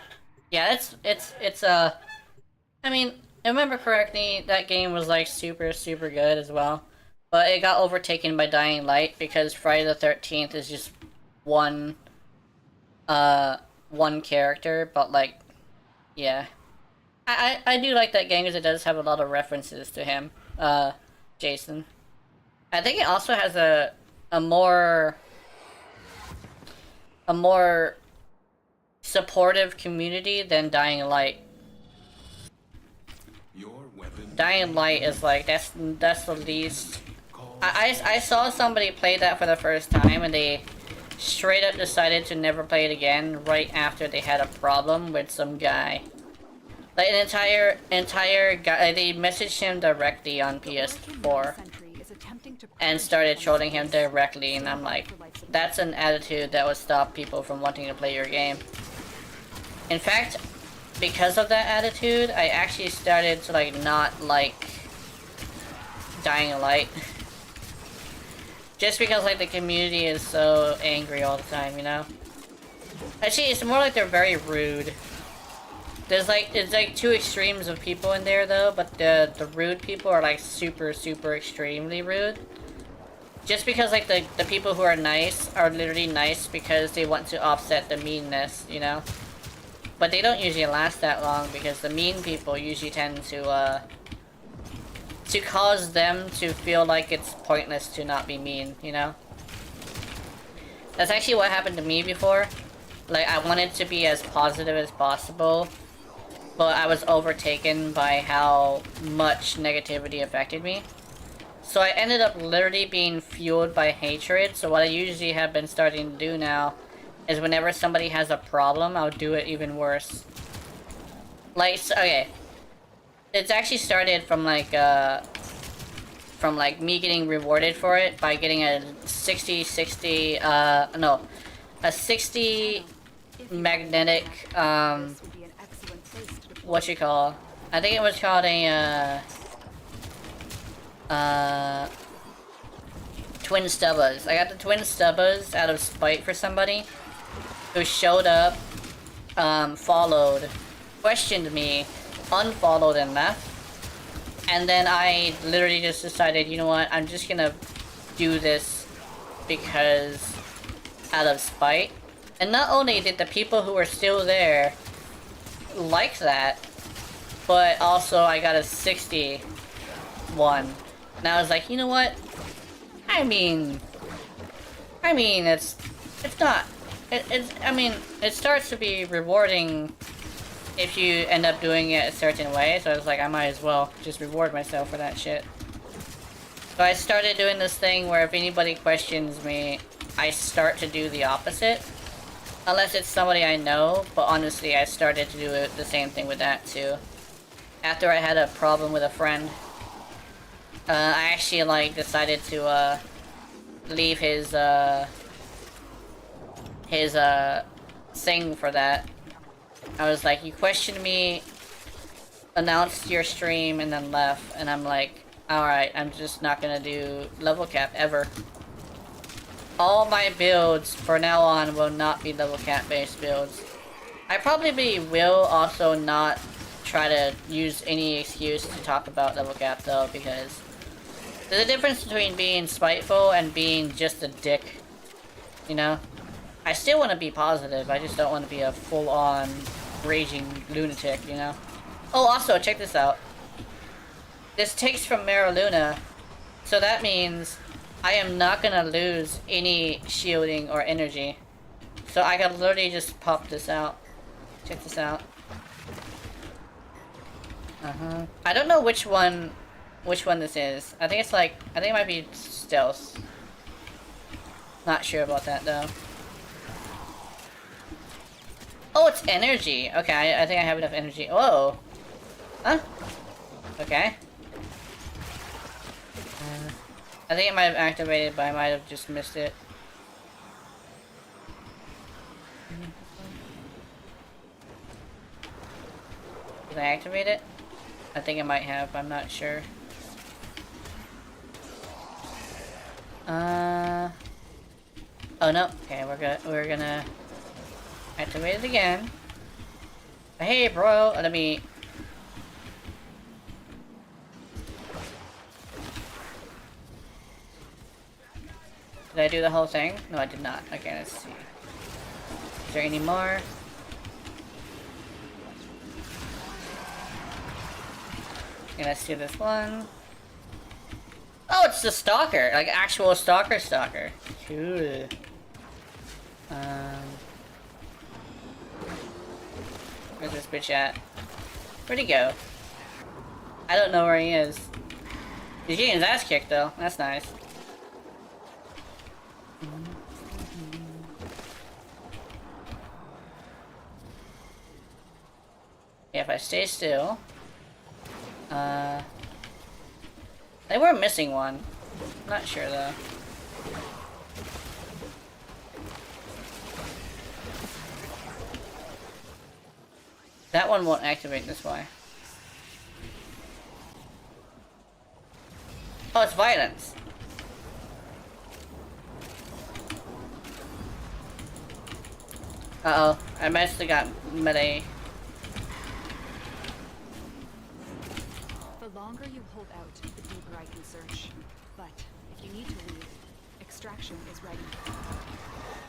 yeah, it's I mean, if I remember correctly, that game was like super good as well, but it got overtaken by Dying Light because Friday the 13th is just one character, but like, yeah, I do like that game because it does have a lot of references to him, Jason. I think it also has a more supportive community than Dying Light. Your weapon. Dying Light is like that's the least. I saw somebody play that for the first time and they straight up decided to never play it again right after they had a problem with some guy. Like an entire guy, they messaged him directly on PS4 and started trolling him directly, and I'm like, that's an attitude that would stop people from wanting to play your game. In fact, because of that attitude, I actually started to like not like Dying Light. Just because like the community is so angry all the time, you know? Actually, it's more like they're very rude. It's like two extremes of people in there though, but the rude people are like super extremely rude. Just because like the people who are nice are literally nice because they want to offset the meanness, you know? But they don't usually last that long because the mean people usually tend to cause them to feel like it's pointless to not be mean, you know? That's actually what happened to me before. Like, I wanted to be as positive as possible, but I was overtaken by how much negativity affected me. So I ended up literally being fueled by hatred, so what I usually have been starting to do now is whenever somebody has a problem, I'll do it even worse. Like, okay. It's actually started from like me getting rewarded for it by getting a 60 magnetic, what you call, I think it was called a, twin stubbas. I got the twin stubbas out of spite for somebody who showed up, followed, questioned me, unfollowed and left. And then I literally just decided, you know what, I'm just gonna do this because out of spite. And not only did the people who were still there like that, but also I got a 61. And I was like, you know what? I mean, it's not, I mean, it starts to be rewarding if you end up doing it a certain way, so I was like, I might as well just reward myself for that shit. So I started doing this thing where if anybody questions me, I start to do the opposite. Unless it's somebody I know, but honestly, I started to do the same thing with that too. After I had a problem with a friend, I actually like decided to leave his thing for that. I was like, you questioned me, announced your stream, and then left, and I'm like, alright, I'm just not gonna do level cap ever. All my builds for now on will not be level cap based builds. I probably will also not try to use any excuse to talk about level cap though, because there's a difference between being spiteful and being just a dick, you know? I still want to be positive, I just don't want to be a full-on raging lunatic, you know? Oh, also, check this out. This takes from Mara Luna, so that means I am not gonna lose any shielding or energy. So I can literally just pop this out. Check this out. I don't know which one this is. I think it's like, I think it might be stealth. Not sure about that though. Oh, it's energy. Okay, I think I have enough energy. Whoa. Huh? Okay. I think it might have activated, but I might have just missed it. Did I activate it? I think I might have, I'm not sure. Oh no, okay, we're gonna activate it again. Hey bro, let me... Did I do the whole thing? No, I did not. Okay, let's see. Is there any more? Okay, let's do this one. Oh, it's the stalker! Like, actual stalker. Cool. Where's this bitch at? Where'd he go? I don't know where he is. He's getting his ass kicked, though. That's nice. Yeah, if I stay still... They were missing one. Not sure though. That one won't activate this way. Oh, it's violence. Uh-oh, I must have got melee. The longer you hold out, the deeper I can search. But if you need to leave, extraction is ready.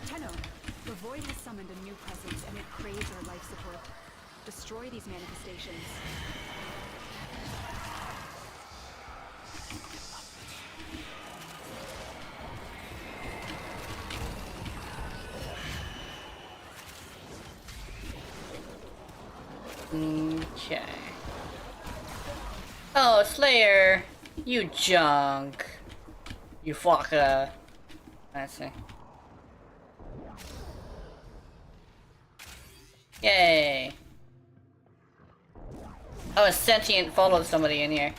Tenno, the void has summoned a new presence and it craves our life support. Destroy these manifestations. Okay. Oh, Slayer! You junk! You fucker! Let's see. Yay! Oh, a sentient followed somebody in here.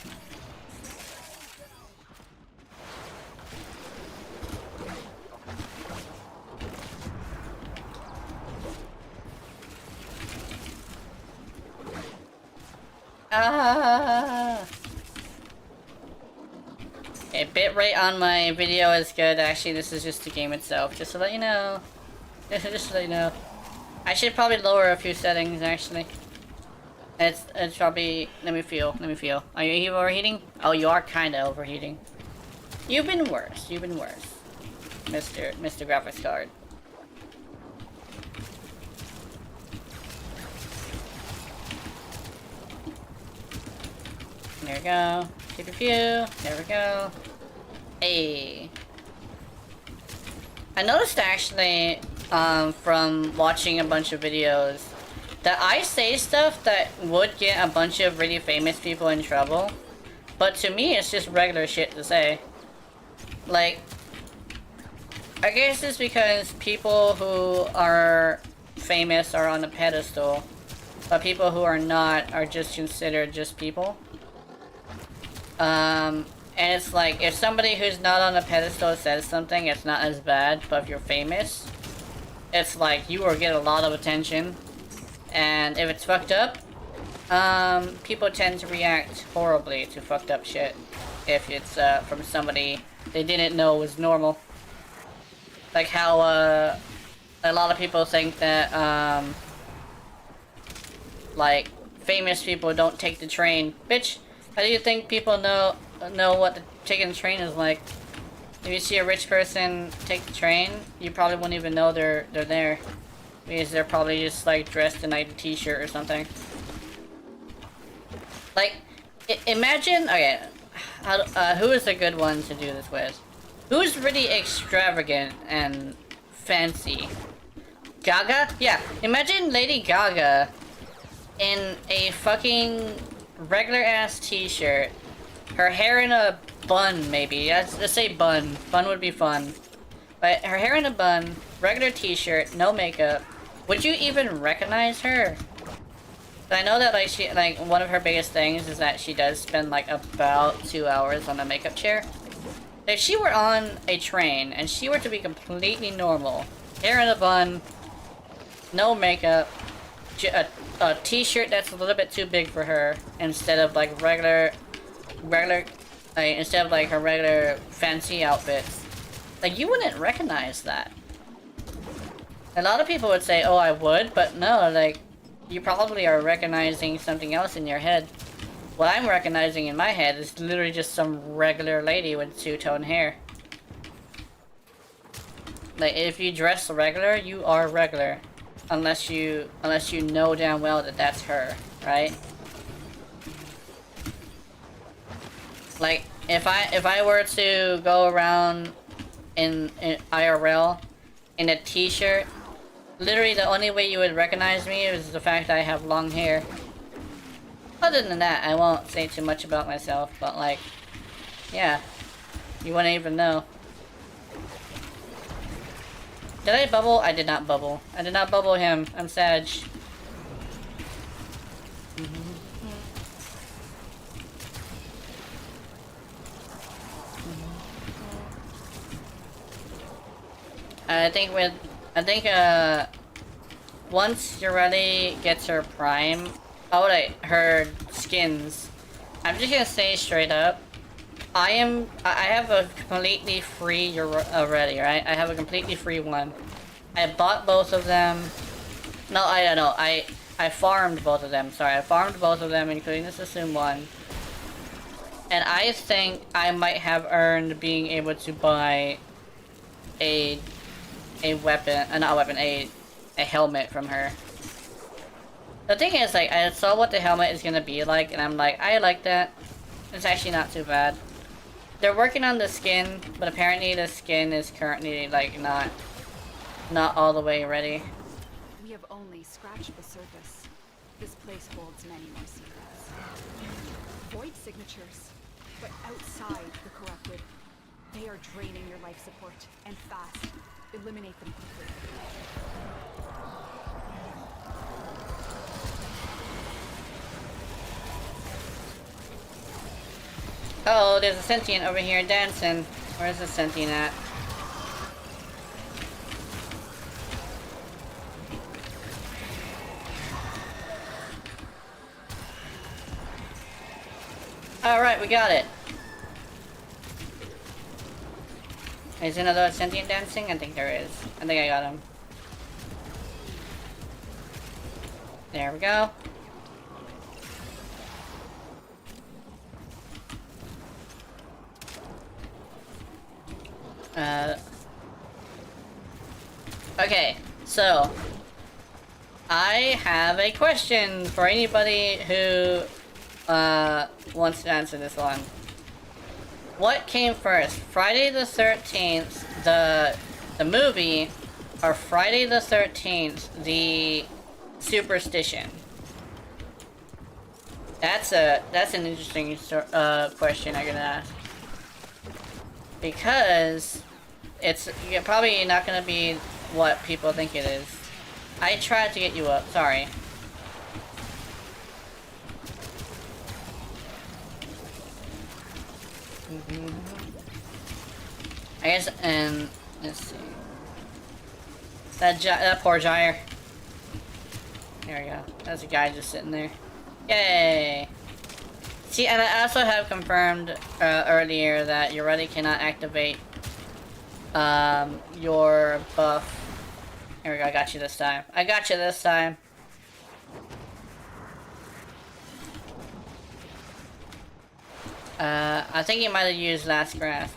Ah! Okay, bitrate on my video is good. Actually, this is just the game itself. Just to let you know. Just to let you know. I should probably lower a few settings, actually. It's probably... Let me feel. Are you overheating? Oh, you are kinda overheating. You've been worse. Mr. Graphics Card. There we go. Keep a few. There we go. Hey. I noticed actually, from watching a bunch of videos, that I say stuff that would get a bunch of really famous people in trouble. But to me, it's just regular shit to say. Like, I guess it's because people who are famous are on a pedestal, but people who are not are just considered just people. And it's like, if somebody who's not on a pedestal says something, it's not as bad, but if you're famous, it's like, you will get a lot of attention, and if it's fucked up, people tend to react horribly to fucked up shit, if it's, from somebody they didn't know was normal. Like how, a lot of people think that, like, famous people don't take the train. Bitch! How do you think people know what taking the train is like? If you see a rich person take the train, you probably wouldn't even know they're there. Because they're probably just like dressed in like a t-shirt or something. Like, imagine, okay, who is a good one to do this with? Who's really extravagant and fancy? Gaga? Yeah, imagine Lady Gaga in a fucking regular ass t-shirt, her hair in a bun maybe, let's say bun would be fun, but her hair in a bun, regular t-shirt, no makeup, would you even recognize her? I know that like one of her biggest things is that she does spend like about 2 hours on a makeup chair. If she were on a train and she were to be completely normal, hair in a bun, no makeup, a t-shirt that's a little bit too big for her instead of like instead of like her regular fancy outfits, like you wouldn't recognize that. A lot of people would say, oh, I would, but no, like you probably are recognizing something else in your head. What I'm recognizing in my head is literally just some regular lady with two-tone hair. Like if you dress regular, you are regular. Unless you know damn well that that's her, right? Like if I were to go around in IRL in a t-shirt, literally the only way you would recognize me is the fact that I have long hair. Other than that, I won't say too much about myself, but like, yeah, you wouldn't even know. Did I bubble? I did not bubble. I did not bubble him. I'm Sag. I think once Yareli gets her prime, her skins, I'm just gonna say straight up, I have a completely free Yareli, right? I have a completely free one. I bought both of them. No, I don't know. I farmed both of them. Sorry, I farmed both of them, including the Sassoon one. And I think I might have earned being able to buy a weapon, not a weapon, a helmet from her. The thing is, like, I saw what the helmet is gonna be like, and I'm like, I like that. It's actually not too bad. They're working on the skin, but apparently the skin is currently, like, not all the way ready. We have only scratched the surface. This place holds many more secrets. Void signatures, but outside the corrupted. They are draining your life support, and fast. Eliminate them completely. Oh, there's a sentient over here dancing. Where's the sentient at? Alright, we got it. Is another sentient dancing? I think there is. I think I got him. There we go. Okay, so I have a question for anybody who wants to answer this one. What came first, Friday the 13th, the movie, or Friday the 13th, the superstition? That's an interesting question I'm gonna ask. Because it's probably not gonna be what people think it is. I tried to get you up, sorry. I guess, and let's see. That poor gyre. There we go. That's a guy just sitting there. Yay! See, and I also have confirmed earlier that Yareli cannot activate your buff. Here we go, I got you this time. I got you this time. I think you might have used Last Grasp.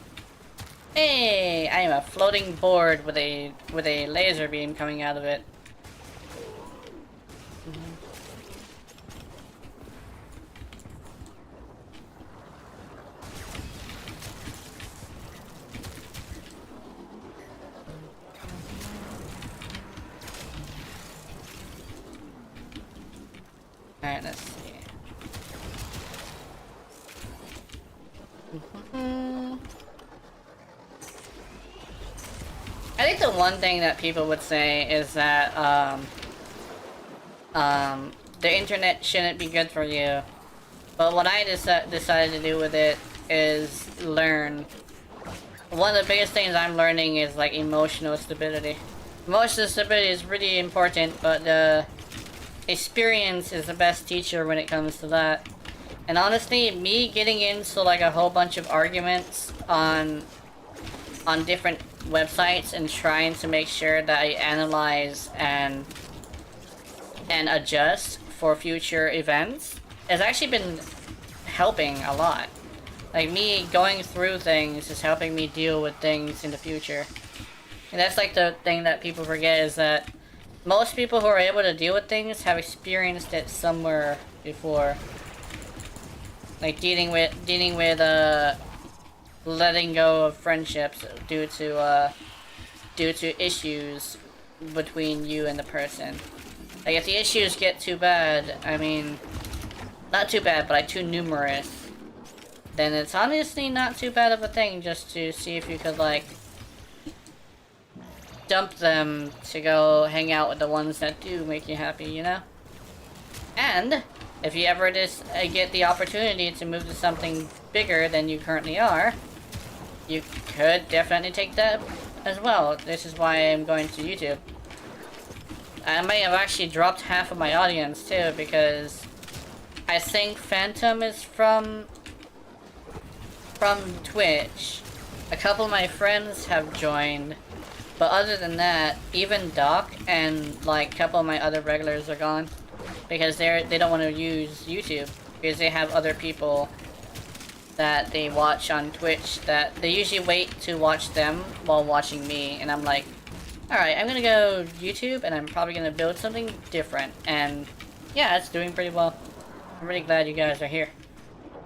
Hey, I am a floating board with a laser beam coming out of it. Alright, let's see. I think the one thing that people would say is that the internet shouldn't be good for you. But what I decided to do with it is learn. One of the biggest things I'm learning is like emotional stability. Emotional stability is really important, but experience is the best teacher when it comes to that. And honestly, me getting into like a whole bunch of arguments on different websites and trying to make sure that I analyze and adjust for future events has actually been helping a lot. Like, me going through things is helping me deal with things in the future. And that's like the thing that people forget, is that most people who are able to deal with things have experienced it somewhere before. Like dealing with letting go of friendships due to issues between you and the person. Like, if the issues get too bad, I mean, not too bad, but like too numerous, then it's honestly not too bad of a thing just to see if you could like dump them to go hang out with the ones that do make you happy, you know? And if you ever just get the opportunity to move to something bigger than you currently are, you could definitely take that as well. This is why I'm going to YouTube. I may have actually dropped half of my audience too, because I think Phantom is from Twitch. A couple of my friends have joined, but other than that, even Doc and like a couple of my other regulars are gone because they don't want to use YouTube because they have other people that they watch on Twitch that they usually wait to watch them while watching me, and I'm like, alright, I'm gonna go YouTube and I'm probably gonna build something different, and yeah, it's doing pretty well. I'm really glad you guys are here.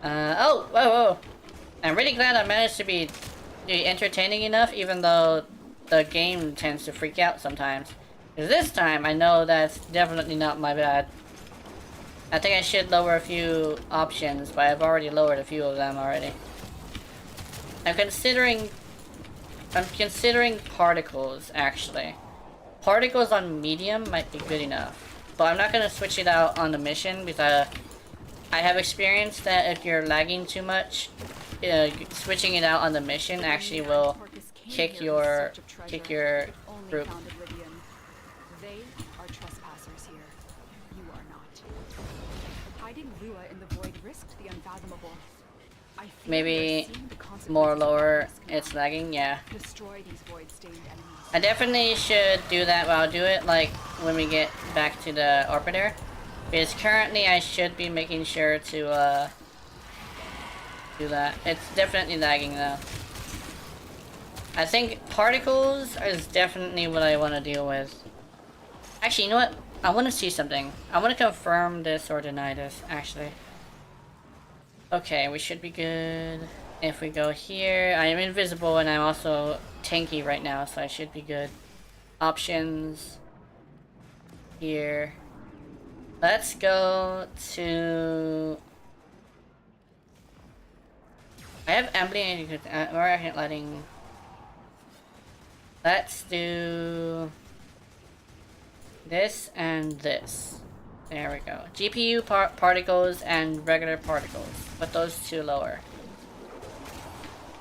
Whoa. I'm really glad I managed to be entertaining enough, even though the game tends to freak out sometimes. Because this time, I know that's definitely not my bad. I think I should lower a few options, but I've already lowered a few of them already. I'm considering particles, actually. Particles on medium might be good enough. But I'm not gonna switch it out on the mission because I have experienced that if you're lagging too much, switching it out on the mission actually will kick your group. They are trespassers here. You are not. Hiding Lua in the void risked the unfathomable. I feel Maybe we're seeing the consequences more of lower, our risk now. it's lagging, yeah. Destroy these void-stained enemies. I definitely should do that, but I'll do it like when we get back to the orbiter. Because currently I should be making sure to do that. It's definitely lagging though. I think particles is definitely what I want to deal with. Actually, you know what? I want to see something. I want to confirm this or deny this, actually. Okay, we should be good. If we go here, I am invisible and I'm also tanky right now, so I should be good. Options. Here. Let's go to... I have ambient or lighting. Let's do this and this. There we go. GPU particles and regular particles. Put those two lower.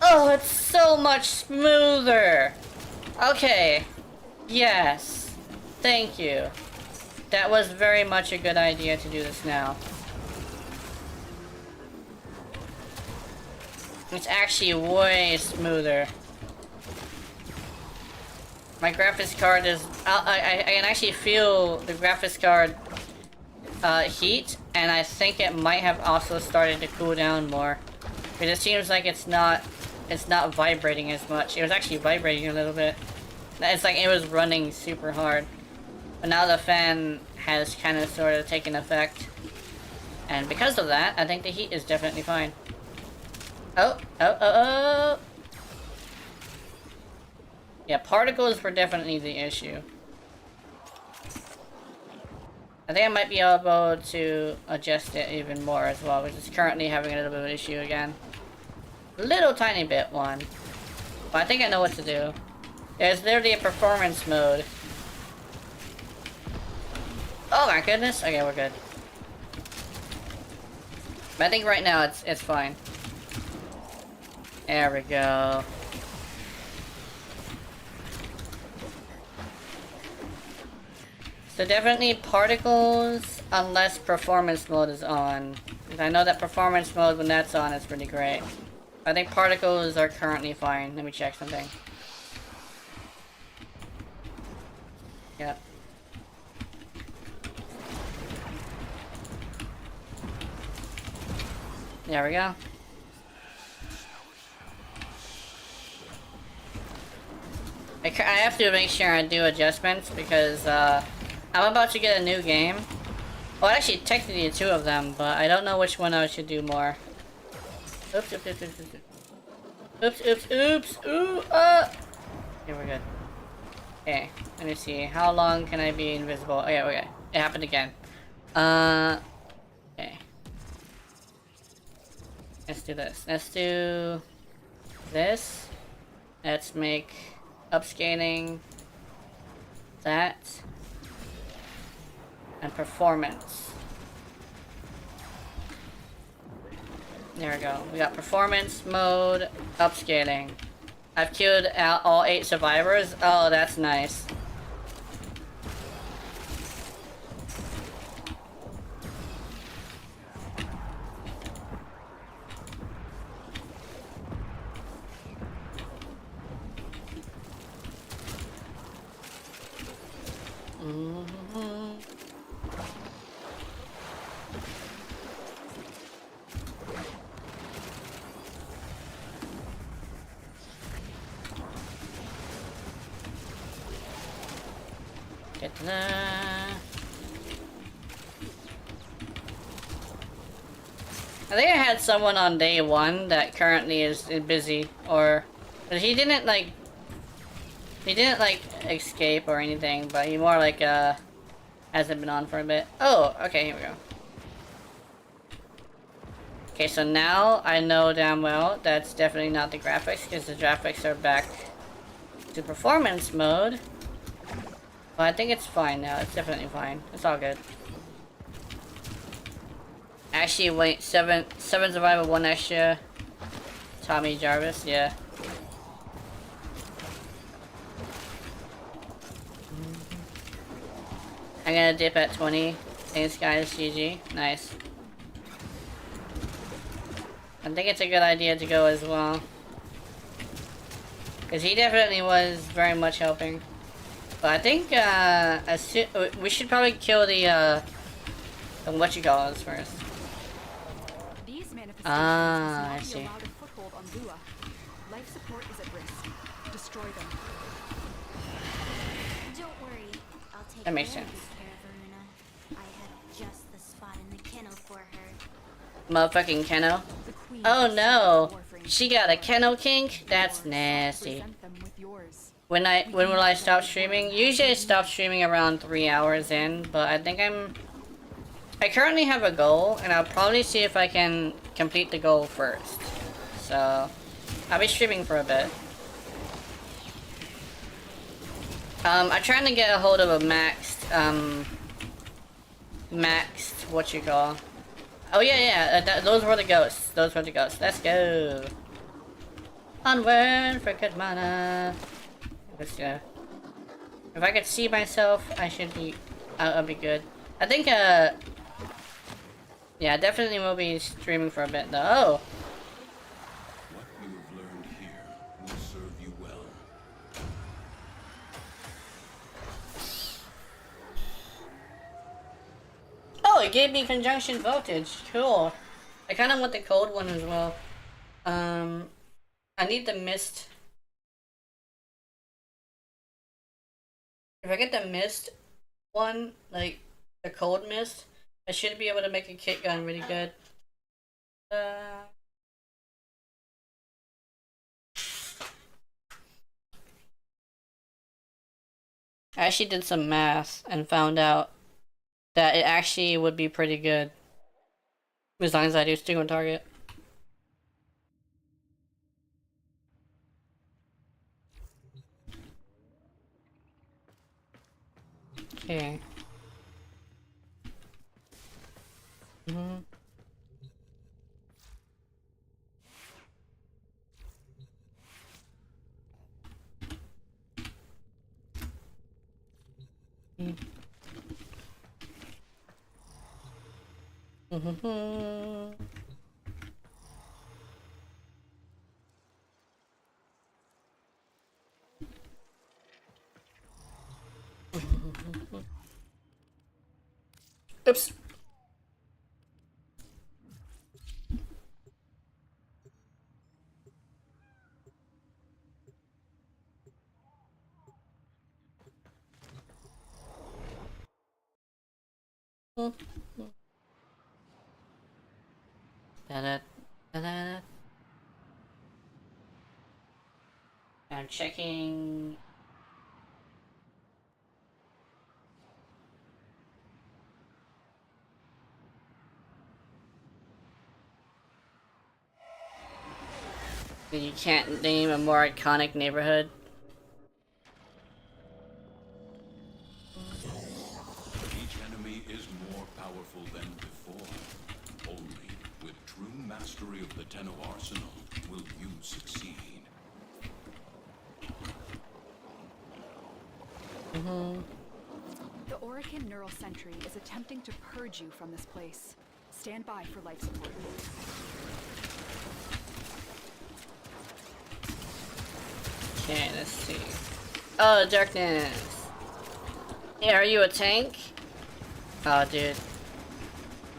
Oh, it's so much smoother! Okay. Yes. Thank you. That was very much a good idea to do this now. It's actually way smoother. My graphics card is... I can actually feel the graphics card heat, and I think it might have also started to cool down more. Because it seems like it's not vibrating as much. It was actually vibrating a little bit. It's like it was running super hard. But now the fan has kind of sort of taken effect. And because of that, I think the heat is definitely fine. Oh. Yeah, particles were definitely the issue. I think I might be able to adjust it even more as well, which is currently having a little bit of an issue again. Little tiny bit one. But I think I know what to do. There's literally a performance mode. Oh my goodness. Okay, we're good. But I think right now it's fine. There we go. So definitely particles unless performance mode is on. And I know that performance mode, when that's on, is pretty great. I think particles are currently fine. Let me check something. Yep. There we go. I have to make sure I do adjustments because I'm about to get a new game. Well, actually, technically two of them, but I don't know which one I should do more. Oops, oops, oops, oops, oops. Oops, oops, oops, ooh, okay, we're good. Okay, let me see. How long can I be invisible? Okay, okay. It happened again. Okay. Let's do this. Let's do this. Let's make upscaling that and performance. There we go. We got performance mode, upscaling. I've killed out all 8 survivors. Oh, that's nice. Get that. I think I had someone on day 1 that currently is busy, or he didn't like escape or anything, but he more like hasn't been on for a bit. Oh, okay, here we go. Okay, so now I know damn well that's definitely not the graphics, because the graphics are back to performance mode. But I think it's fine now. It's definitely fine. It's all good. Actually, wait, 7 survival, 1 extra. Tommy Jarvis, yeah. I'm gonna dip at 20. Thanks guys, GG. Nice. I think it's a good idea to go as well. Because he definitely was very much helping. But I think we should probably kill the whatchamacallits first. These manifestations I see. be allowed a foothold on Lua. Life support is at risk. Destroy them. Don't worry, I'll take That makes very sense. good care of Aruna. I have just the spot in the kennel for her. Motherfucking kennel. Oh no! She got a kennel kink? That's nasty. When will I stop streaming? Usually I stop streaming around 3 hours in, but I think I currently have a goal, and I'll probably see if I can complete the goal first. So, I'll be streaming for a bit. I'm trying to get a hold of a maxed, oh yeah, those were the ghosts. Those were the ghosts. Let's go. Onward for good mana. Let's go. If I could see myself, I'll be good. I think, yeah, definitely will be streaming for a bit though. Oh! What you have learned here will serve you well. Oh, it gave me conjunction voltage. Cool. I kind of want the cold one as well. I need the mist. If I get the mist one, like the cold mist, I should be able to make a kit gun really good. I actually did some math and found out that it actually would be pretty good as long as I do stick on target. Okay. Oops. Da-da, da-da. I'm checking. You can't name a more iconic neighborhood. Each enemy is more powerful than before. Only with true mastery of the Tenno arsenal will you succeed. The Orican Neural Sentry is attempting to purge you from this place. Stand by for life support. Okay, let's see. Oh, darkness. Yeah, are you a tank? Oh, dude.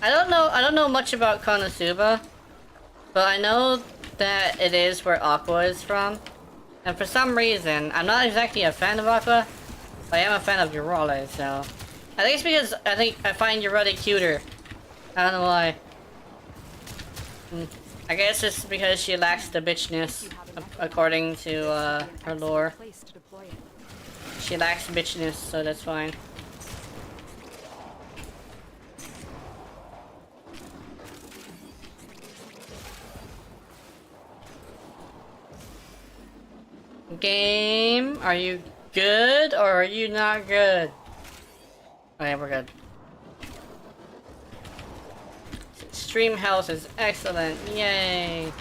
I don't know much about Konosuba, but I know that it is where Aqua is from. And for some reason, I'm not exactly a fan of Aqua, but I am a fan of Yareli, so... I think it's because I find Yareli cuter. I don't know why. I guess it's because she lacks the bitchness, according to her lore. She lacks bitchness, so that's fine. Game, are you good or are you not good? Okay, we're good. Stream health is excellent, yay!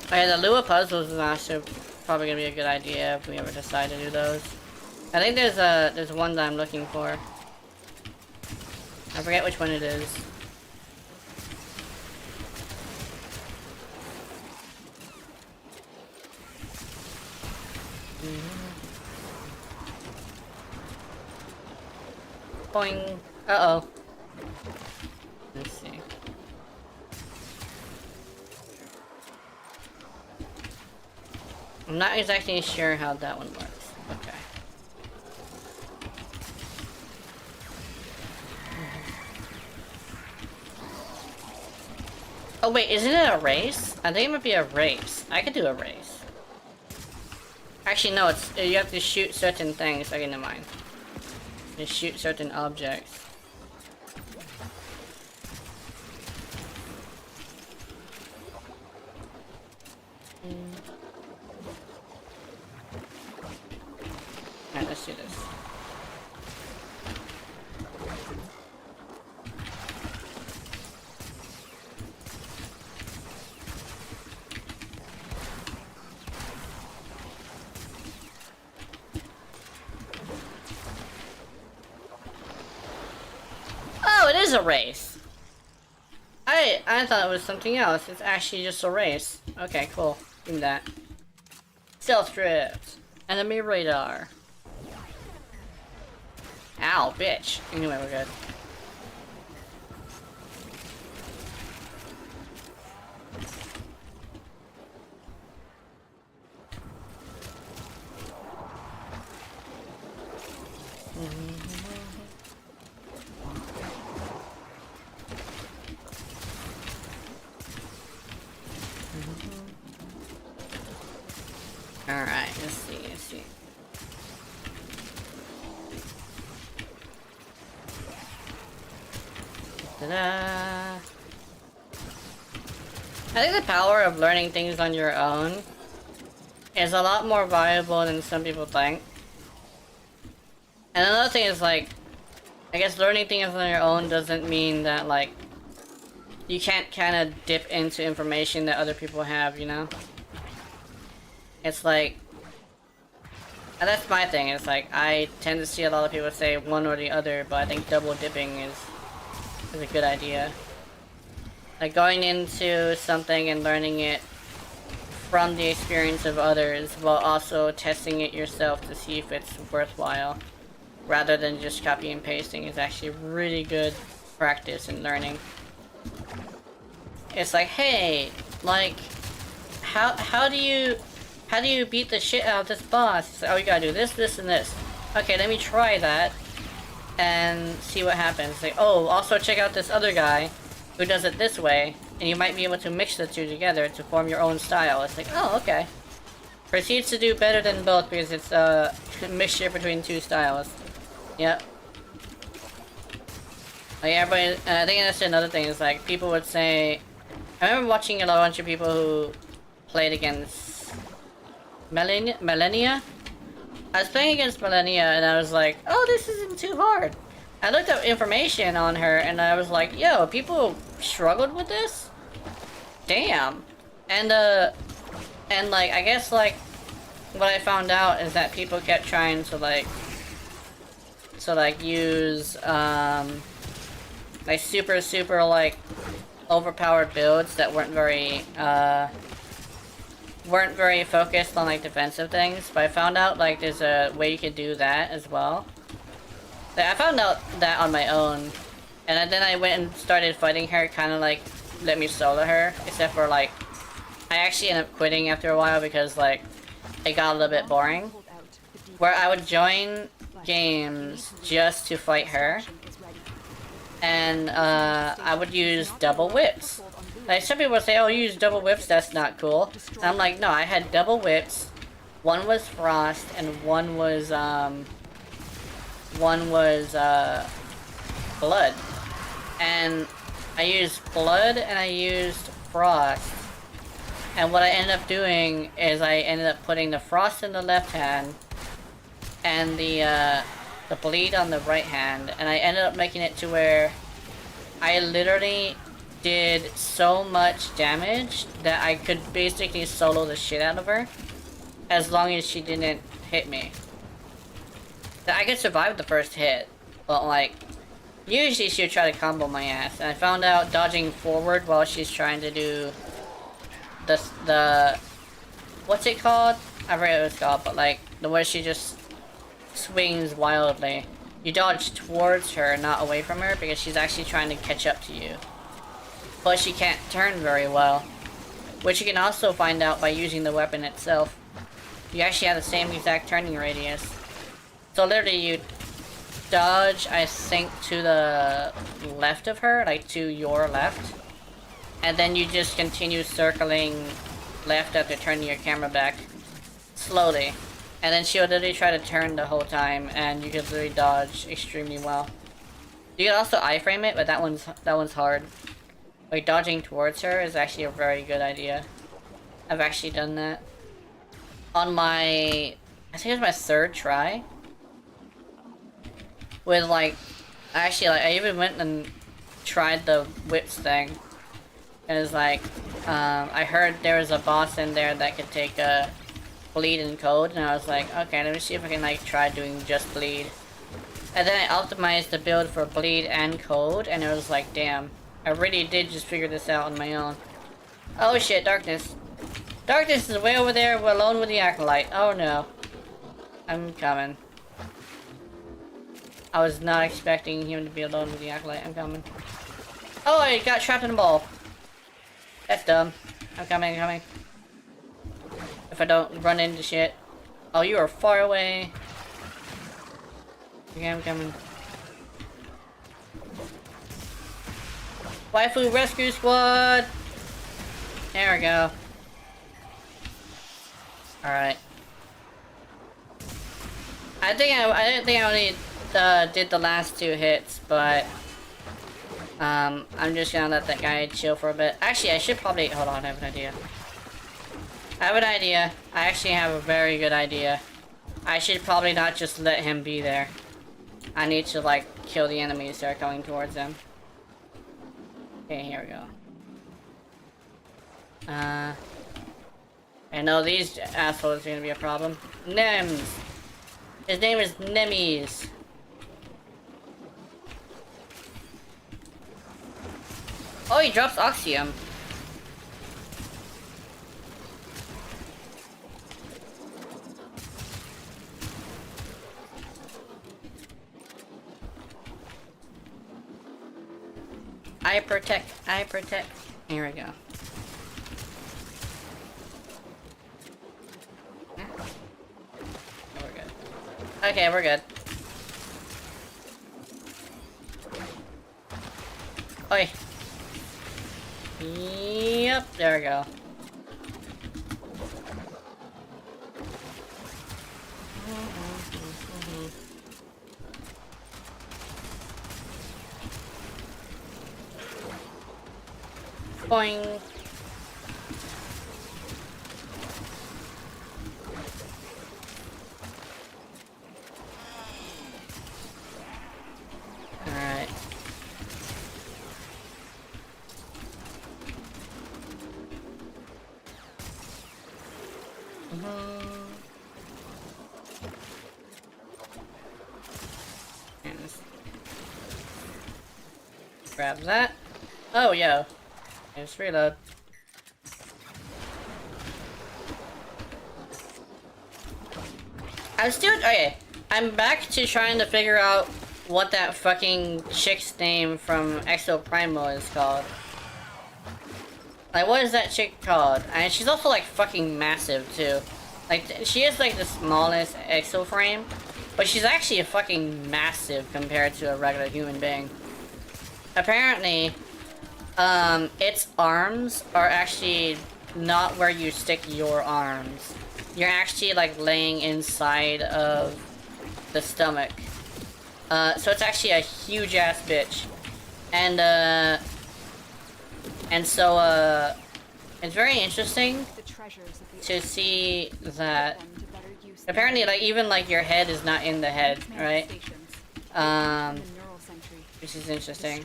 Okay, the Lua puzzles is also probably gonna be a good idea if we ever decide to do those. I think there's one that I'm looking for. I forget which one it is. Boing. Uh-oh. Let's see. I'm not exactly sure how that one works. Okay. Oh wait, isn't it a race? I think it might be a race. I could do a race. Actually, no, it's you have to shoot certain things. Okay, never mind. You shoot certain objects. Alright, let's do this. Oh, it is a race. I thought it was something else. It's actually just a race. Okay, cool. Give me that. Stealth drift. Enemy radar. Ow, bitch. Anyway, we're good. Alright, let's see. Ta-da! I think the power of learning things on your own is a lot more valuable than some people think. And another thing is, like, I guess learning things on your own doesn't mean that, like, you can't kind of dip into information that other people have, you know? It's like, And that's my thing, it's like, I tend to see a lot of people say one or the other, but I think double dipping is a good idea. Like going into something and learning it from the experience of others, while also testing it yourself to see if it's worthwhile, rather than just copy and pasting, is actually really good practice in learning. It's like, hey, like, how do you beat the shit out of this boss? It's like, oh, you gotta do this, this, and this. Okay, let me try that and see what happens. It's like, oh, also check out this other guy who does it this way, and you might be able to mix the two together to form your own style. It's like, oh, okay. Proceeds to do better than both because it's a mixture between two styles. Yep. Like everybody, I think that's another thing, is like, people would say, I remember watching a bunch of people who played against Millennia. I was playing against Millennia and I was like, oh, this isn't too hard. I looked up information on her and I was like, yo, people struggled with this? Damn. And like, I guess like, what I found out is that people kept trying to like use, like super like, overpowered builds that weren't very focused on like defensive things, but I found out like there's a way you could do that as well. Like, I found out that on my own, and then I went and started fighting her, kind of like let me solo her, except for like I actually ended up quitting after a while because like it got a little bit boring, where I would join games just to fight her, and I would use double whips. Like, some people say, oh, you use double whips, that's not cool. And I'm like, no, I had double whips. One was frost, and one was blood. And I used blood, and I used frost. And what I ended up doing is I ended up putting the frost in the left hand, and the bleed on the right hand. And I ended up making it to where I literally did so much damage that I could basically solo the shit out of her, as long as she didn't hit me. I could survive the first hit, but like, usually she would try to combo my ass, and I found out dodging forward while she's trying to do the what's it called? I forget what it's called, but like, the way she just swings wildly. You dodge towards her, not away from her, because she's actually trying to catch up to you. But she can't turn very well, which you can also find out by using the weapon itself. You actually have the same exact turning radius. So literally you dodge, I think, to the left of her, like to your left, and then you just continue circling left after turning your camera back slowly. And then she'll literally try to turn the whole time, and you can literally dodge extremely well. You can also iframe it, but that one's hard. Like, dodging towards her is actually a very good idea. I've actually done that. On my, I think it was my third try. With like, actually, like, I even went and tried the whips thing. And it's like, I heard there was a boss in there that could take a bleed and code, and I was like, okay, let me see if I can like try doing just bleed. And then I optimized the build for bleed and code, and it was like, damn, I really did just figure this out on my own. Oh shit, darkness. Darkness is way over there, we're alone with the acolyte. Oh no. I'm coming. I was not expecting him to be alone with the acolyte. I'm coming. Oh, I got trapped in a ball. That's dumb. I'm coming, I'm coming. If I don't run into shit. Oh, you are far away. Okay, I'm coming. Waifu Rescue Squad! There we go. Alright. I didn't think I only did the last two hits, but I'm just gonna let that guy chill for a bit. Actually, I should probably, hold on, I have an idea. I have an idea. I actually have a very good idea. I should probably not just let him be there. I need to like kill the enemies that are coming towards him. Okay, here we go. I know these assholes are gonna be a problem. Nims! His name is Nemes. Oh, he drops Oxium. I protect. Here we go. Yeah. Oh, we're good. Okay, we're good. Oi. Yep, there we go. Boing. Alright. And grab that. Oh, yo. Just reload. I'm still okay. I'm back to trying to figure out what that fucking chick's name from Exo Primal is called. Like, what is that chick called? And she's also like fucking massive too. Like, she is like the smallest exo frame, but she's actually fucking massive compared to a regular human being. Apparently, its arms are actually not where you stick your arms. You're actually like laying inside of the stomach. So it's actually a huge ass bitch. And so it's very interesting to see that apparently like even like your head is not in the head, right? Which is interesting.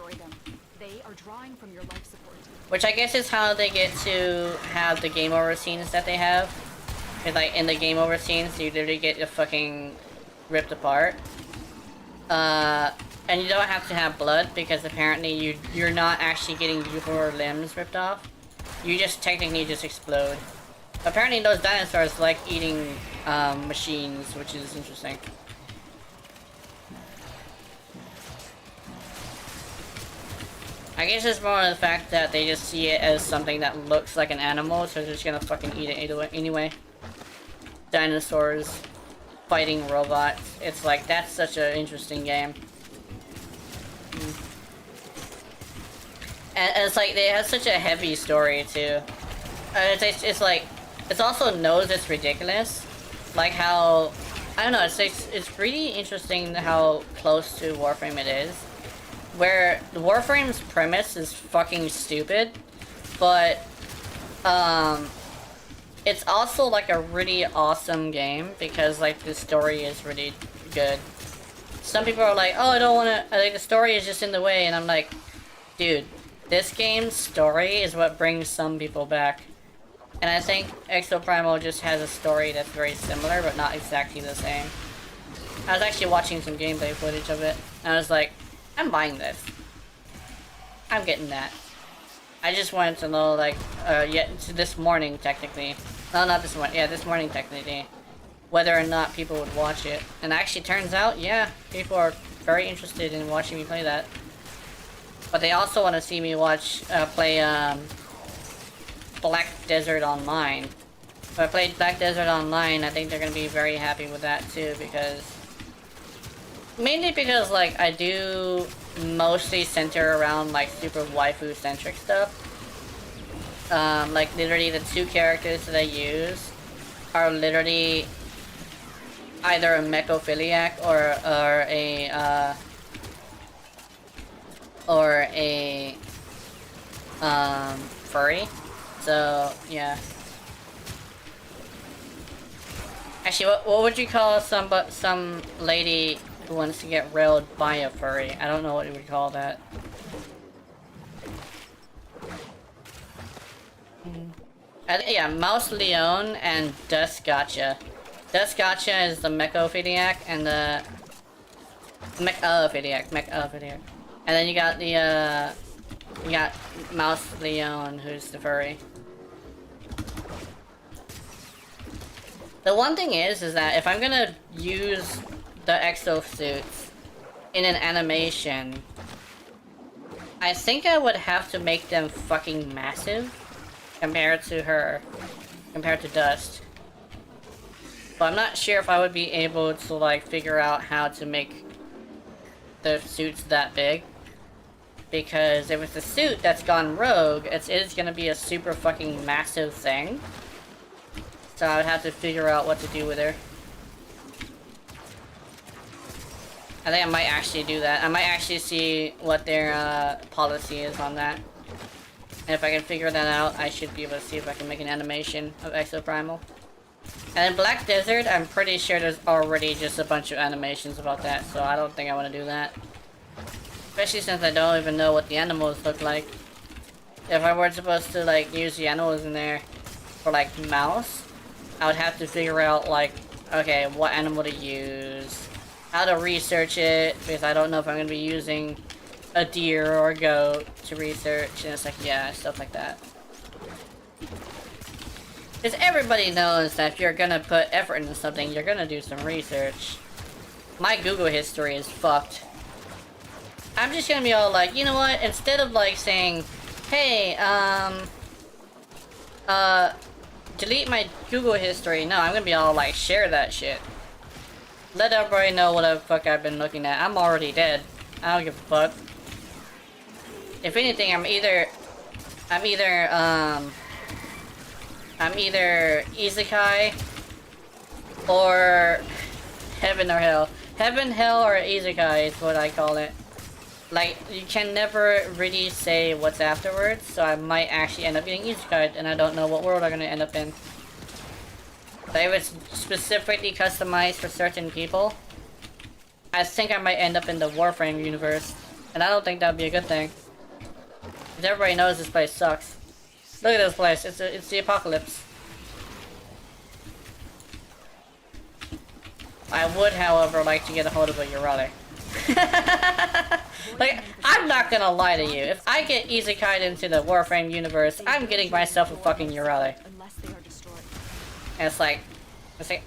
Which I guess is how they get to have the game over scenes that they have. Cause like in the game over scenes, you literally get your fucking ripped apart. And you don't have to have blood because apparently you're not actually getting your limbs ripped off. You just technically just explode. Apparently those dinosaurs like eating machines, which is interesting. I guess it's more of the fact that they just see it as something that looks like an animal, so they're just gonna fucking eat it anyway. Dinosaurs fighting robots. It's like, that's such an interesting game. And it's like, they have such a heavy story too. It's like, it also knows it's ridiculous. Like how, I don't know, it's pretty interesting how close to Warframe it is. Where the Warframe's premise is fucking stupid, but it's also like a really awesome game because like the story is really good. Some people are like, oh, I don't wanna, I think the story is just in the way, and I'm like, dude, this game's story is what brings some people back. And I think Exo Primal just has a story that's very similar, but not exactly the same. I was actually watching some gameplay footage of it, and I was like, I'm buying this. I'm getting that. I just wanted to know, like, this morning, technically. No, not this morning. Yeah, this morning, technically. Whether or not people would watch it. And actually, turns out, yeah, people are very interested in watching me play that. But they also want to see me play, Black Desert Online. If I played Black Desert Online, I think they're gonna be very happy with that, too, because... Mainly because, like, I do mostly center around, like, super waifu-centric stuff. Like, literally the two characters that I use are literally either a mechophiliac or a furry. So, yeah. Actually, what would you call some lady who wants to get railed by a furry? I don't know what you would call that. Yeah, Mouse Leon and Dust Gotcha. Dust Gotcha is the Mechophiliac and the Mechophiliac. And then you got the you got Mouse Leon, who's the furry. The one thing is that if I'm gonna use the exosuits in an animation, I think I would have to make them fucking massive compared to Dust. But I'm not sure if I would be able to like figure out how to make the suits that big. Because if it's a suit that's gone rogue, it is gonna be a super fucking massive thing. So I would have to figure out what to do with her. I think I might actually do that. I might actually see what their policy is on that. And if I can figure that out, I should be able to see if I can make an animation of Exoprimal. And in Black Desert, I'm pretty sure there's already just a bunch of animations about that, so I don't think I want to do that. Especially since I don't even know what the animals look like. If I were supposed to like use the animals in there for like mouse, I would have to figure out like, okay, what animal to use, how to research it, because I don't know if I'm going to be using a deer or a goat to research, and it's like, yeah, stuff like that. Because everybody knows that if you're gonna put effort into something, you're gonna do some research. My Google history is fucked. I'm just gonna be all like, you know what, instead of like saying, hey, delete my Google history, no, I'm gonna be all like, share that shit. Let everybody know what the fuck I've been looking at. I'm already dead. I don't give a fuck. If anything, I'm either Isekai or Heaven or Hell. Heaven, Hell, or Isekai is what I call it. Like, you can never really say what's afterwards, so I might actually end up getting Isekai, and I don't know what world I'm gonna end up in. But if it's specifically customized for certain people, I think I might end up in the Warframe universe, and I don't think that'd be a good thing. Because everybody knows this place sucks. Look at this place, it's the apocalypse. I would, however, like to get a hold of a Yareli. Like, I'm not gonna lie to you. If I get isekai'd into the Warframe universe, I'm getting myself a fucking Yareli. And it's like,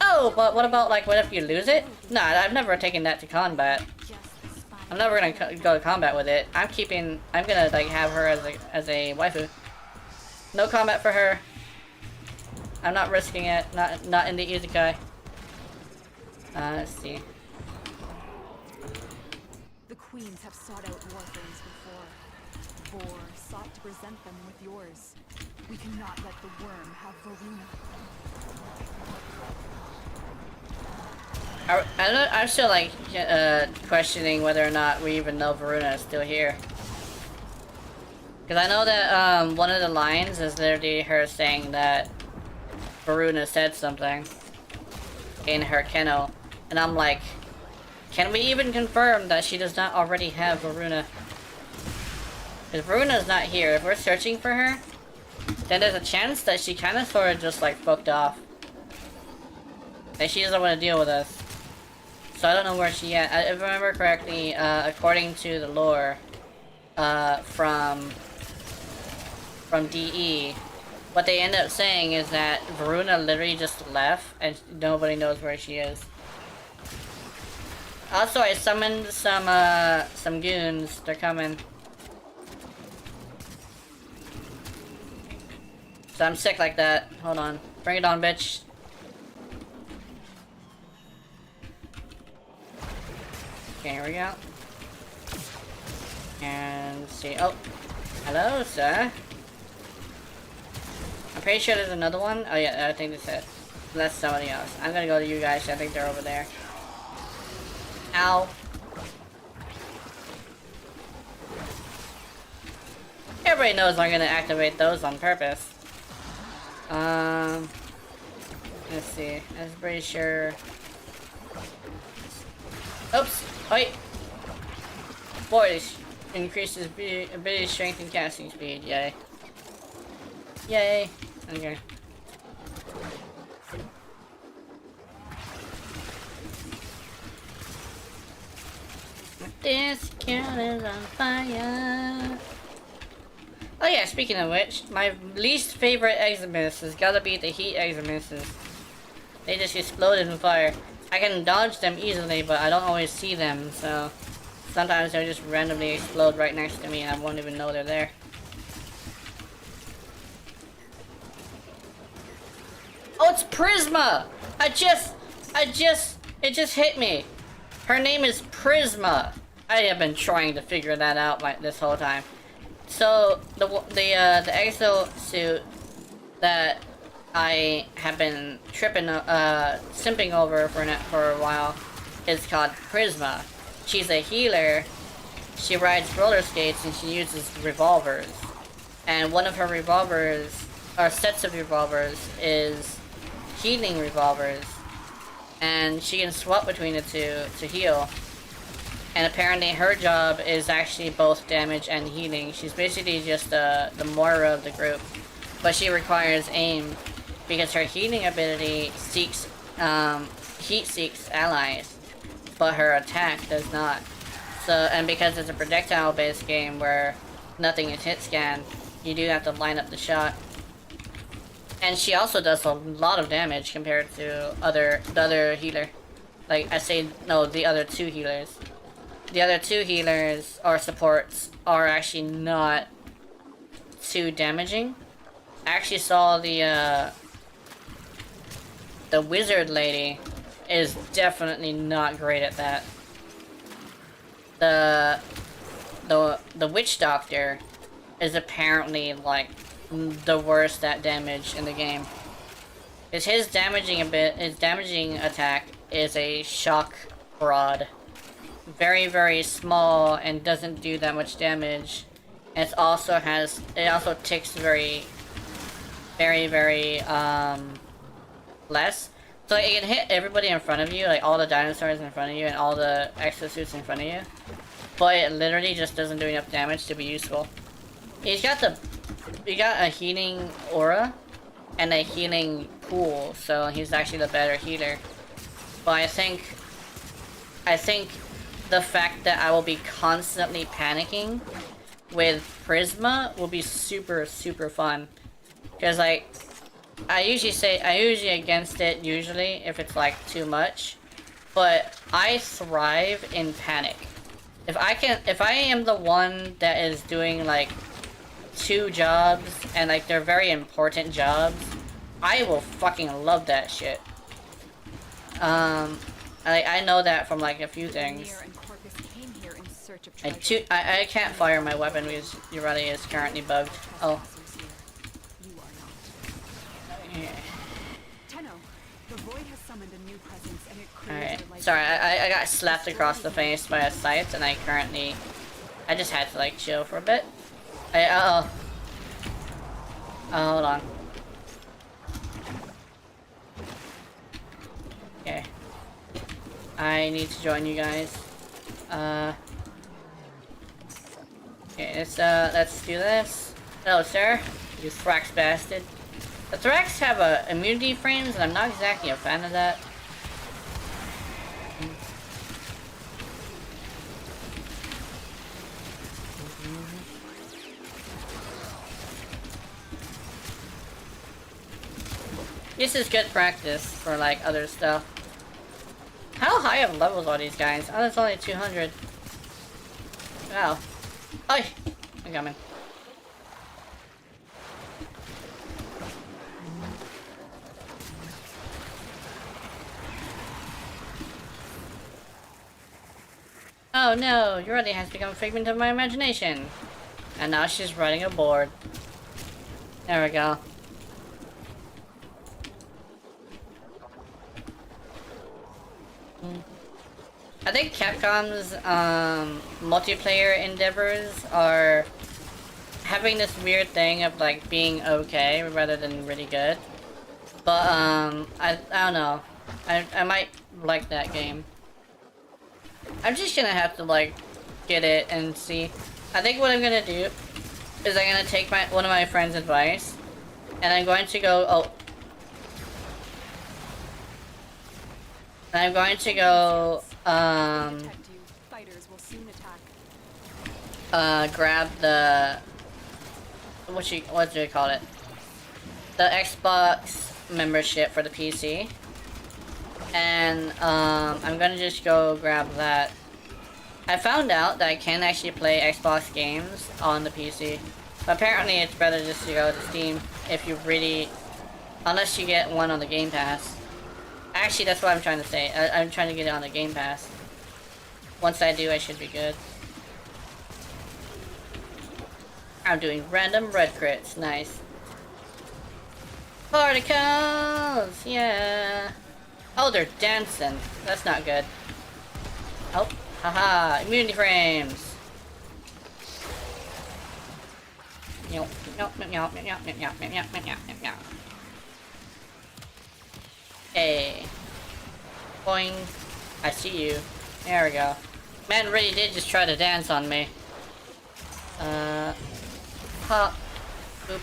oh, but what about, like, what if you lose it? Nah, I've never taken that to combat. I'm never gonna go to combat with it. I'm gonna, like, have her as a waifu. No combat for her. I'm not risking it. Not in the isekai. Let's see. The queens have sought out warframes before. Vor sought to present them with yours. We cannot let the worm have Varuna. I'm still like questioning whether or not we even know Varuna is still here. Because I know that one of the lines is literally her saying that Varuna said something in her kennel. And I'm like, can we even confirm that she does not already have Varuna? If Varuna's not here, if we're searching for her, then there's a chance that she kind of sort of just like fucked off. Like she doesn't want to deal with us. So I don't know where she at. If I remember correctly, according to the lore from DE, what they end up saying is that Varuna literally just left and nobody knows where she is. Also, I summoned some goons. They're coming. So I'm sick like that. Hold on. Bring it on, bitch. Okay, here we go. And let's see. Oh, hello, sir. I'm pretty sure there's another one. Oh yeah, I think that's it. That's somebody else. I'm gonna go to you guys. I think they're over there. Ow. Everybody knows I'm gonna activate those on purpose. Let's see. I'm pretty sure. Oops. Wait. Boy, increases ability strength and casting speed. Yay. Yay. Okay. This girl is on fire. Oh yeah, speaking of which, my least favorite Eximus has gotta be the heat Eximuses. They just explode in fire. I can dodge them easily, but I don't always see them, so sometimes they'll just randomly explode right next to me and I won't even know they're there. Oh, it's Prisma! It just hit me. Her name is Prisma. I have been trying to figure that out this whole time. So the exo suit that I have been simping over for a while is called Prisma. She's a healer. She rides roller skates and she uses revolvers. And one of her revolvers, or sets of revolvers, is healing revolvers. And she can swap between the two to heal. And apparently her job is actually both damage and healing. She's basically just the Moira of the group. But she requires aim because her healing ability seeks, heat seeks allies. But her attack does not. So, and because it's a projectile based game where nothing is hit scan, you do have to line up the shot. And she also does a lot of damage compared to the other healer. Like, the other two healers. The other two healers, or supports, are actually not too damaging. I actually saw the wizard lady is definitely not great at that. The witch doctor is apparently, like, the worst at damage in the game. His damaging attack is a shock rod. Very, very small and doesn't do that much damage. And it also ticks very, very, less. So it can hit everybody in front of you, like all the dinosaurs in front of you and all the exosuits in front of you. But it literally just doesn't do enough damage to be useful. He got a healing aura and a healing pool, so he's actually the better healer. But I think the fact that I will be constantly panicking with Prisma will be super, super fun. Cause like, I usually against it usually if it's like too much, but I thrive in panic. If I am the one that is doing like 2 jobs and like they're very important jobs, I will fucking love that shit. I know that from like a few things. I can't fire my weapon because Yareli is currently bugged. Oh. Alright, sorry, I got slapped across the face by a scythe and I just had to like chill for a bit. Oh, hold on. Okay. I need to join you guys. Okay, let's do this. Hello, sir. You Thrax bastard. The Thrax have immunity frames, and I'm not exactly a fan of that. This is good practice for like other stuff. How high of levels are these guys? Oh, it's only 200. Wow. Oi! I'm coming. Oh no, Yareli has become a figment of my imagination. And now she's riding a board. There we go. I think Capcom's multiplayer endeavors are having this weird thing of like being okay rather than really good. But I don't know. I might like that game. I'm just gonna have to like get it and see. I think what I'm gonna do is I'm gonna take one of my friend's advice and I'm going to go soon attack. Grab the what do you call it? The Xbox membership for the PC. And I'm gonna just go grab that. I found out that I can actually play Xbox games on the PC. But apparently it's better just to go to Steam if you really, unless you get one on the Game Pass. Actually, that's what I'm trying to say. I'm trying to get it on the Game Pass. Once I do, I should be good. I'm doing random red crits. Nice. Particles! Yeah. Oh, they're dancing. That's not good. Oh, haha. Immunity frames. Hey. Boing. I see you. There we go. Man really did just try to dance on me. Hop. Boop.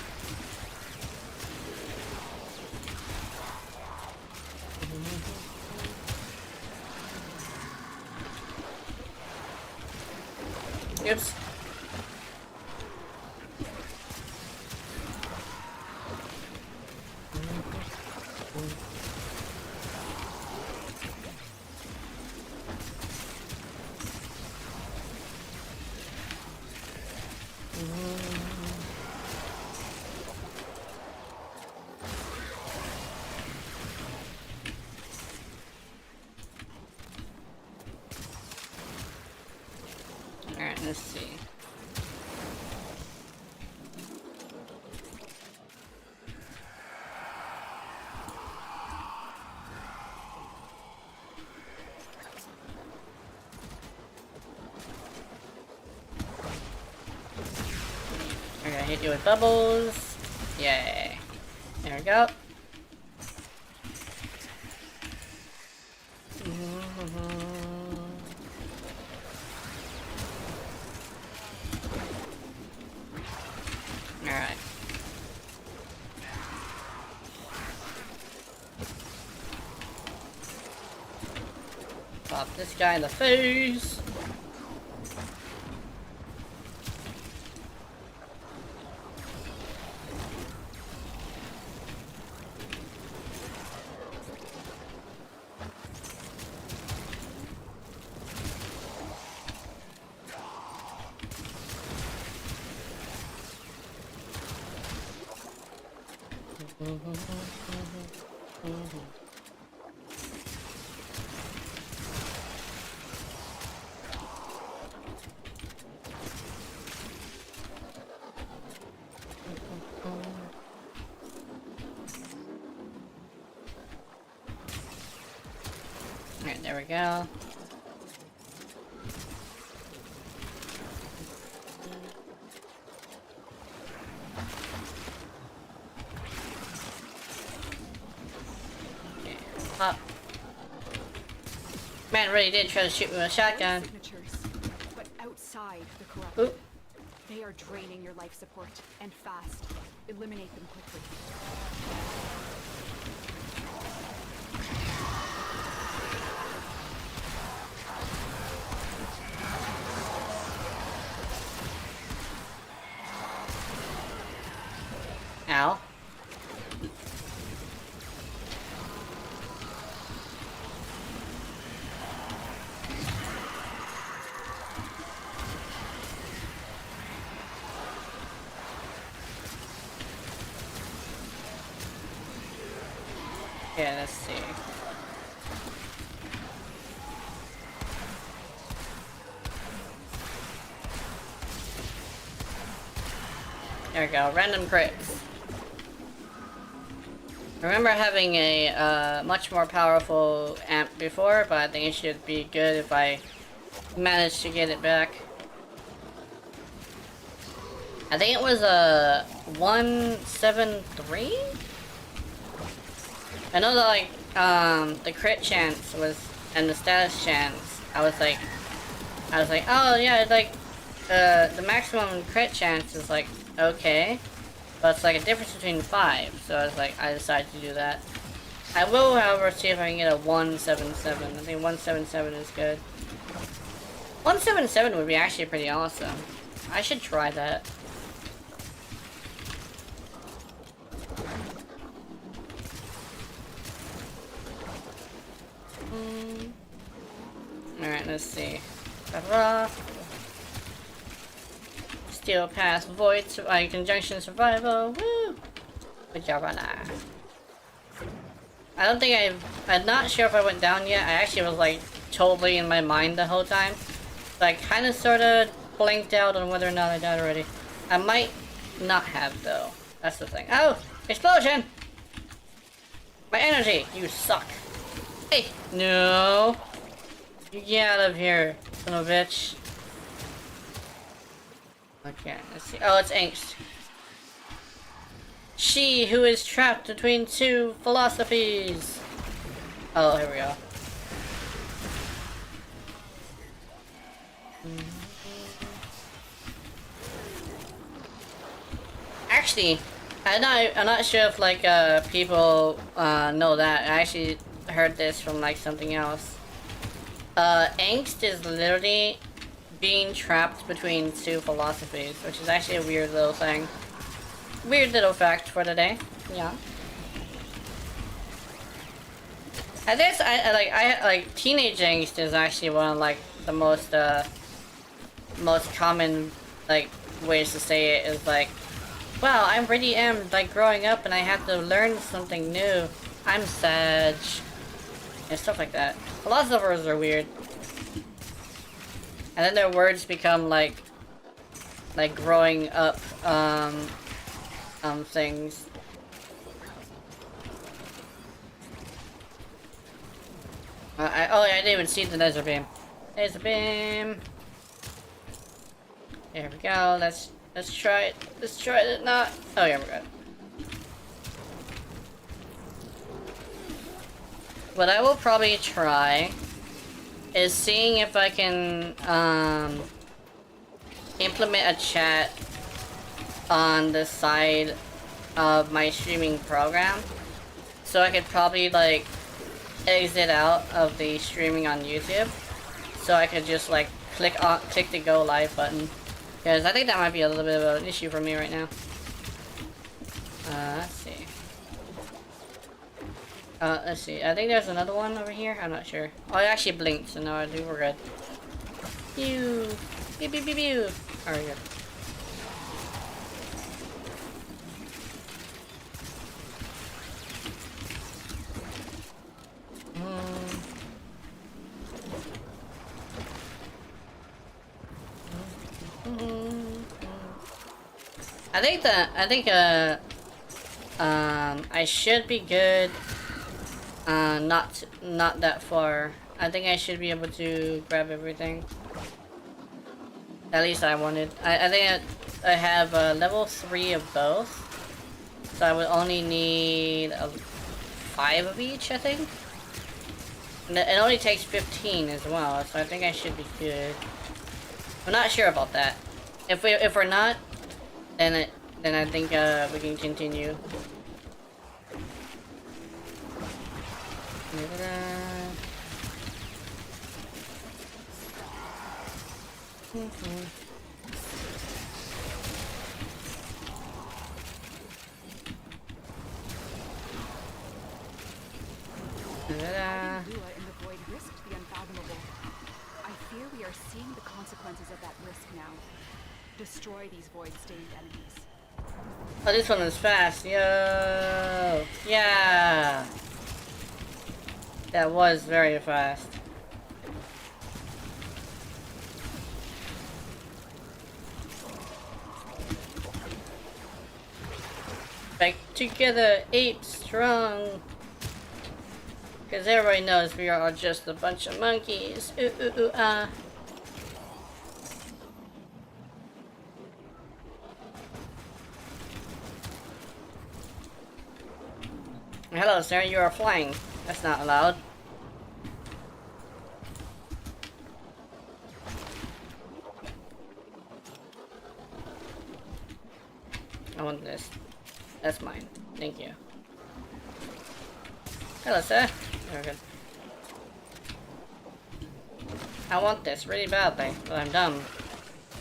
Oops. Alright, let's see. We're gonna hit you with bubbles. Yay. There we go. Alright. Pop this guy in the face. Alright, there we go. Okay, pop. Man really did try to shoot me with a shotgun. Signatures, but outside the corrupt. Oop. They are draining your life support, and fast. Eliminate them quickly. Ow. Okay, let's see. There we go, random crits. I remember having a much more powerful amp before, but I think it should be good if I manage to get it back. I think it was a 173? I know that like the crit chance was and the status chance. I was like, oh yeah, it's like the maximum crit chance is like okay, but it's like a difference between 5. So I was like, I decided to do that. I will, however, see if I can get a 177. I think 177 is good. 177 would be actually pretty awesome. I should try that. Alright, let's see. Steel Pass Void Conjunction Survival. Woo! Good job on that. I don't think I'm not sure if I went down yet. I actually was like totally in my mind the whole time. So I kind of sort of blanked out on whether or not I died already. I might not have though. That's the thing. Oh! Explosion! My energy! You suck. Hey! No! You get out of here, son of a bitch. Okay, let's see. Oh, it's angst. She who is trapped between two philosophies. Oh, here we go. Actually, I'm not sure if like people know that. I actually heard this from like something else. Angst is literally being trapped between two philosophies, which is actually a weird little thing. Weird little fact for today. Yeah. I guess I like teenage angst is actually one of like the most common like ways to say it is like, wow, I really am like growing up and I have to learn something new. I'm sad. And stuff like that. Philosophers are weird. And then their words become like growing up things. Oh yeah, I didn't even see the laser beam. Laser beam. There we go. Let's try it. Let's try it. Not. Oh yeah, we're good. What I will probably try is seeing if I can implement a chat on the side of my streaming program, so I could probably like exit out of the streaming on YouTube, so I could just like click the go live button, because I think that might be a little bit of an issue for me right now. Let's see. Let's see. I think there's another one over here. I'm not sure. Oh, it actually blinked, so no, I think we're good. Pew! Pew pew pew pew! Alright, good. I should be good. Not that far. I think I should be able to grab everything. At least I wanted. I think I have level 3 of both. So I would only need 5 of each, I think. And it only takes 15 as well, so I think I should be good. I'm not sure about that. If we're not, then I think we can continue. I fear we are seeing the consequences of that risk now. Destroy these void-stained enemies. Oh, this one is fast. Yo! Yeah! That was very fast. Back together, ape strong. Because everybody knows we are just a bunch of monkeys. Ooh, ooh, ooh, ah. Hello, sir, you are flying. That's not allowed. I want this. That's mine. Thank you. Hello, sir. Very good. I want this really badly, but I'm dumb.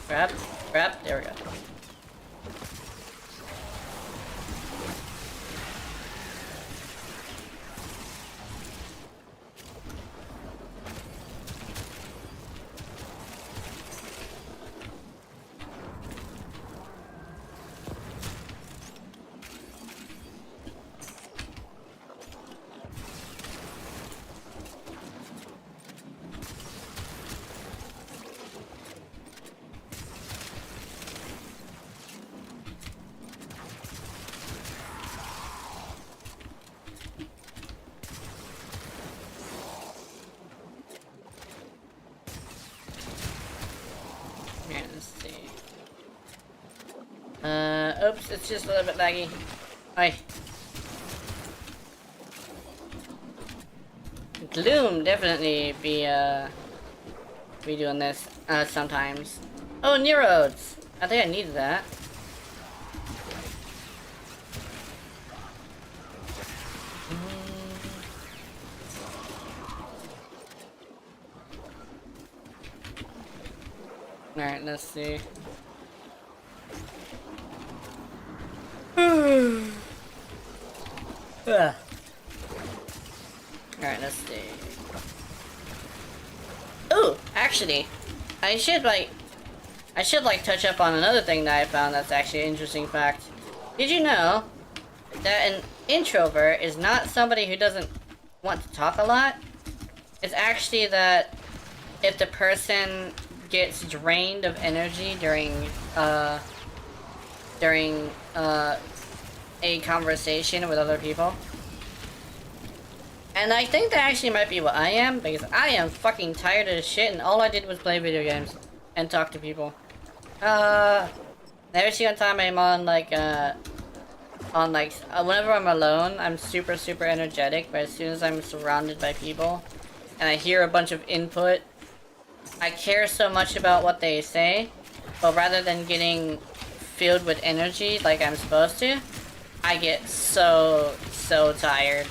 Grab, grab, there we go. Oops, it's just a little bit laggy. Hi. Gloom definitely be doing this sometimes. Oh, Neurodes! I think I needed that. Alright, let's see. Alright, let's see. Ooh, actually, I should touch up on another thing that I found that's actually an interesting fact. Did you know that an introvert is not somebody who doesn't want to talk a lot? It's actually that if the person gets drained of energy during a conversation with other people. And I think that actually might be what I am, because I am fucking tired of this shit, and all I did was play video games and talk to people. Every single time I'm on whenever I'm alone, I'm super energetic, but as soon as I'm surrounded by people and I hear a bunch of input, I care so much about what they say, but rather than getting filled with energy like I'm supposed to, I get so tired.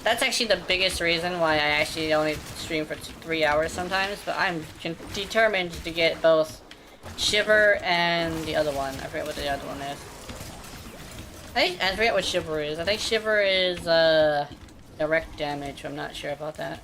That's actually the biggest reason why I actually only stream for 3 hours sometimes, but I'm determined to get both Shiver and the other one. I forget what the other one is. I forget what Shiver is. I think Shiver is direct damage. I'm not sure about that.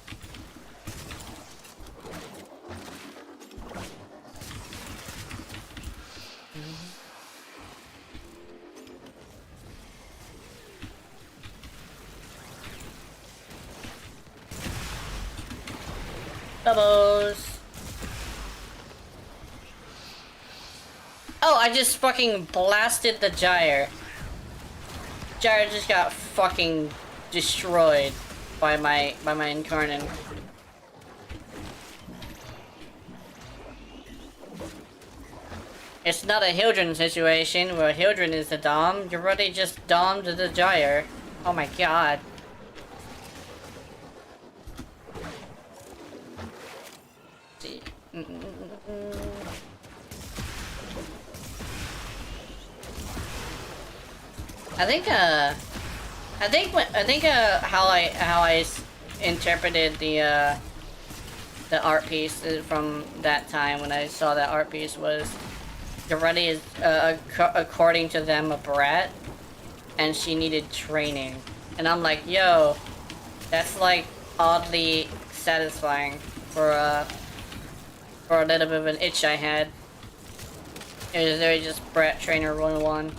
Bubbles. Oh, I just fucking blasted the gyre. Gyre just got fucking destroyed by my incarnate. It's not a Hildren situation where Hildren is the dom. You already just dommed the gyre. Oh my god. I think how I interpreted the art piece from that time when I saw that art piece was Yareli is according to them a brat and she needed training, and I'm like, yo, that's like oddly satisfying for a little bit of an itch I had. It was very just brat trainer 101.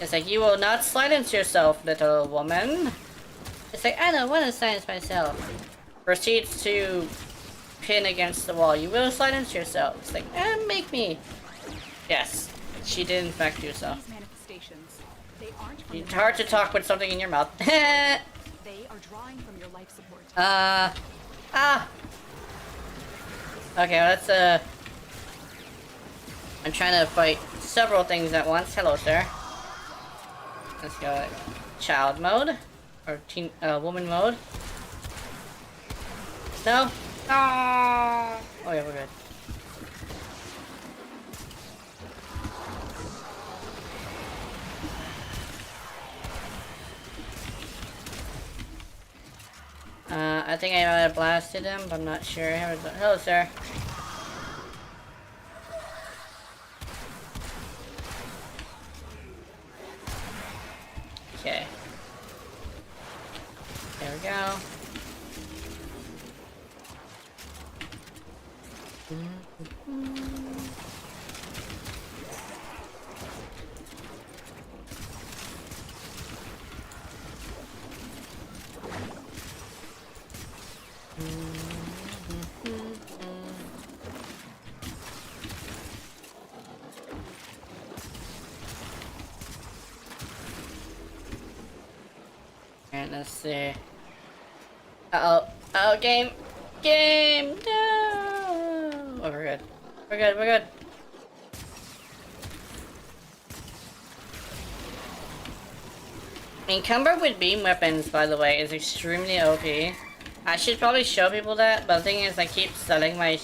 It's like, you will not silence yourself, little woman. It's like, I don't want to silence myself. Proceeds to pin against the wall. You will silence yourself. It's like, make me. Yes, she did in fact do so. These manifestations, they aren't from It's hard to talk with something in your mouth. They are drawing from your life support. Okay, let's I'm trying to fight several things at once. Hello, sir. Let's go child mode or teen woman mode. No. Oh yeah, we're good. I think I might have blasted him, but I'm not sure. Hello, sir. Okay. There we go. And let's see. Uh-oh. Oh, game! Game! No! Oh, we're good. We're good, we're good. Encumbered with beam weapons, by the way, is extremely OP. I should probably show people that, but the thing is, I keep selling my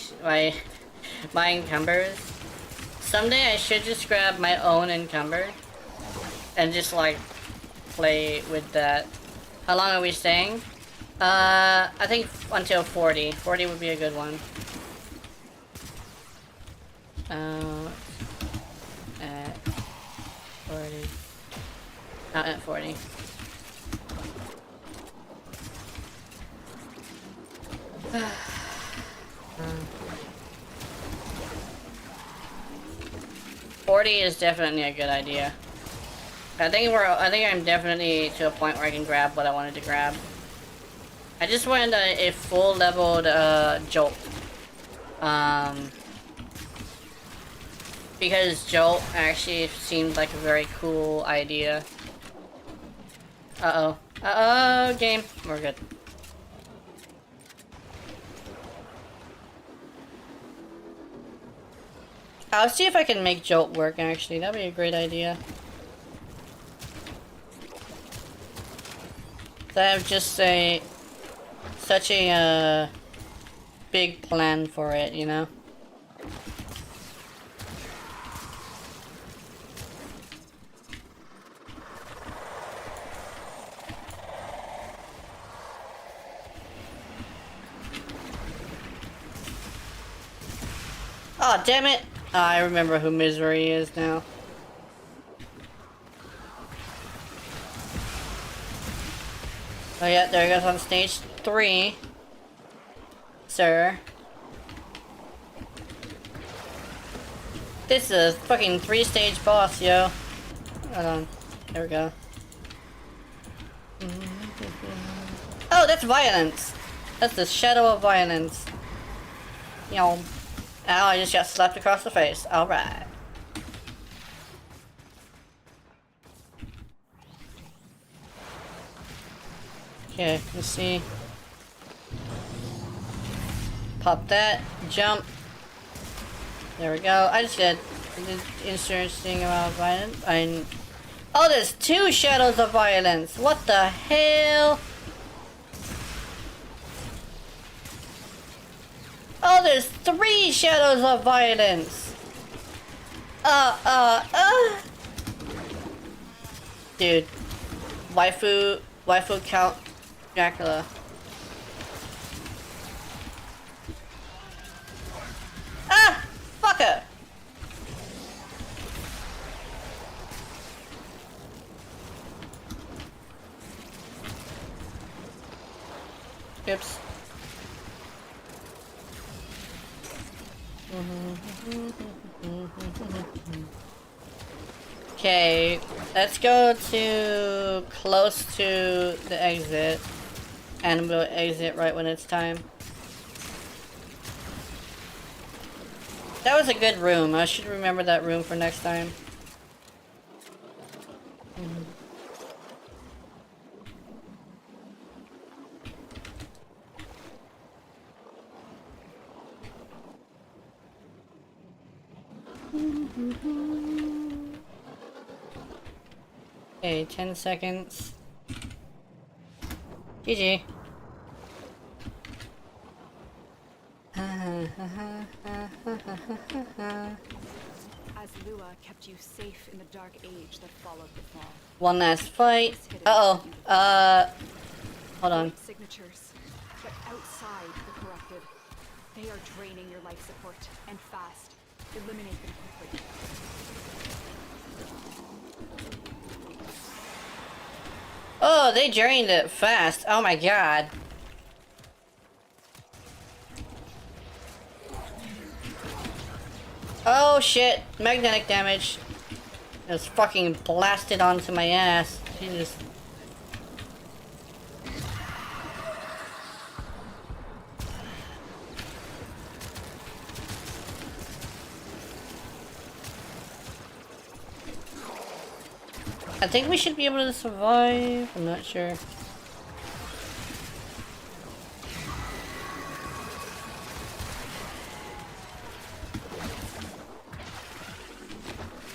encumbers. Someday I should just grab my own encumber and just like play with that. How long are we staying? I think until 40. 40 would be a good one. At 40. Not at 40. $40 is definitely a good idea. I think I'm definitely to a point where I can grab what I wanted to grab. I just wanted a full leveled Jolt. Because Jolt actually seemed like a very cool idea. Uh-oh. Uh-oh, game. We're good. I'll see if I can make Jolt work, actually. That'd be a great idea. I have just such a big plan for it, you know? Oh, damn it! Oh, I remember who Misery is now. Oh yeah, there he goes on stage 3. Sir. This is a fucking 3-stage boss, yo. Hold on. There we go. Oh, that's violence! That's the shadow of violence. Yo. Ow, I just got slapped across the face. Alright. Okay, let's see. Pop that. Jump. There we go. I just got interesting about violence. Oh, there's 2 shadows of violence. What the hell? Oh, there's 3 shadows of violence. Dude. Waifu Count Dracula. Ah! Fucker! Oops. Okay, let's go to close to the exit, and we'll exit right when it's time. That was a good room. I should remember that room for next time. Okay, 10 seconds. GG. As Lua kept you safe in the dark age that followed the fall. One last fight. Uh-oh. Hold on. Signatures. but outside the corrupted. They are draining your life support, and fast. Eliminate them quickly. Oh, they drained it fast. Oh my god. Oh shit, magnetic damage. It was fucking blasted onto my ass. Jesus. I think we should be able to survive. I'm not sure.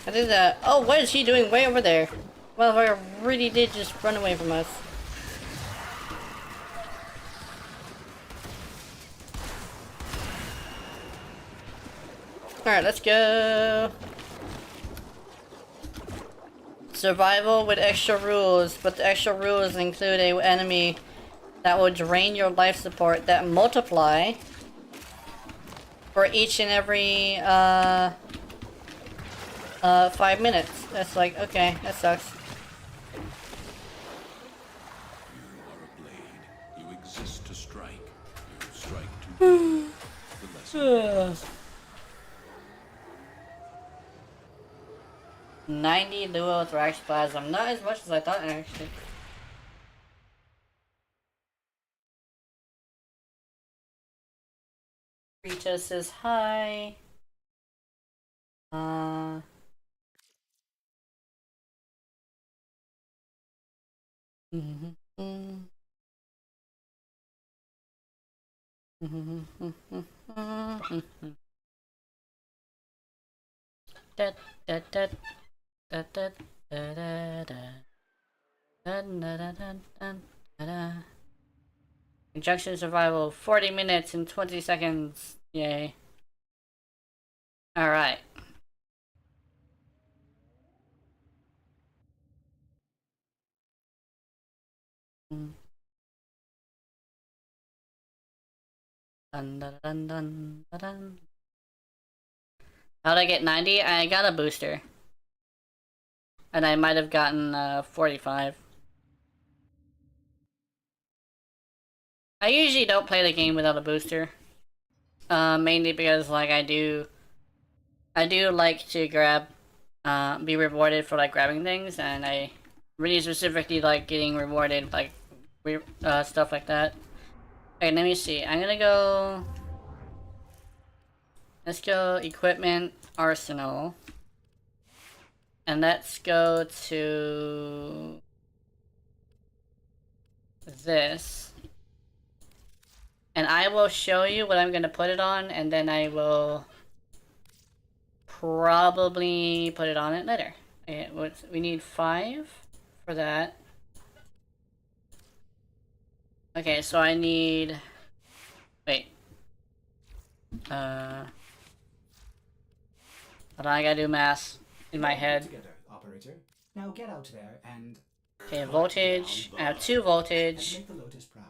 I think that. Oh, what is he doing way over there? Well, I really did just run away from us. Alright, let's go. Survival with extra rules, but the extra rules include a enemy that will drain your life support that multiply for each and every 5 minutes. That's like, okay, that sucks. You are a blade. You exist to strike. You strike to the lesson. 90 duo thrax plasm. Not as much as I thought, actually. Krita says hi. Da, da, da. Da, da, da, da, da. Da, da, da, da, da, da. Injection survival 40 minutes and 20 seconds. Yay. Alright. Dun, dun, dun, dun, dun. How'd I get 90? I got a booster. And I might have gotten 45. I usually don't play the game without a booster. Mainly because like I do like to grab, be rewarded for like grabbing things, and I really specifically like getting rewarded like stuff like that. Okay, let me see. I'm gonna go. Let's go equipment arsenal. And let's go to this. And I will show you what I'm going to put it on, and then I will probably put it on it later. Okay, we need 5 for that. Okay, so I need... Wait. Hold on, I gotta do math in my head. Together, operator. Now get out there and Okay, voltage. I have 2 voltage. make the Lotus proud.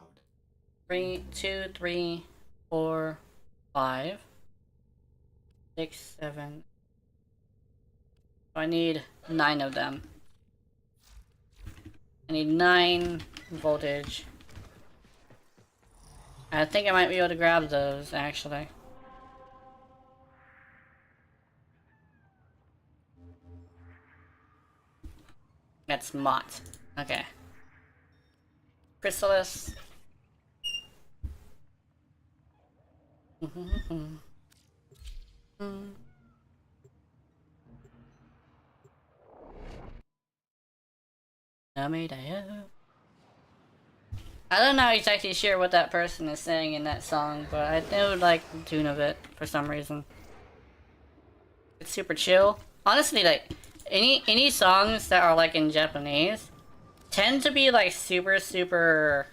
3, 2, 3, 4, 5, 6, 7. I need 9 of them. I need 9 voltage. I think I might be able to grab those, actually. That's Mott. Okay. Chrysalis. I don't know exactly sure what that person is saying in that song, but I do like the tune of it for some reason. It's super chill. Honestly, like any songs that are like in Japanese tend to be like super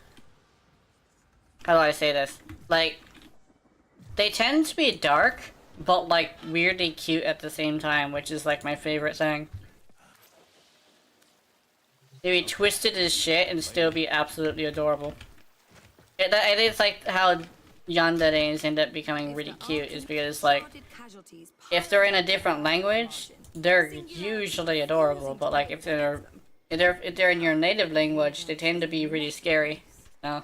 how do I say this? Like they tend to be dark, but like weirdly cute at the same time, which is like my favorite thing. They be twisted as shit and still be absolutely adorable. It is like how yanderes end up becoming really cute is because like if they're in a different language, they're usually adorable, but like if they're in your native language, they tend to be really scary. So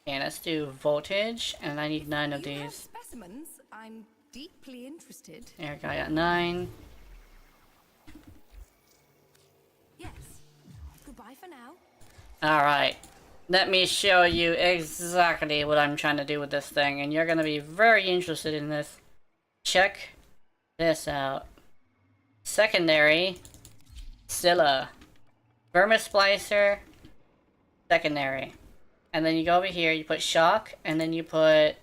okay, let's do voltage, and I need 9 of these. Specimens? I'm deeply interested. There we go, I got 9. Yes. Goodbye for now. Alright, let me show you exactly what I'm trying to do with this thing, and you're gonna be very interested in this. Check this out. Secondary, Scylla. Vermisplicer, secondary. And then you go over here, you put shock, and then you put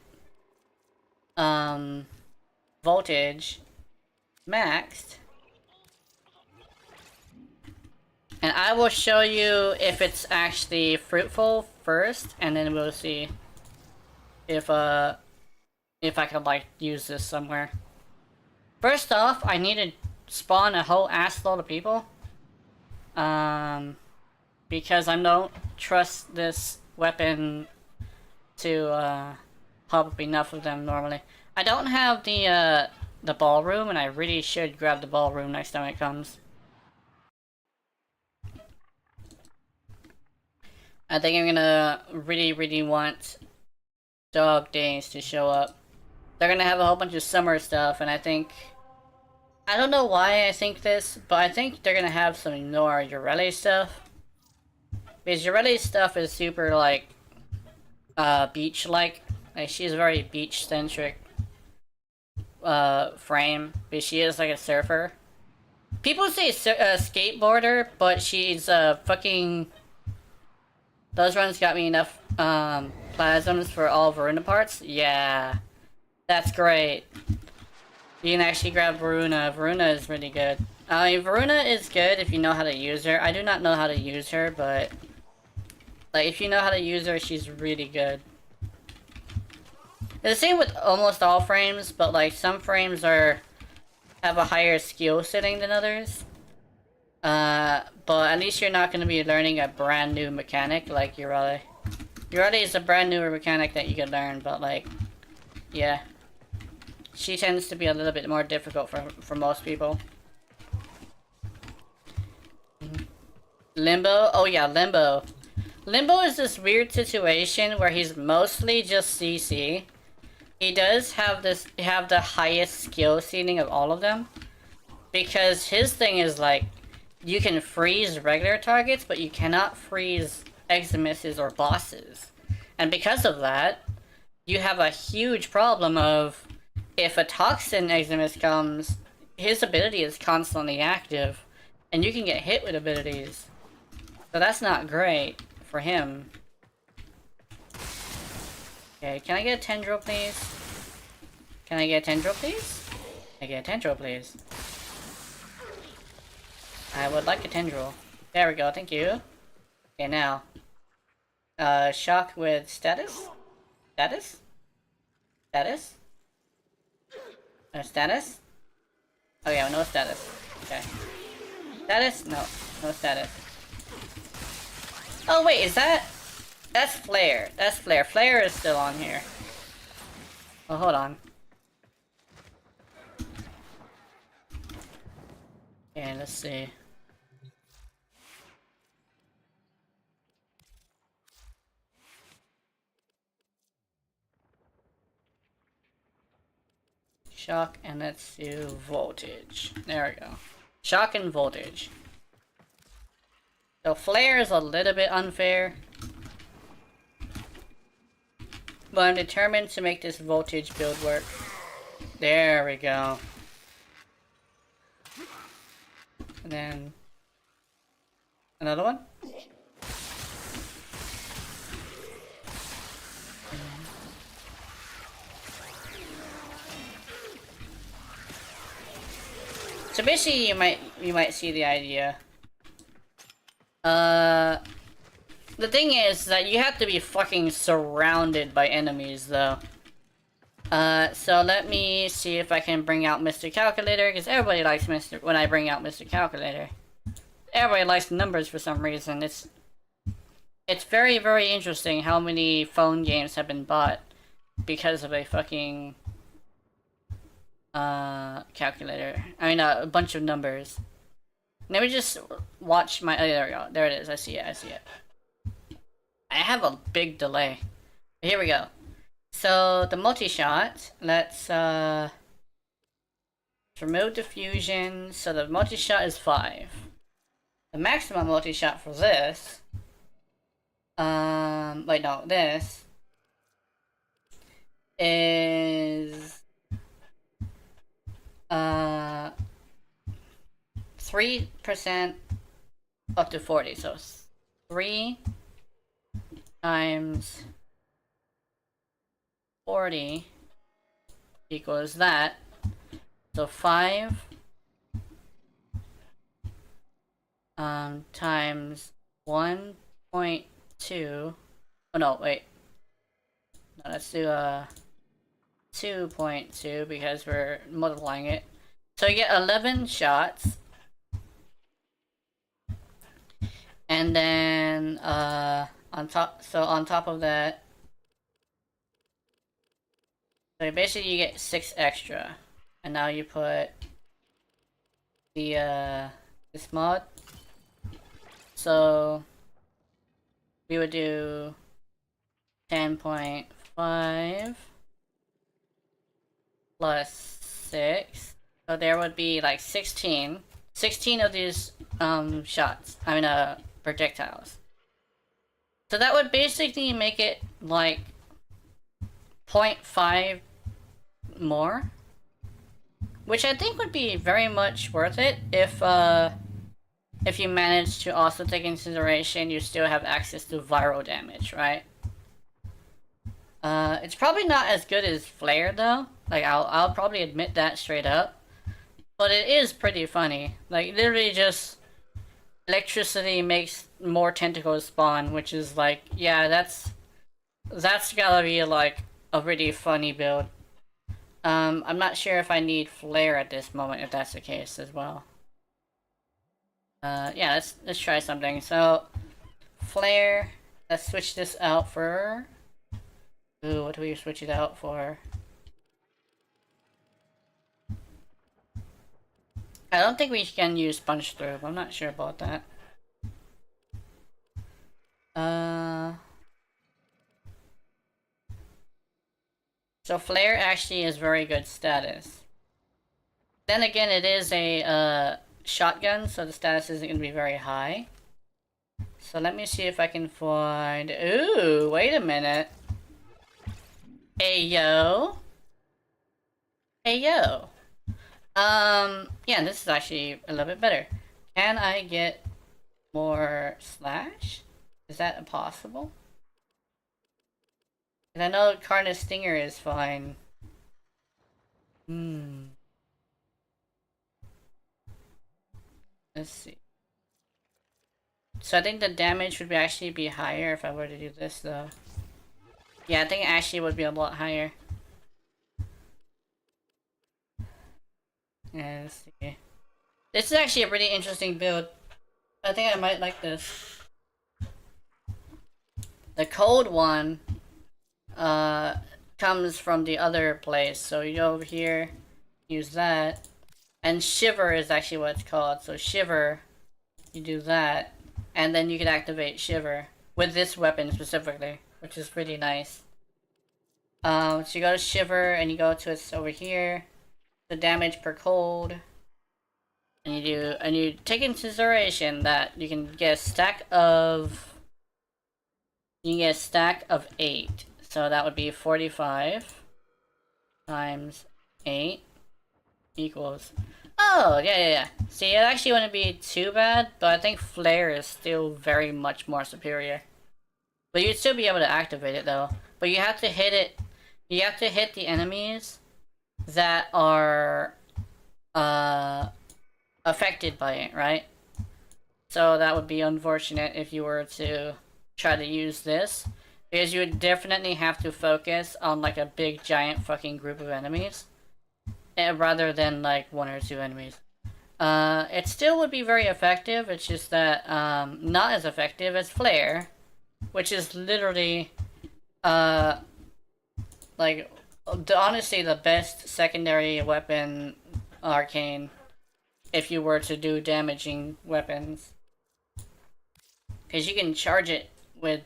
voltage maxed. And I will show you if it's actually fruitful first, and then we'll see if I can like use this somewhere. First off, I need to spawn a whole ass load of people. Because I don't trust this weapon to pop up enough of them normally. I don't have the ballroom, and I really should grab the ballroom next time it comes. I think I'm gonna really want Dog Days to show up. They're gonna have a whole bunch of summer stuff, and I don't know why I think this, but I think they're gonna have some more Yareli stuff. Because Yareli's stuff is super, like, beach-like. Like, she's very beach-centric, frame. Because she is, like, a surfer. People say skateboarder, but she's, fucking... Those runs got me enough, plasms for all Varuna parts? Yeah. That's great. You can actually grab Varuna. Varuna is really good. I mean, Varuna is good if you know how to use her. I do not know how to use her, but... Like, if you know how to use her, she's really good. It's the same with almost all frames, but like, some frames have a higher skill setting than others. But at least you're not going to be learning a brand new mechanic like Yareli. Yareli is a brand newer mechanic that you can learn, but like, yeah. She tends to be a little bit more difficult for most people. Limbo? Oh yeah, Limbo. Limbo is this weird situation where he's mostly just CC. He does have the highest skill ceiling of all of them. Because his thing is like, you can freeze regular targets, but you cannot freeze Eximuses or bosses. And because of that, you have a huge problem of, if a Toxin Eximus comes, his ability is constantly active, and you can get hit with abilities. So that's not great for him. Okay, can I get a tendril, please? Can I get a tendril, please? Can I get a tendril, please? I would like a tendril. There we go, thank you. Okay, now. Shock with status? Status? Status? Status? Oh yeah, no status. Okay. Status? No. No status. Oh wait, is that... That's Flare. That's Flare. Flare is still on here. Oh, hold on. Okay, let's see. Shock, and let's do voltage. There we go. Shock and voltage. So Flare is a little bit unfair. But I'm determined to make this voltage build work. There we go. And then... another one? So basically, you might see the idea. The thing is that you have to be fucking surrounded by enemies, though. So let me see if I can bring out Mr. Calculator, because everybody likes when I bring out Mr. Calculator. Everybody likes numbers for some reason. It's very, very interesting how many phone games have been bought because of a fucking calculator. I mean, a bunch of numbers. Let me just watch my. Oh, there we go. There it is. I see it. I see it. I have a big delay. Here we go. So the multi-shot. Let's remove diffusion. So the multi-shot is 5. The maximum multi-shot for this. Wait, no, this is 3% up to 40. So 3 times 40 equals that. So 5 times 1.2. Oh no, wait. No, let's do 2.2 because we're multiplying it. So you get 11 shots. And then on top of that, so basically you get 6 extra. And now you put the this mod. So we would do 10.5 plus 6. So there would be like 16 of these shots. I mean projectiles. So that would basically make it like 0.5 more, which I think would be very much worth it if you manage to also take into consideration you still have access to viral damage, right? It's probably not as good as Flare though. Like I'll probably admit that straight up. But it is pretty funny. Like literally just electricity makes more tentacles spawn, which is like, yeah, that's gotta be like a really funny build. I'm not sure if I need Flare at this moment, if that's the case as well. Yeah, let's try something. So, Flare, let's switch this out for... Ooh, what do we switch it out for? I don't think we can use Punch Through, I'm not sure about that. So Flare actually is very good status. Then again, it is a shotgun, so the status isn't going to be very high. So let me see if I can find... Ooh, wait a minute. Ayo. Ayo. Yeah, this is actually a little bit better. Can I get more slash? Is that possible? And I know Carnage Stinger is fine. Let's see. So I think the damage would actually be higher if I were to do this though. Yeah, I think it actually would be a lot higher. Yeah, let's see. This is actually a pretty interesting build. I think I might like this. The cold one comes from the other place. So you go over here, use that. And Shiver is actually what it's called. So Shiver, you do that. And then you can activate Shiver with this weapon specifically, which is pretty nice. So you go to Shiver and you go to it's over here. The damage per cold. And you take into consideration that you can get a stack of 8. So that would be 45 times 8 equals... Oh, yeah. See, it actually wouldn't be too bad, but I think Flare is still very much more superior. But you'd still be able to activate it though. But you have to hit it... You have to hit the enemies that are affected by it, right? So that would be unfortunate if you were to try to use this. Because you would definitely have to focus on like a big giant fucking group of enemies. Rather than like 1 or 2 enemies. It still would be very effective, it's just that, not as effective as Flare. Which is literally, like, honestly the best secondary weapon arcane. If you were to do damaging weapons. Because you can charge it with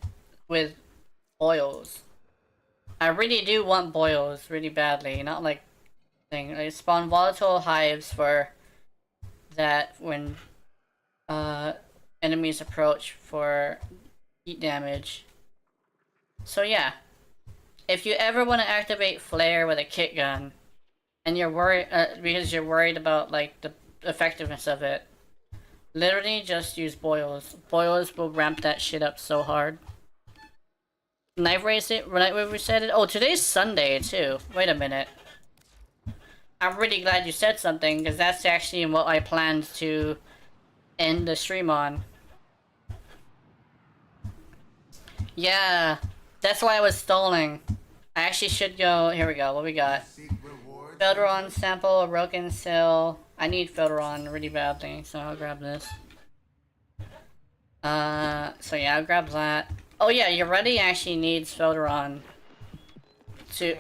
boils. I really do want boils really badly, not like thing. I spawn volatile hives for that when enemies approach for heat damage. So yeah, if you ever want to activate Flare with a kit gun, and you're worried because you're worried about like the effectiveness of it, literally just use boils. Boils will ramp that shit up so hard. Night reset it. Oh, today's Sunday too. Wait a minute. I'm really glad you said something, because that's actually what I planned to end the stream on. Yeah, that's why I was stalling. I actually should go. Here we go. What we got? Felderon sample, Roken Sill. I need Felderon really badly, so I'll grab this. So yeah, I'll grab that. Oh yeah, Yareli actually needs Felderon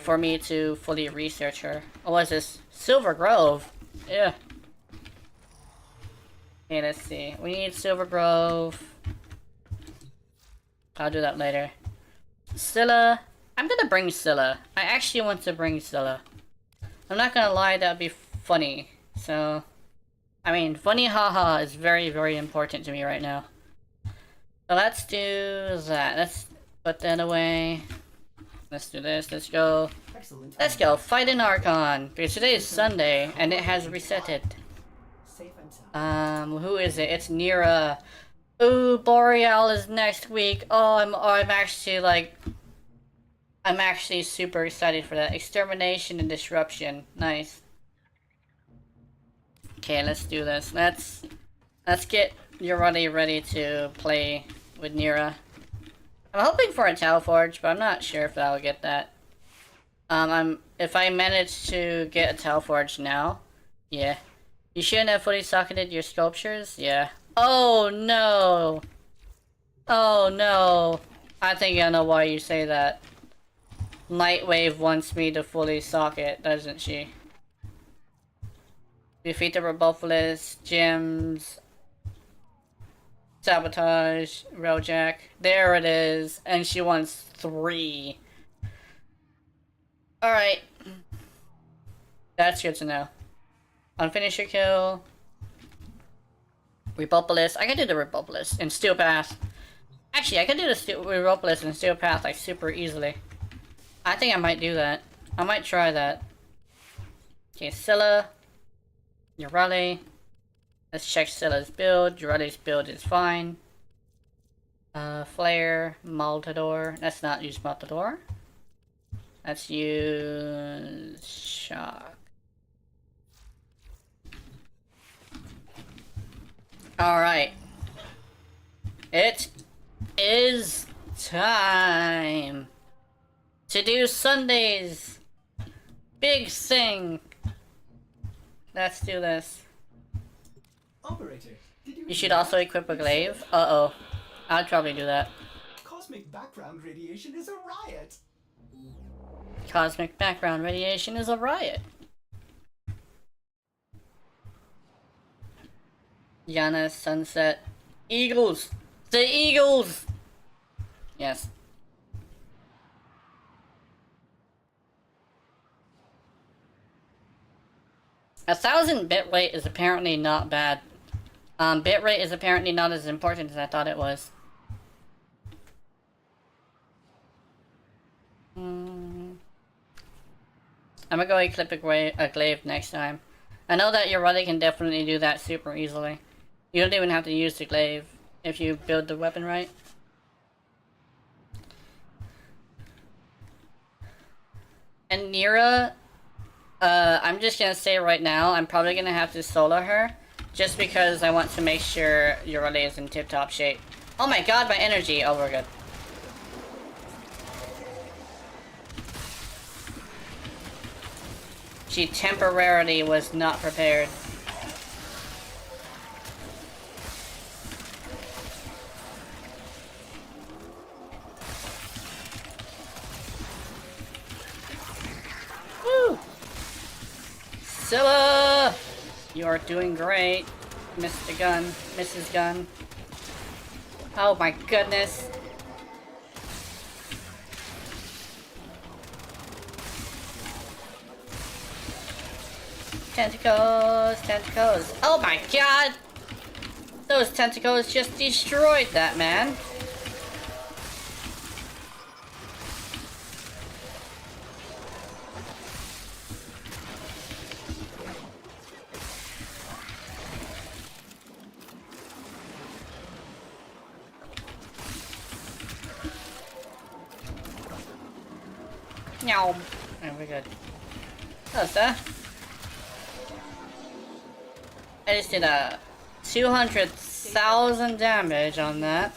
for me to fully research her. Oh, what's this? Silver Grove. Yeah. Okay, let's see. We need Silver Grove. I'll do that later. Scylla. I'm gonna bring Scylla. I actually want to bring Scylla. I'm not gonna lie, that would be funny. So, I mean, funny haha is very, very important to me right now. So let's do that. Let's put that away. Let's do this. Let's go. Excellent. Let's go. Fight an Archon. Because today is Sunday and it has resetted. Safe and sound. Who is it? It's Nira. Ooh, Boreal is next week. Oh, I'm actually super excited for that. Extermination and Disruption. Nice. Okay, let's do this. Let's get Yareli ready to play with Nira. I'm hoping for a Tau Forge, but I'm not sure if I'll get that. If I manage to get a Tau Forge now, yeah. You shouldn't have fully socketed your sculptures? Yeah. Oh no! Oh no! I think I know why you say that. Nightwave wants me to fully socket, doesn't she? Defeat the Rebuffalist, Gems, Sabotage, Railjack. There it is. And she wants 3. Alright. That's good to know. Unfinisher kill. Rebuffalist. I can do the Rebuffalist and Steel Path. Actually, I can do the Rebuffalist and Steel Path like super easily. I think I might do that. I might try that. Okay, Scylla. Yareli. Let's check Scylla's build. Yareli's build is fine. Flare, Maltador. Let's not use Maltador. Let's use Shock. Alright. It is time to do Sunday's big thing. Let's do this. Operator, did you... You should also equip a glaive. Uh-oh. I'll probably do that. Cosmic background radiation is a riot. Cosmic background radiation is a riot. Yana, Sunset. Eagles! The Eagles! Yes. A 1000 bitrate is apparently not bad. Bitrate is apparently not as important as I thought it was. I'm gonna go equip a glaive next time. I know that Yareli can definitely do that super easily. You don't even have to use the glaive if you build the weapon right. And Nira, I'm just gonna say right now, I'm probably gonna have to solo her, just because I want to make sure Yareli is in tip-top shape. Oh my god, my energy! Oh, we're good. She temporarily was not prepared. Woo! Scylla! You are doing great, Mr. Gun, Mrs. Gun. Oh my goodness. Tentacles, tentacles. Oh my god! Those tentacles just destroyed that man. Meow. Oh, we're good. Oh, sir. I just did a 200,000 damage on that.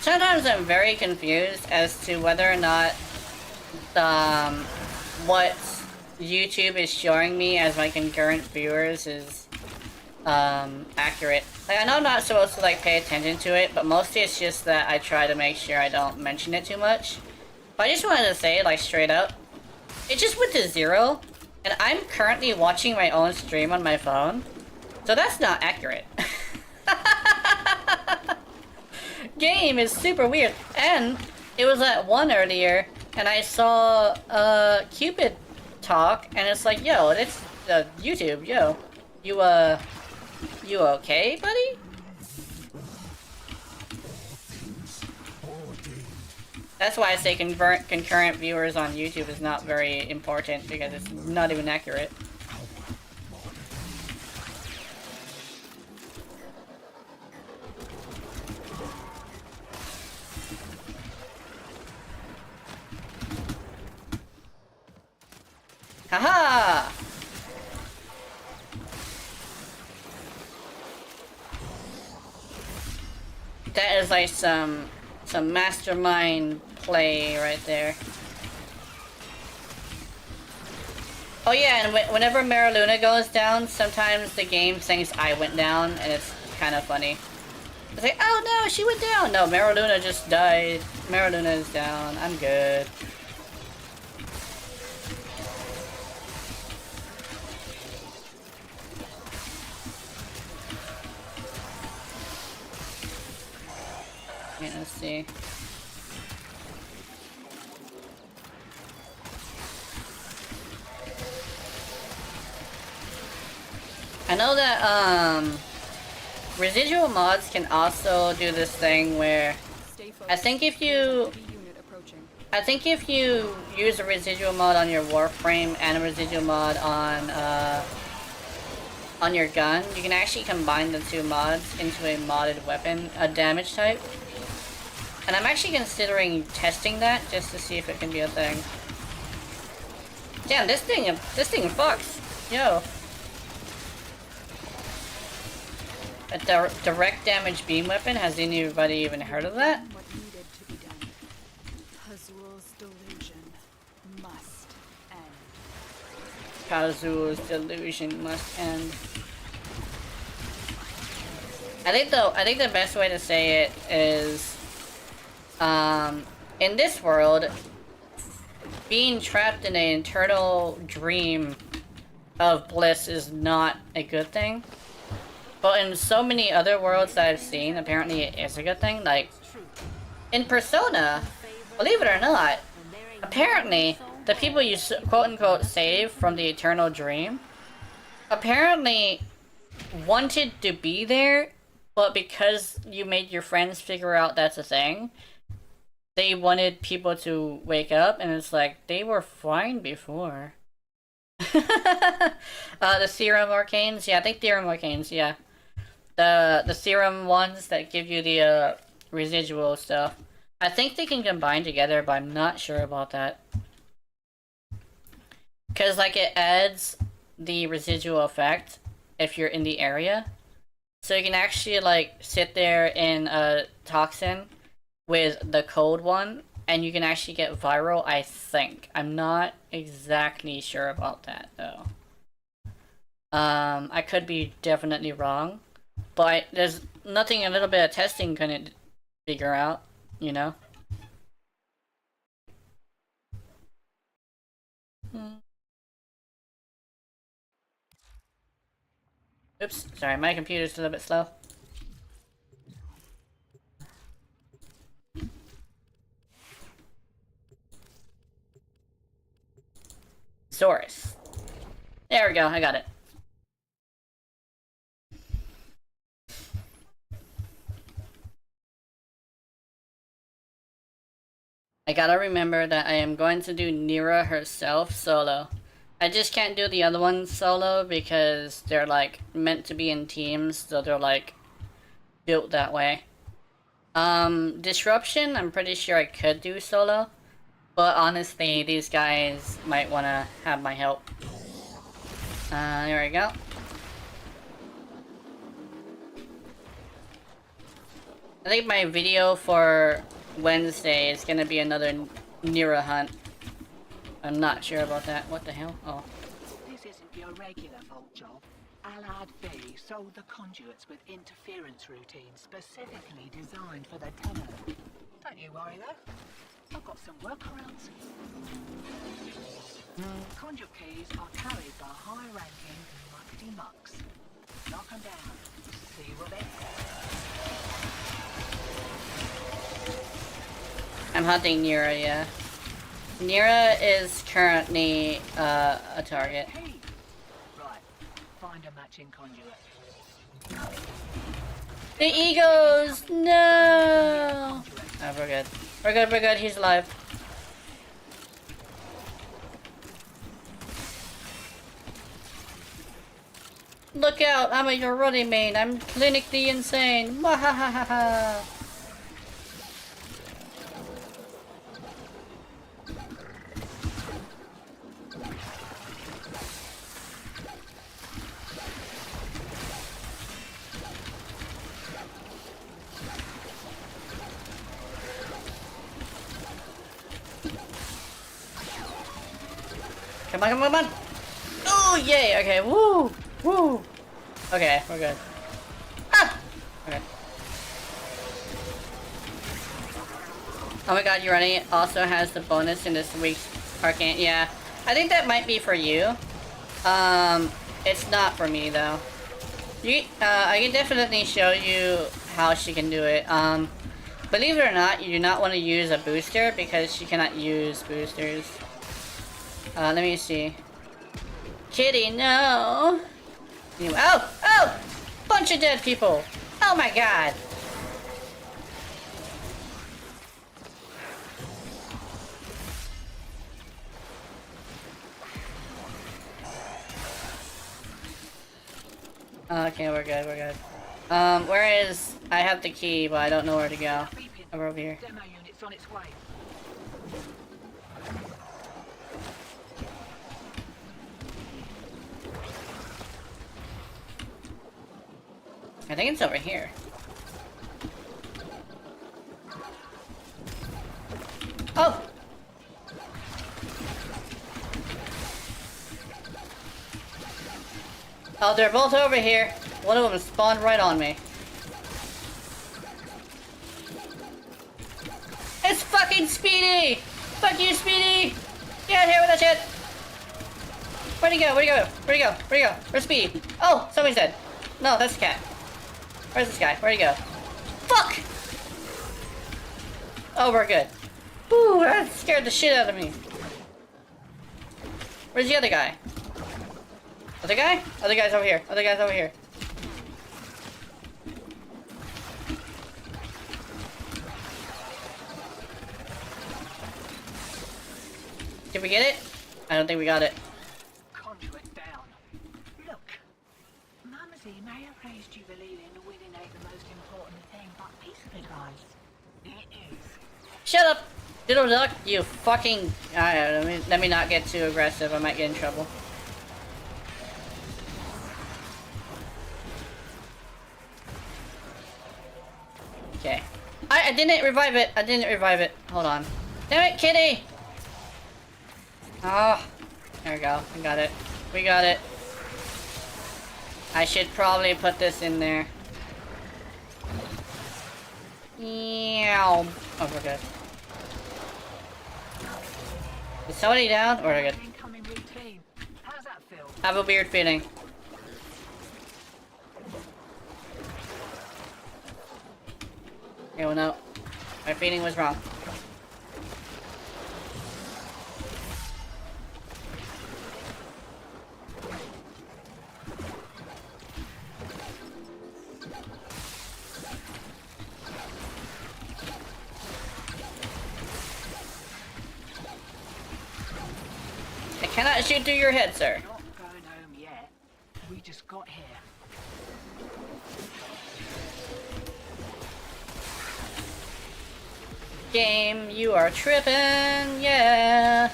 Sometimes I'm very confused as to whether or not what YouTube is showing me as my concurrent viewers is accurate. Like, I know I'm not supposed to like pay attention to it, but mostly it's just that I try to make sure I don't mention it too much. But I just wanted to say, like, straight up, it just went to 0, and I'm currently watching my own stream on my phone, so that's not accurate. Game is super weird, and it was at 1 earlier, and I saw Cupid talk, and it's like, yo, it's YouTube, yo, you okay, buddy? That's why I say concurrent viewers on YouTube is not very important, because it's not even accurate. Haha! That is like some mastermind play right there. Oh yeah, and whenever Maraluna goes down, sometimes the game thinks I went down, and it's kind of funny. It's like, oh no, she went down! No, Maraluna just died. Maraluna is down. I'm good. Yeah, let's see. I know that, residual mods can also do this thing where I think if you use a residual mod on your Warframe and a residual mod on your gun, you can actually combine the two mods into a modded weapon, a damage type. And I'm actually considering testing that just to see if it can be a thing. Damn, this thing fucks. Yo. A direct damage beam weapon? Has anybody even heard of that? Pazul's delusion must end. Kazu's delusion must end. I think the best way to say it is, in this world, being trapped in an eternal dream of bliss is not a good thing. But in so many other worlds that I've seen, apparently it is a good thing. Like, in Persona, believe it or not, apparently the people you quote-unquote save from the eternal dream apparently wanted to be there, but because you made your friends figure out that's a thing, they wanted people to wake up, and it's like, they were fine before. The serum arcanes? Yeah, I think serum arcanes, yeah. The serum ones that give you the residual stuff. I think they can combine together, but I'm not sure about that. Cause like it adds the residual effect if you're in the area. So you can actually like sit there in a toxin with the code one, and you can actually get viral, I think. I'm not exactly sure about that, though. I could be definitely wrong, but there's nothing a little bit of testing couldn't figure out, you know? Oops, sorry, my computer's a little bit slow. Source. There we go, I got it. I gotta remember that I am going to do Nira herself solo. I just can't do the other ones solo because they're like meant to be in teams, so they're like built that way. Disruption, I'm pretty sure I could do solo, but honestly, these guys might wanna have my help. There we go. I think my video for Wednesday is gonna be another Nira hunt. I'm not sure about that. What the hell? Oh. This isn't your regular vault job. Allied B sold the conduits with interference routines specifically designed for the tenor. Don't you worry though. I've got some workarounds. Conduit keys are carried by high-ranking muckety mucks. Knock them down. See what they I'm hunting Nira, yeah. Nira is currently a target. Hey. Right. Find a matching conduit. The egos! No! Oh, we're good. We're good, we're good. He's alive. Look out! I'm your running main. I'm clinically insane. Mwahahaha! Come on, come on, come on! Oh, yay! Okay, woo! Woo! Okay, we're good. Ah! Okay. Oh my god, Yareli also has the bonus in this week's Arcane. Yeah, I think that might be for you. It's not for me though. I can definitely show you how she can do it. Believe it or not, you do not want to use a booster because she cannot use boosters. Let me see. Kitty, no! Oh! Oh! Bunch of dead people! Oh my god! Okay, we're good, we're good. Where is... I have the key, but I don't know where to go. Over here. Demo unit's on its way. I think it's over here. Oh! Oh, they're both over here. One of them spawned right on me. It's fucking Speedy! Fuck you, Speedy! Get out here with that shit! Where'd he go? Where'd he go? Where'd he go? Where'd he go? Where's Speedy? Oh, somebody's dead. No, that's the cat. Where's this guy? Where'd he go? Fuck! Oh, we're good. Ooh, that scared the shit out of me. Where's the other guy? Other guy? Other guy's over here. Other guy's over here. Did we get it? I don't think we got it. Conduit down. Look, Mumsy may have raised you believing winning ain't the most important thing, but piece of advice. It is. Shut up! Diddle duck, you fucking... let me not get too aggressive. I might get in trouble. Okay. I didn't revive it. I didn't revive it. Hold on. Damn it, kitty! Oh, there we go. We got it. We got it. I should probably put this in there. Meow. Oh, we're good. Is somebody down? Or we're good. Incoming routine. How's that feel? I have a weird feeling. Okay, well, no. My feeling was wrong. I cannot shoot through your head, sir. Not going home yet. We just got here. Game, you are tripping, yeah.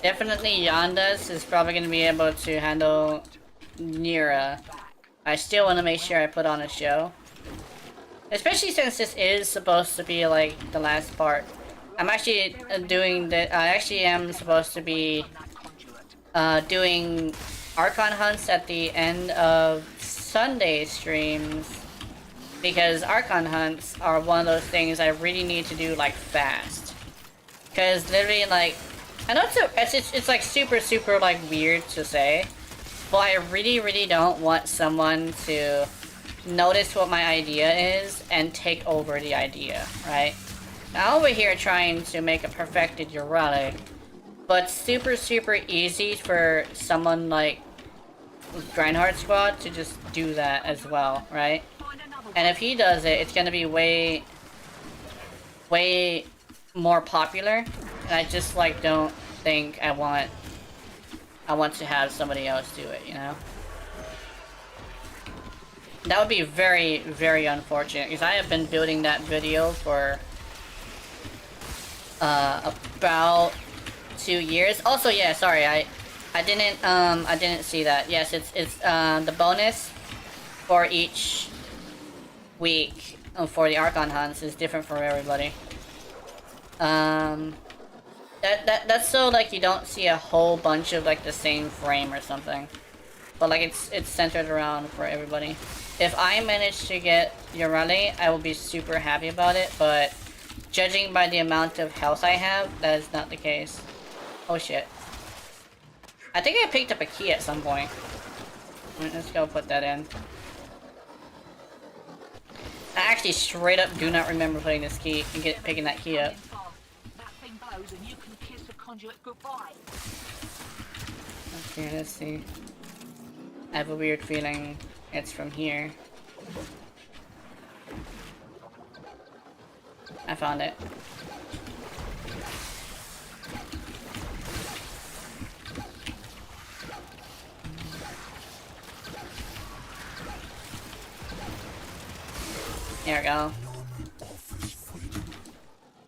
Definitely Yondas is probably going to be able to handle Nira. I still want to make sure I put on a show. Especially since this is supposed to be like the last part. I'm actually doing the. I actually am supposed to be doing Archon hunts at the end of Sunday streams, because Archon hunts are one of those things I really need to do like fast. Because literally, like, I know it's like super like weird to say, but I really don't want someone to notice what my idea is and take over the idea, right? Now over here trying to make a perfected Yareli, but super easy for someone like Grindheart Squad to just do that as well, right? And if he does it, it's gonna be way more popular, and I just like don't think I want to have somebody else do it, you know? That would be very unfortunate, because I have been building that video for about 2 years. Also, yeah, sorry, I didn't see that. Yes, it's the bonus for each week for the Archon hunts is different for everybody. That's so like you don't see a whole bunch of like the same frame or something, but like it's centered around for everybody. If I manage to get Yareli, I will be super happy about it, but judging by the amount of health I have, that is not the case. Oh shit. I think I picked up a key at some point. Let's go put that in. I actually straight up do not remember putting this key and picking that key up. That thing blows and you can kiss the conduit goodbye. Okay, let's see. I have a weird feeling it's from here. I found it. There we go. Offers freedom.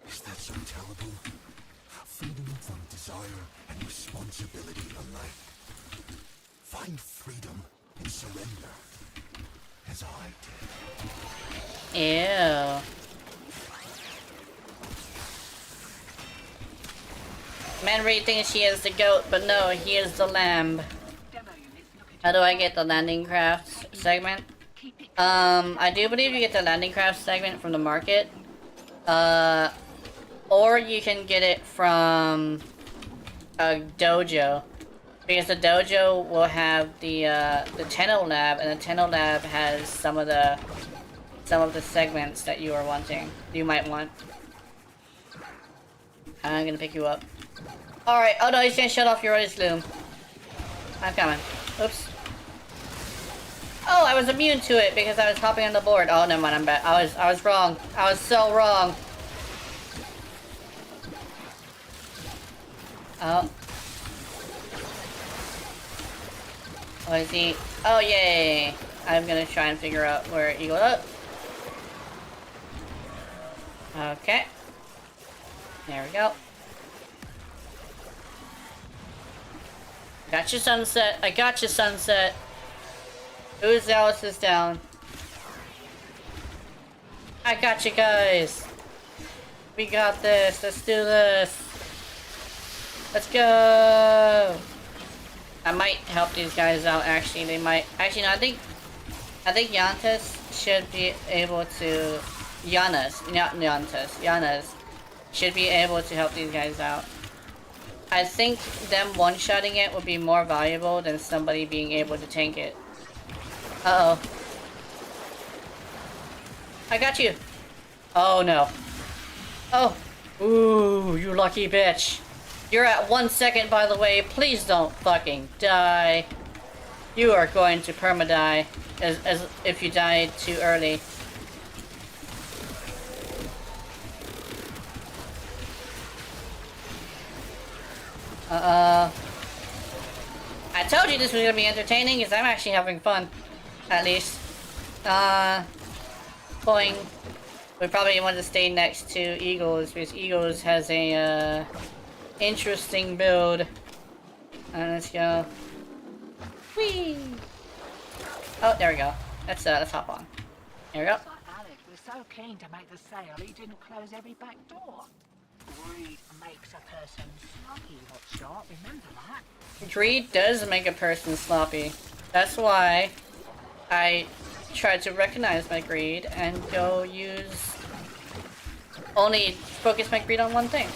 Is that so terrible? Freedom from desire and responsibility alike. Find freedom and surrender, as I did. Ew. Man really thinks he is the goat, but no, he is the lamb. How do I get the landing crafts segment? I do believe you get the landing craft segment from the market. Or you can get it from a dojo. Because the dojo will have the Tenno Lab, and the Tenno Lab has some of the segments that you are wanting. You might want. I'm gonna pick you up. Alright, oh no, he's gonna shut off your Yareli's Gloom. I'm coming. Oops. Oh, I was immune to it because I was hopping on the board. Oh, never mind, I'm bad. I was wrong. I was so wrong. Oh. Oh, is he? Oh, yay. I'm gonna try and figure out where he goes up. Okay. There we go. Gotcha, Sunset. I gotcha, Sunset. Who's else is down? I got you guys. We got this. Let's do this. Let's go. I might help these guys out. Actually, they might. Actually, no. I think Yantas should be able to. Yanas, not Yantas. Yanas should be able to help these guys out. I think them one-shotting it would be more valuable than somebody being able to tank it. Uh-oh. I got you. Oh, no. Oh. Ooh, you lucky bitch. You're at 1 second, by the way. Please don't fucking die. You are going to perma-die as if you died too early. I told you this was gonna be entertaining, because I'm actually having fun. At least. Boing. We probably want to stay next to Eagles, because Eagles has a, interesting build. Let's go. Whee! Oh, there we go. Let's hop on. Here we go. Alec was so keen to make the sale, he didn't close every back door. Greed makes a person sloppy, Hotshot. Remember that? Greed does make a person sloppy. That's why I try to recognize my greed and go use... only focus my greed on one thing.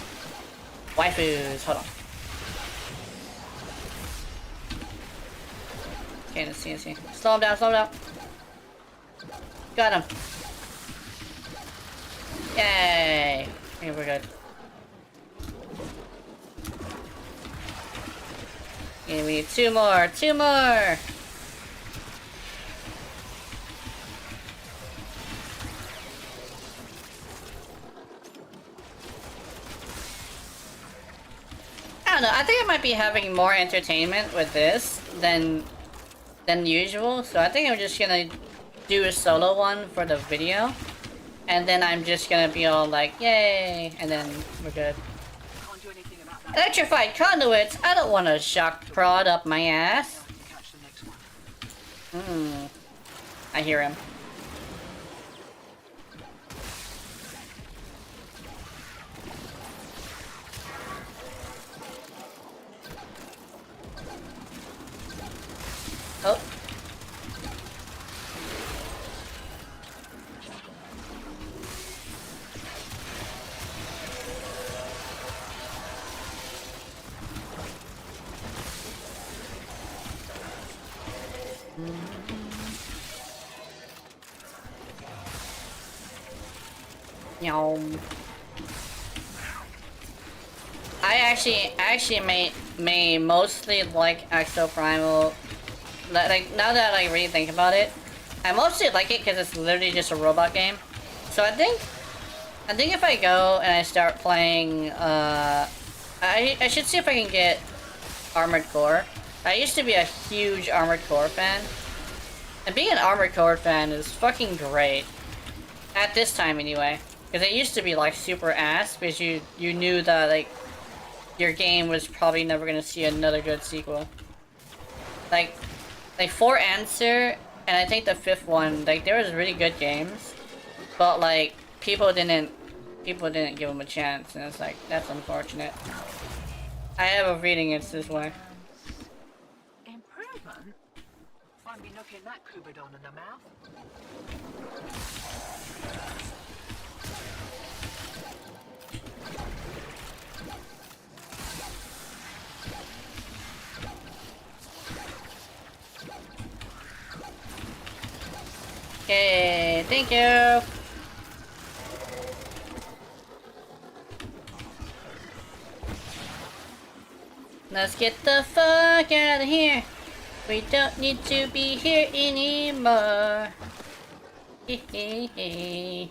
Waifus. Hold on. Okay, let's see. Slow him down, slow him down. Got him. Yay. Okay, we're good. Okay, we need two more. Two more! I don't know, I think I might be having more entertainment with this than usual, so I think I'm just gonna do a solo one for the video, and then I'm just gonna be all like, yay, and then we're good. Electrified conduits? I don't want a shock prod up my ass. I hear him. Oh. I actually may mostly like Exoprimal. Like, now that I really think about it, I mostly like it because it's literally just a robot game. So I think if I go and I start playing, I should see if I can get Armored Core. I used to be a huge Armored Core fan, and being an Armored Core fan is fucking great. At this time, anyway. Because it used to be, like, super ass, because you knew that, like, your game was probably never gonna see another good sequel. Like 4 Answer, and I think the 5th one, like, there was really good games, but, like, people didn't give them a chance, and it's like, that's unfortunate. I have a reading it's this way. Improvement? Find me knocking that Kubidon in the mouth. Okay, thank you. Let's get the fuck out of here. We don't need to be here anymore. Hehehe.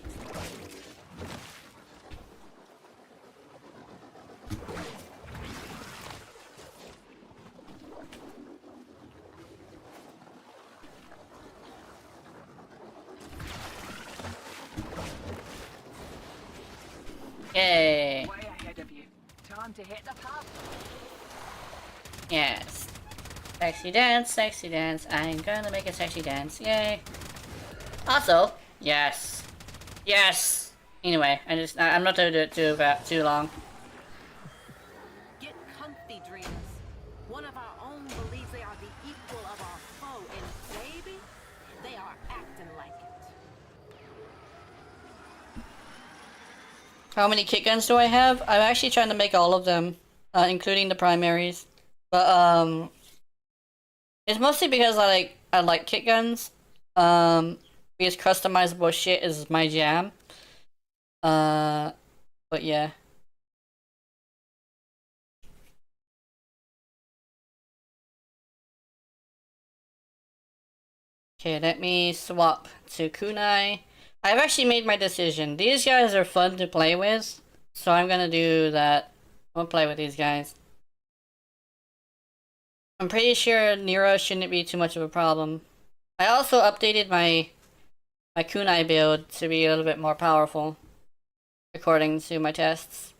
Yay. Way ahead of you. Time to hit the pub. Yes. Sexy dance, sexy dance. I'm gonna make a sexy dance. Yay. Also, yes. Yes! Anyway, I'm not gonna do it too long. Get comfy, dreamers. One of our own believes they are the equal of our foe, and baby, they are acting like it. How many kick guns do I have? I'm actually trying to make all of them, including the primaries. But, it's mostly because I like kick guns. Because customizable shit is my jam. But yeah. Okay, let me swap to kunai. I've actually made my decision. These guys are fun to play with, so I'm gonna do that. I'm gonna play with these guys. I'm pretty sure Nero shouldn't be too much of a problem. I also updated my kunai build to be a little bit more powerful, according to my tests.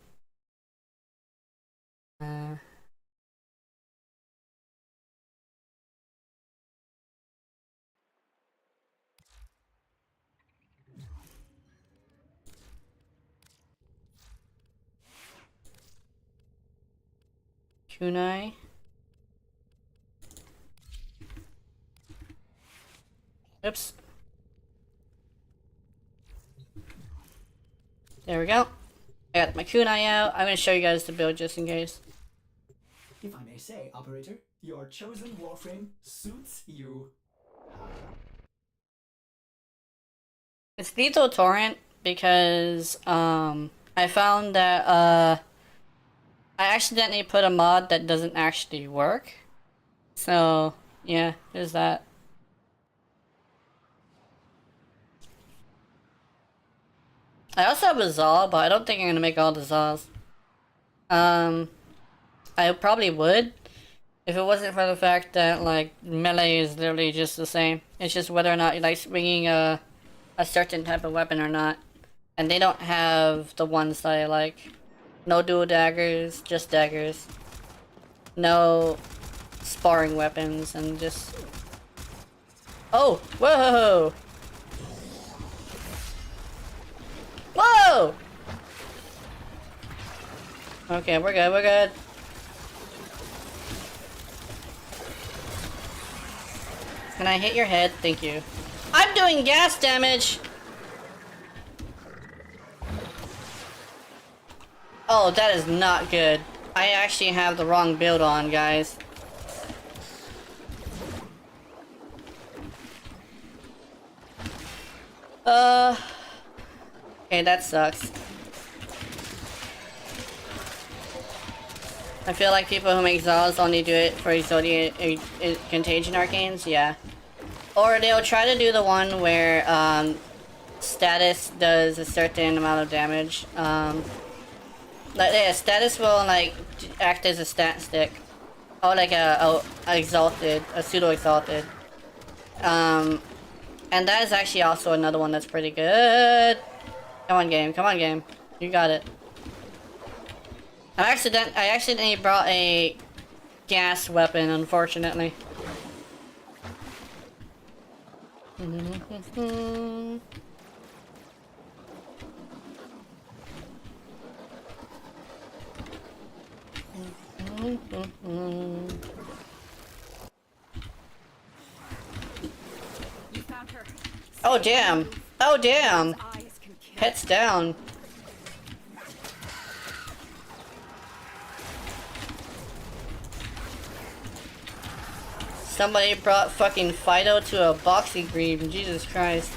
Kunai. Oops. There we go. I got my kunai out. I'm gonna show you guys the build just in case. If I may say, operator, your chosen warframe suits you. It's lethal torrent because I found that I accidentally put a mod that doesn't actually work. So yeah, there's that. I also have a Zaw, but I don't think I'm gonna make all the Zaws. I probably would if it wasn't for the fact that like melee is literally just the same. It's just whether or not you like swinging a certain type of weapon or not. And they don't have the ones that I like. No dual daggers, just daggers. No sparring weapons, and just... Oh! Whoa! Whoa! Okay, we're good, we're good. Can I hit your head? Thank you. I'm doing gas damage! Oh, that is not good. I actually have the wrong build on, guys. Okay, that sucks. I feel like people who make Zaws only do it for Exodia Contagion Arcanes, yeah. Or they'll try to do the one where, status does a certain amount of damage. Like, yeah, status will, like, act as a stat stick. Or like a exalted, a pseudo-exalted. And that is actually also another one that's pretty good. Come on, game. Come on, game. You got it. I accidentally brought a gas weapon, unfortunately. You found her. Oh damn! Oh damn! Pets down. Somebody brought fucking Fido to a boxing green. Jesus Christ.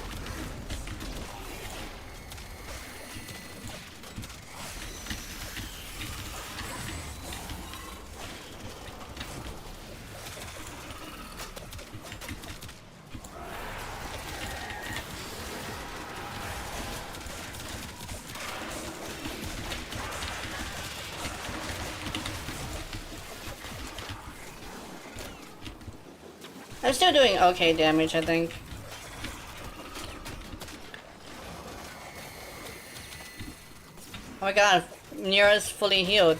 I'm still doing okay damage, I think. Oh my god, Nero's fully healed.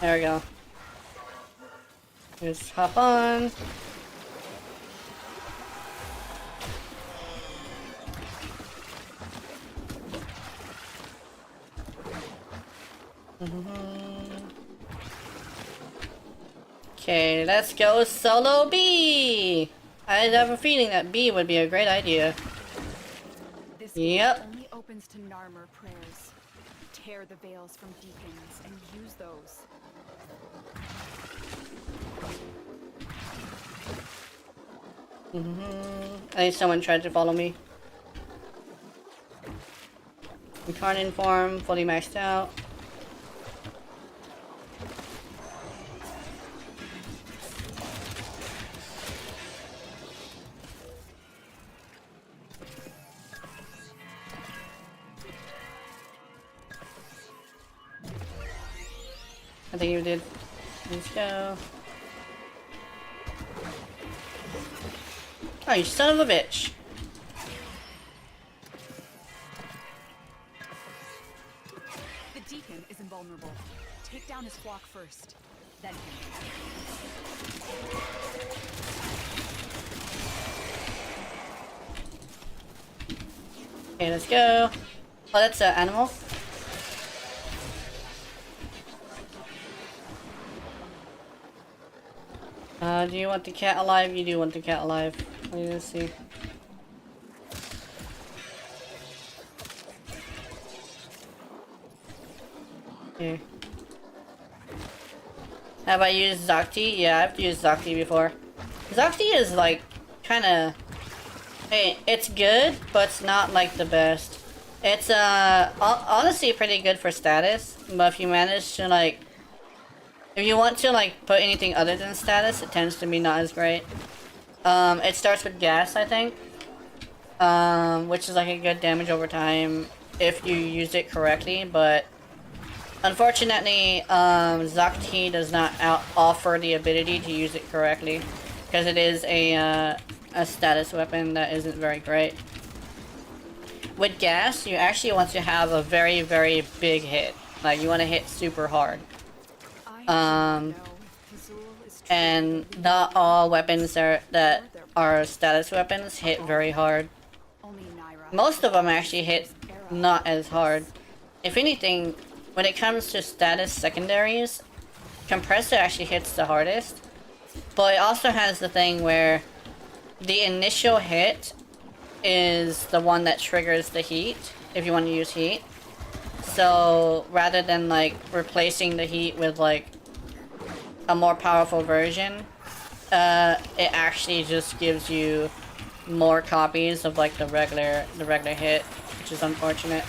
There we go. Just hop on. Okay, let's go solo B! I have a feeling that B would be a great idea. This Yep. only opens to Narmer prayers. Tear the veils from deacons and use those. I think someone tried to follow me. Incarnate form, fully maxed out. I think you did. Let's go. Oh, you son of a bitch. The deacon is invulnerable. Take down his flock first, then Okay, let's go. Oh, that's an animal. Do you want the cat alive? You do want the cat alive. Let's see. Okay. Have I used Zakti? Yeah, I've used Zakti before. Zakti is like, kinda... Hey, it's good, but it's not like the best. It's honestly pretty good for status, but if you manage to like... If you want to like put anything other than status, it tends to be not as great. It starts with gas, I think. Which is like a good damage over time if you use it correctly, but unfortunately, Zakti does not offer the ability to use it correctly because it is a status weapon that isn't very great. With gas, you actually want to have a very, very big hit. Like, you want to hit super hard. And not all weapons that are status weapons hit very hard. Most of them actually hit not as hard. If anything, when it comes to status secondaries, Compressor actually hits the hardest. But it also has the thing where the initial hit is the one that triggers the heat, if you want to use heat. So rather than like replacing the heat with like a more powerful version, it actually just gives you more copies of like the regular hit, which is unfortunate.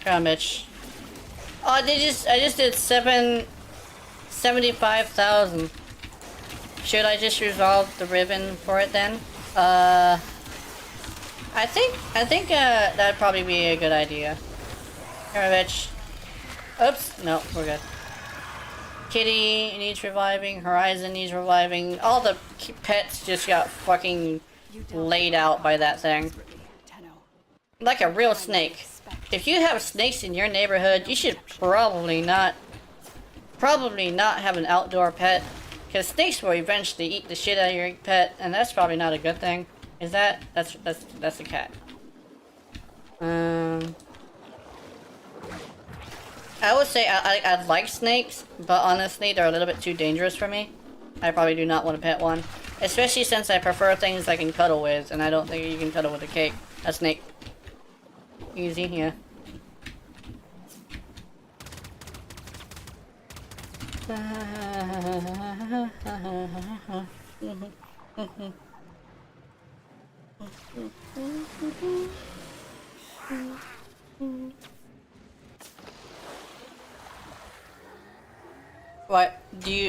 How much? Oh, I just did 75,000. Should I just resolve the ribbon for it then? I think that'd probably be a good idea. Bitch. Oops, no, we're good. Kitty needs reviving, Horizon needs reviving, all the pets just got fucking laid out by that thing. Like a real snake. If you have snakes in your neighborhood, you should probably not have an outdoor pet, because snakes will eventually eat the shit out of your pet, and that's probably not a good thing. Is that? That's a cat. I would say I like snakes, but honestly, they're a little bit too dangerous for me. I probably do not want to pet one, especially since I prefer things I can cuddle with, and I don't think you can cuddle with a snake. Easy, yeah.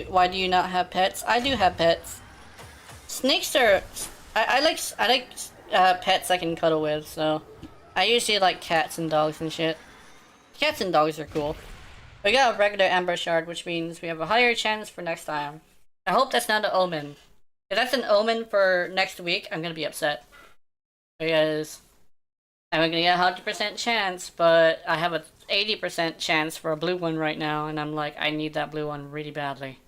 Why do you not have pets? I do have pets. Snakes are... I like pets I can cuddle with, so... I usually like cats and dogs and shit. Cats and dogs are cool. We got a regular Ember Shard, which means we have a higher chance for next time. I hope that's not an omen. If that's an omen for next week, I'm gonna be upset. Because I'm gonna get a 100% chance, but I have a 80% chance for a blue one right now, and I'm like, I need that blue one really badly.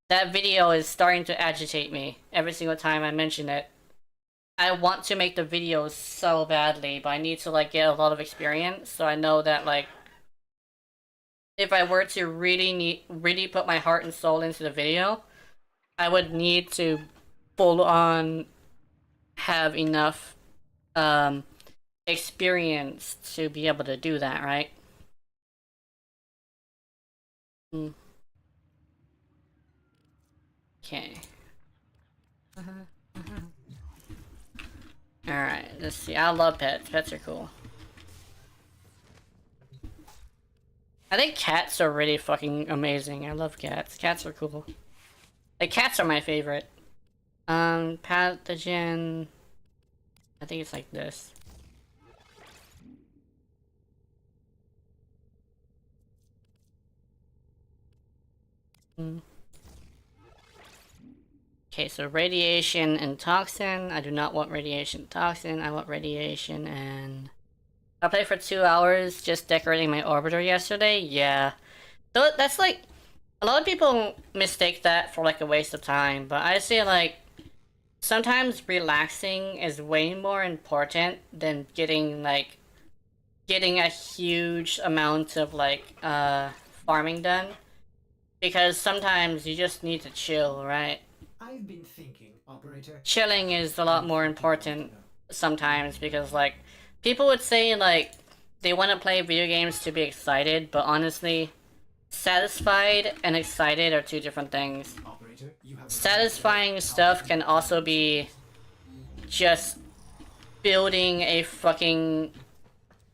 That video is starting to agitate me every single time I mention it. I want to make the video so badly, but I need to like get a lot of experience, so I know that like if I were to really put my heart and soul into the video, I would need to full on have enough experience to be able to do that, right? Okay. Alright, let's see. I love pets. Pets are cool. I think cats are really fucking amazing. I love cats. Cats are cool. Like, cats are my favorite. Pathogen... I think it's like this. Okay, so radiation and toxin. I do not want radiation toxin. I want radiation and... I played for 2 hours just decorating my orbiter yesterday. Yeah. So that's like... A lot of people mistake that for like a waste of time, but I say like... Sometimes relaxing is way more important than getting like... Getting a huge amount of like, farming done. Because sometimes you just need to chill, right? I've been thinking, operator. Chilling is a lot more important sometimes because, like, people would say, like, they want to play video games to be excited, but honestly, satisfied and excited are two different things. Operator, you have Satisfying stuff can also be just building a fucking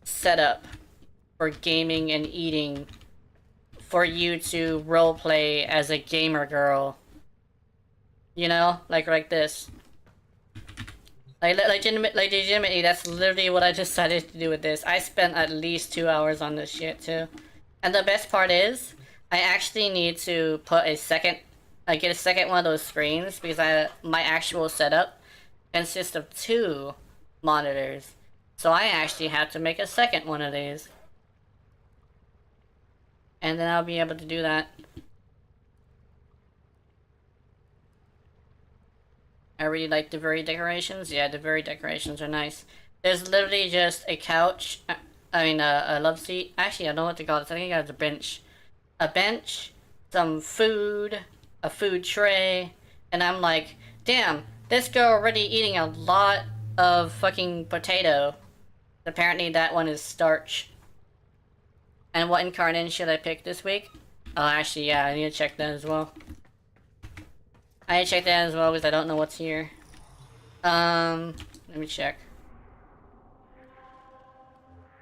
setup for gaming and eating for you to roleplay as a gamer girl. You know? Like this. Like legitimately, that's literally what I decided to do with this. I spent at least 2 hours on this shit, too. And the best part is, I actually need to put a second... get a second one of those screens, because my actual setup consists of 2 monitors. So I actually have to make a second one of these. And then I'll be able to do that. I really like the very decorations. Yeah, the very decorations are nice. There's literally just a couch. I mean, a love seat. Actually, I don't know what to call it. I think it's a bench. A bench, some food, a food tray, and I'm like, damn, this girl already eating a lot of fucking potato. Apparently that one is starch. And what incarnate should I pick this week? Oh, actually, yeah, I need to check that as well. I need to check that as well because I don't know what's here. Let me check.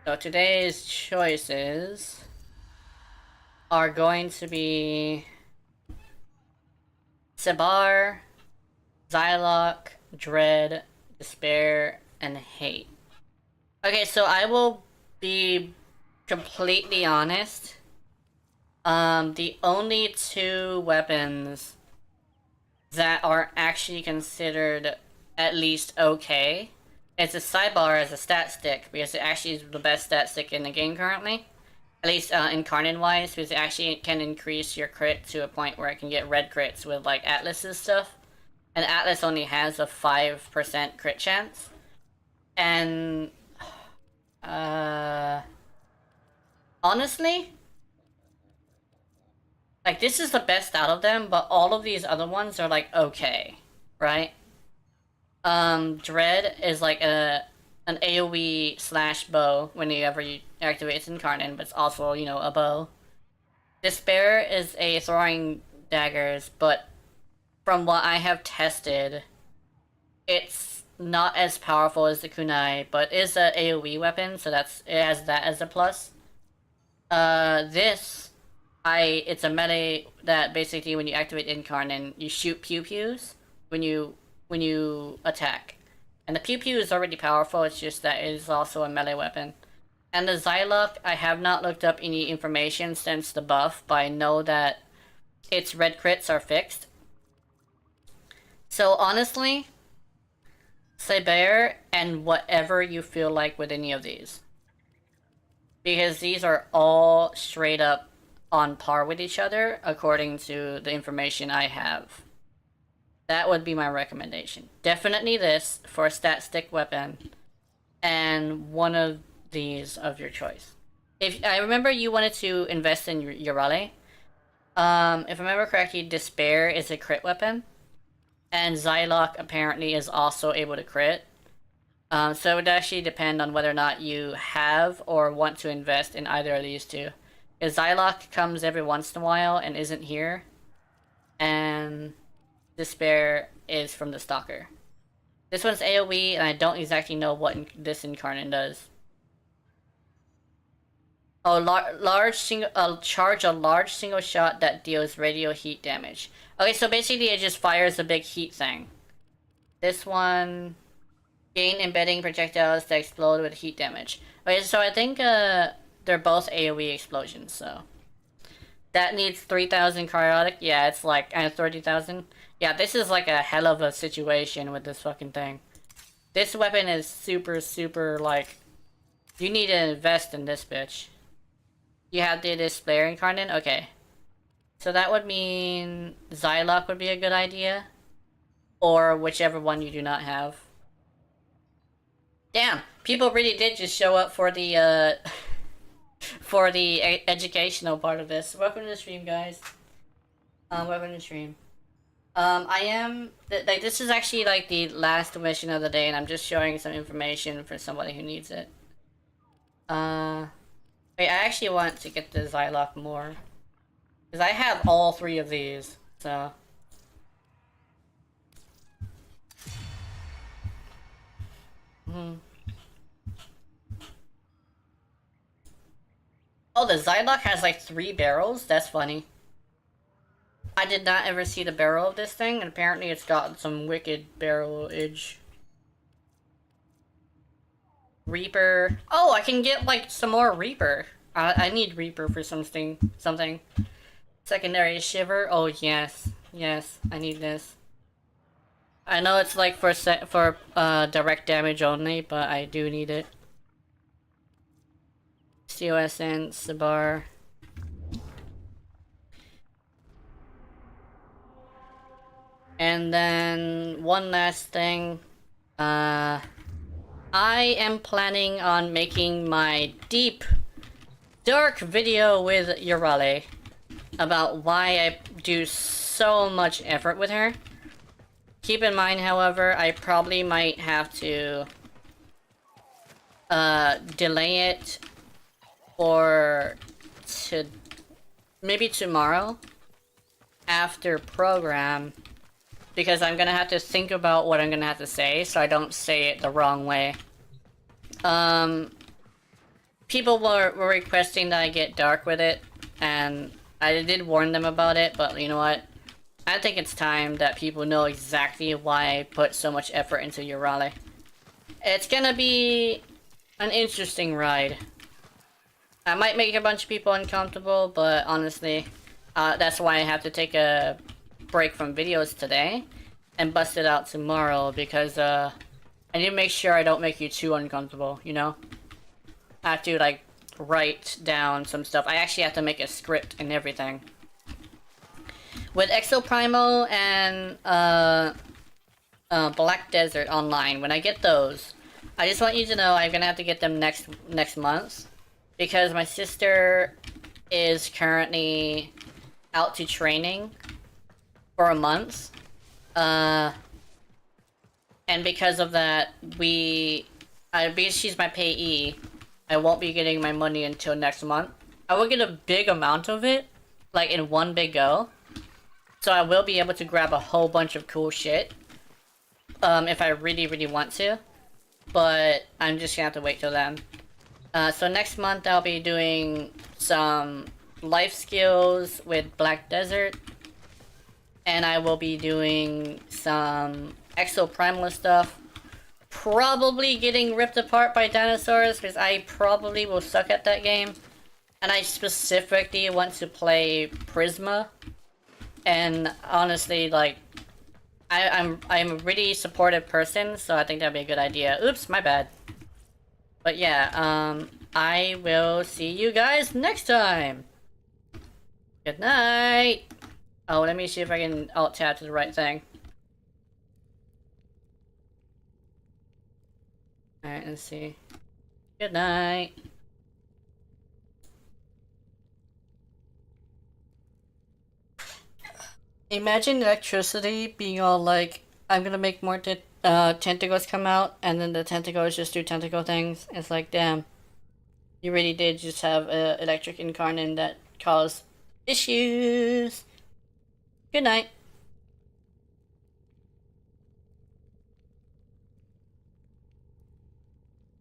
So today's choices are going to be Sabar, Zylock, Dread, Despair, and Hate. Okay, so I will be completely honest. The only 2 weapons that are actually considered at least okay is a sidebar as a stat stick, because it actually is the best stat stick in the game currently. At least incarnate wise, because it actually can increase your crit to a point where it can get red crits with like Atlas's stuff. And Atlas only has a 5% crit chance. And honestly, like, this is the best out of them, but all of these other ones are like okay, right? Dread is like an AoE slash bow whenever you activate its incarnate, but it's also, you know, a bow. Despair is a throwing daggers, but from what I have tested, it's not as powerful as the kunai, but is a AoE weapon, so it has that as a plus. It's a melee that basically when you activate incarnate, you shoot pew-pews when you attack. And the pew-pew is already powerful, it's just that it is also a melee weapon. And the Psylocke, I have not looked up any information since the buff, but I know that its red crits are fixed. So honestly, Cyber and whatever you feel like with any of these. Because these are all straight up on par with each other, according to the information I have. That would be my recommendation. Definitely this for a stat stick weapon, and one of these of your choice. If I remember, you wanted to invest in Yareli. If I remember correctly, Despair is a crit weapon, and Psylocke apparently is also able to crit. So it would actually depend on whether or not you have or want to invest in either of these two. Because Psylocke comes every once in a while and isn't here, and Despair is from the Stalker. This one's AoE, and I don't exactly know what this incarnate does. Oh, charge a large single shot that deals radio heat damage. Okay, so basically it just fires a big heat thing. This one, gain embedding projectiles that explode with heat damage. Okay, so I think they're both AoE explosions, so. That needs 3,000 cryotic. Yeah, it's like 30,000. Yeah, this is like a hell of a situation with this fucking thing. This weapon is super, super, like, you need to invest in this bitch. You have the Despair incarnate? Okay. So that would mean Psylocke would be a good idea. Or whichever one you do not have. Damn, people really did just show up for the, for the educational part of this. Welcome to the stream, guys. Welcome to the stream. I am, like, this is actually, like, the last mission of the day, and I'm just showing some information for somebody who needs it. Wait, I actually want to get the Psylocke more. Because I have all three of these, so. Oh, the Psylocke has like 3 barrels? That's funny. I did not ever see the barrel of this thing, and apparently it's got some wicked barrelage. Reaper. Oh, I can get like some more Reaper. I need Reaper for something. Secondary Shiver. Oh yes, yes, I need this. I know it's like for direct damage only, but I do need it. Steel Essence, Sabar. And then one last thing. I am planning on making my deep, dark video with Yareli about why I do so much effort with her. Keep in mind, however, I probably might have to delay it for maybe tomorrow after program, because I'm gonna have to think about what I'm gonna have to say so I don't say it the wrong way. People were requesting that I get dark with it, and I did warn them about it, but you know what? I think it's time that people know exactly why I put so much effort into Yareli. It's gonna be an interesting ride. I might make a bunch of people uncomfortable, but honestly, that's why I have to take a break from videos today and bust it out tomorrow, because I need to make sure I don't make you too uncomfortable, you know? I have to like write down some stuff. I actually have to make a script and everything. With Exoprimal and Black Desert Online, when I get those, I just want you to know I'm gonna have to get them next month, because my sister is currently out to training for a month, and because of that, because she's my payee, I won't be getting my money until next month. I will get a big amount of it, like in one big go, so I will be able to grab a whole bunch of cool shit, if I really, really want to, but I'm just gonna have to wait till then. So next month I'll be doing some life skills with Black Desert, and I will be doing some Exoprimal stuff, probably getting ripped apart by dinosaurs because I probably will suck at that game. And I specifically want to play Prisma. And honestly, like, I'm a really supportive person, so I think that'd be a good idea. Oops, my bad. But yeah, I will see you guys next time. Good night. Oh, let me see if I can alt tab to the right thing. Alright, let's see. Good night. Imagine electricity being all like, I'm gonna make more tentacles come out, and then the tentacles just do tentacle things. It's like, damn. You really did just have electric incarnate that caused issues. Good night.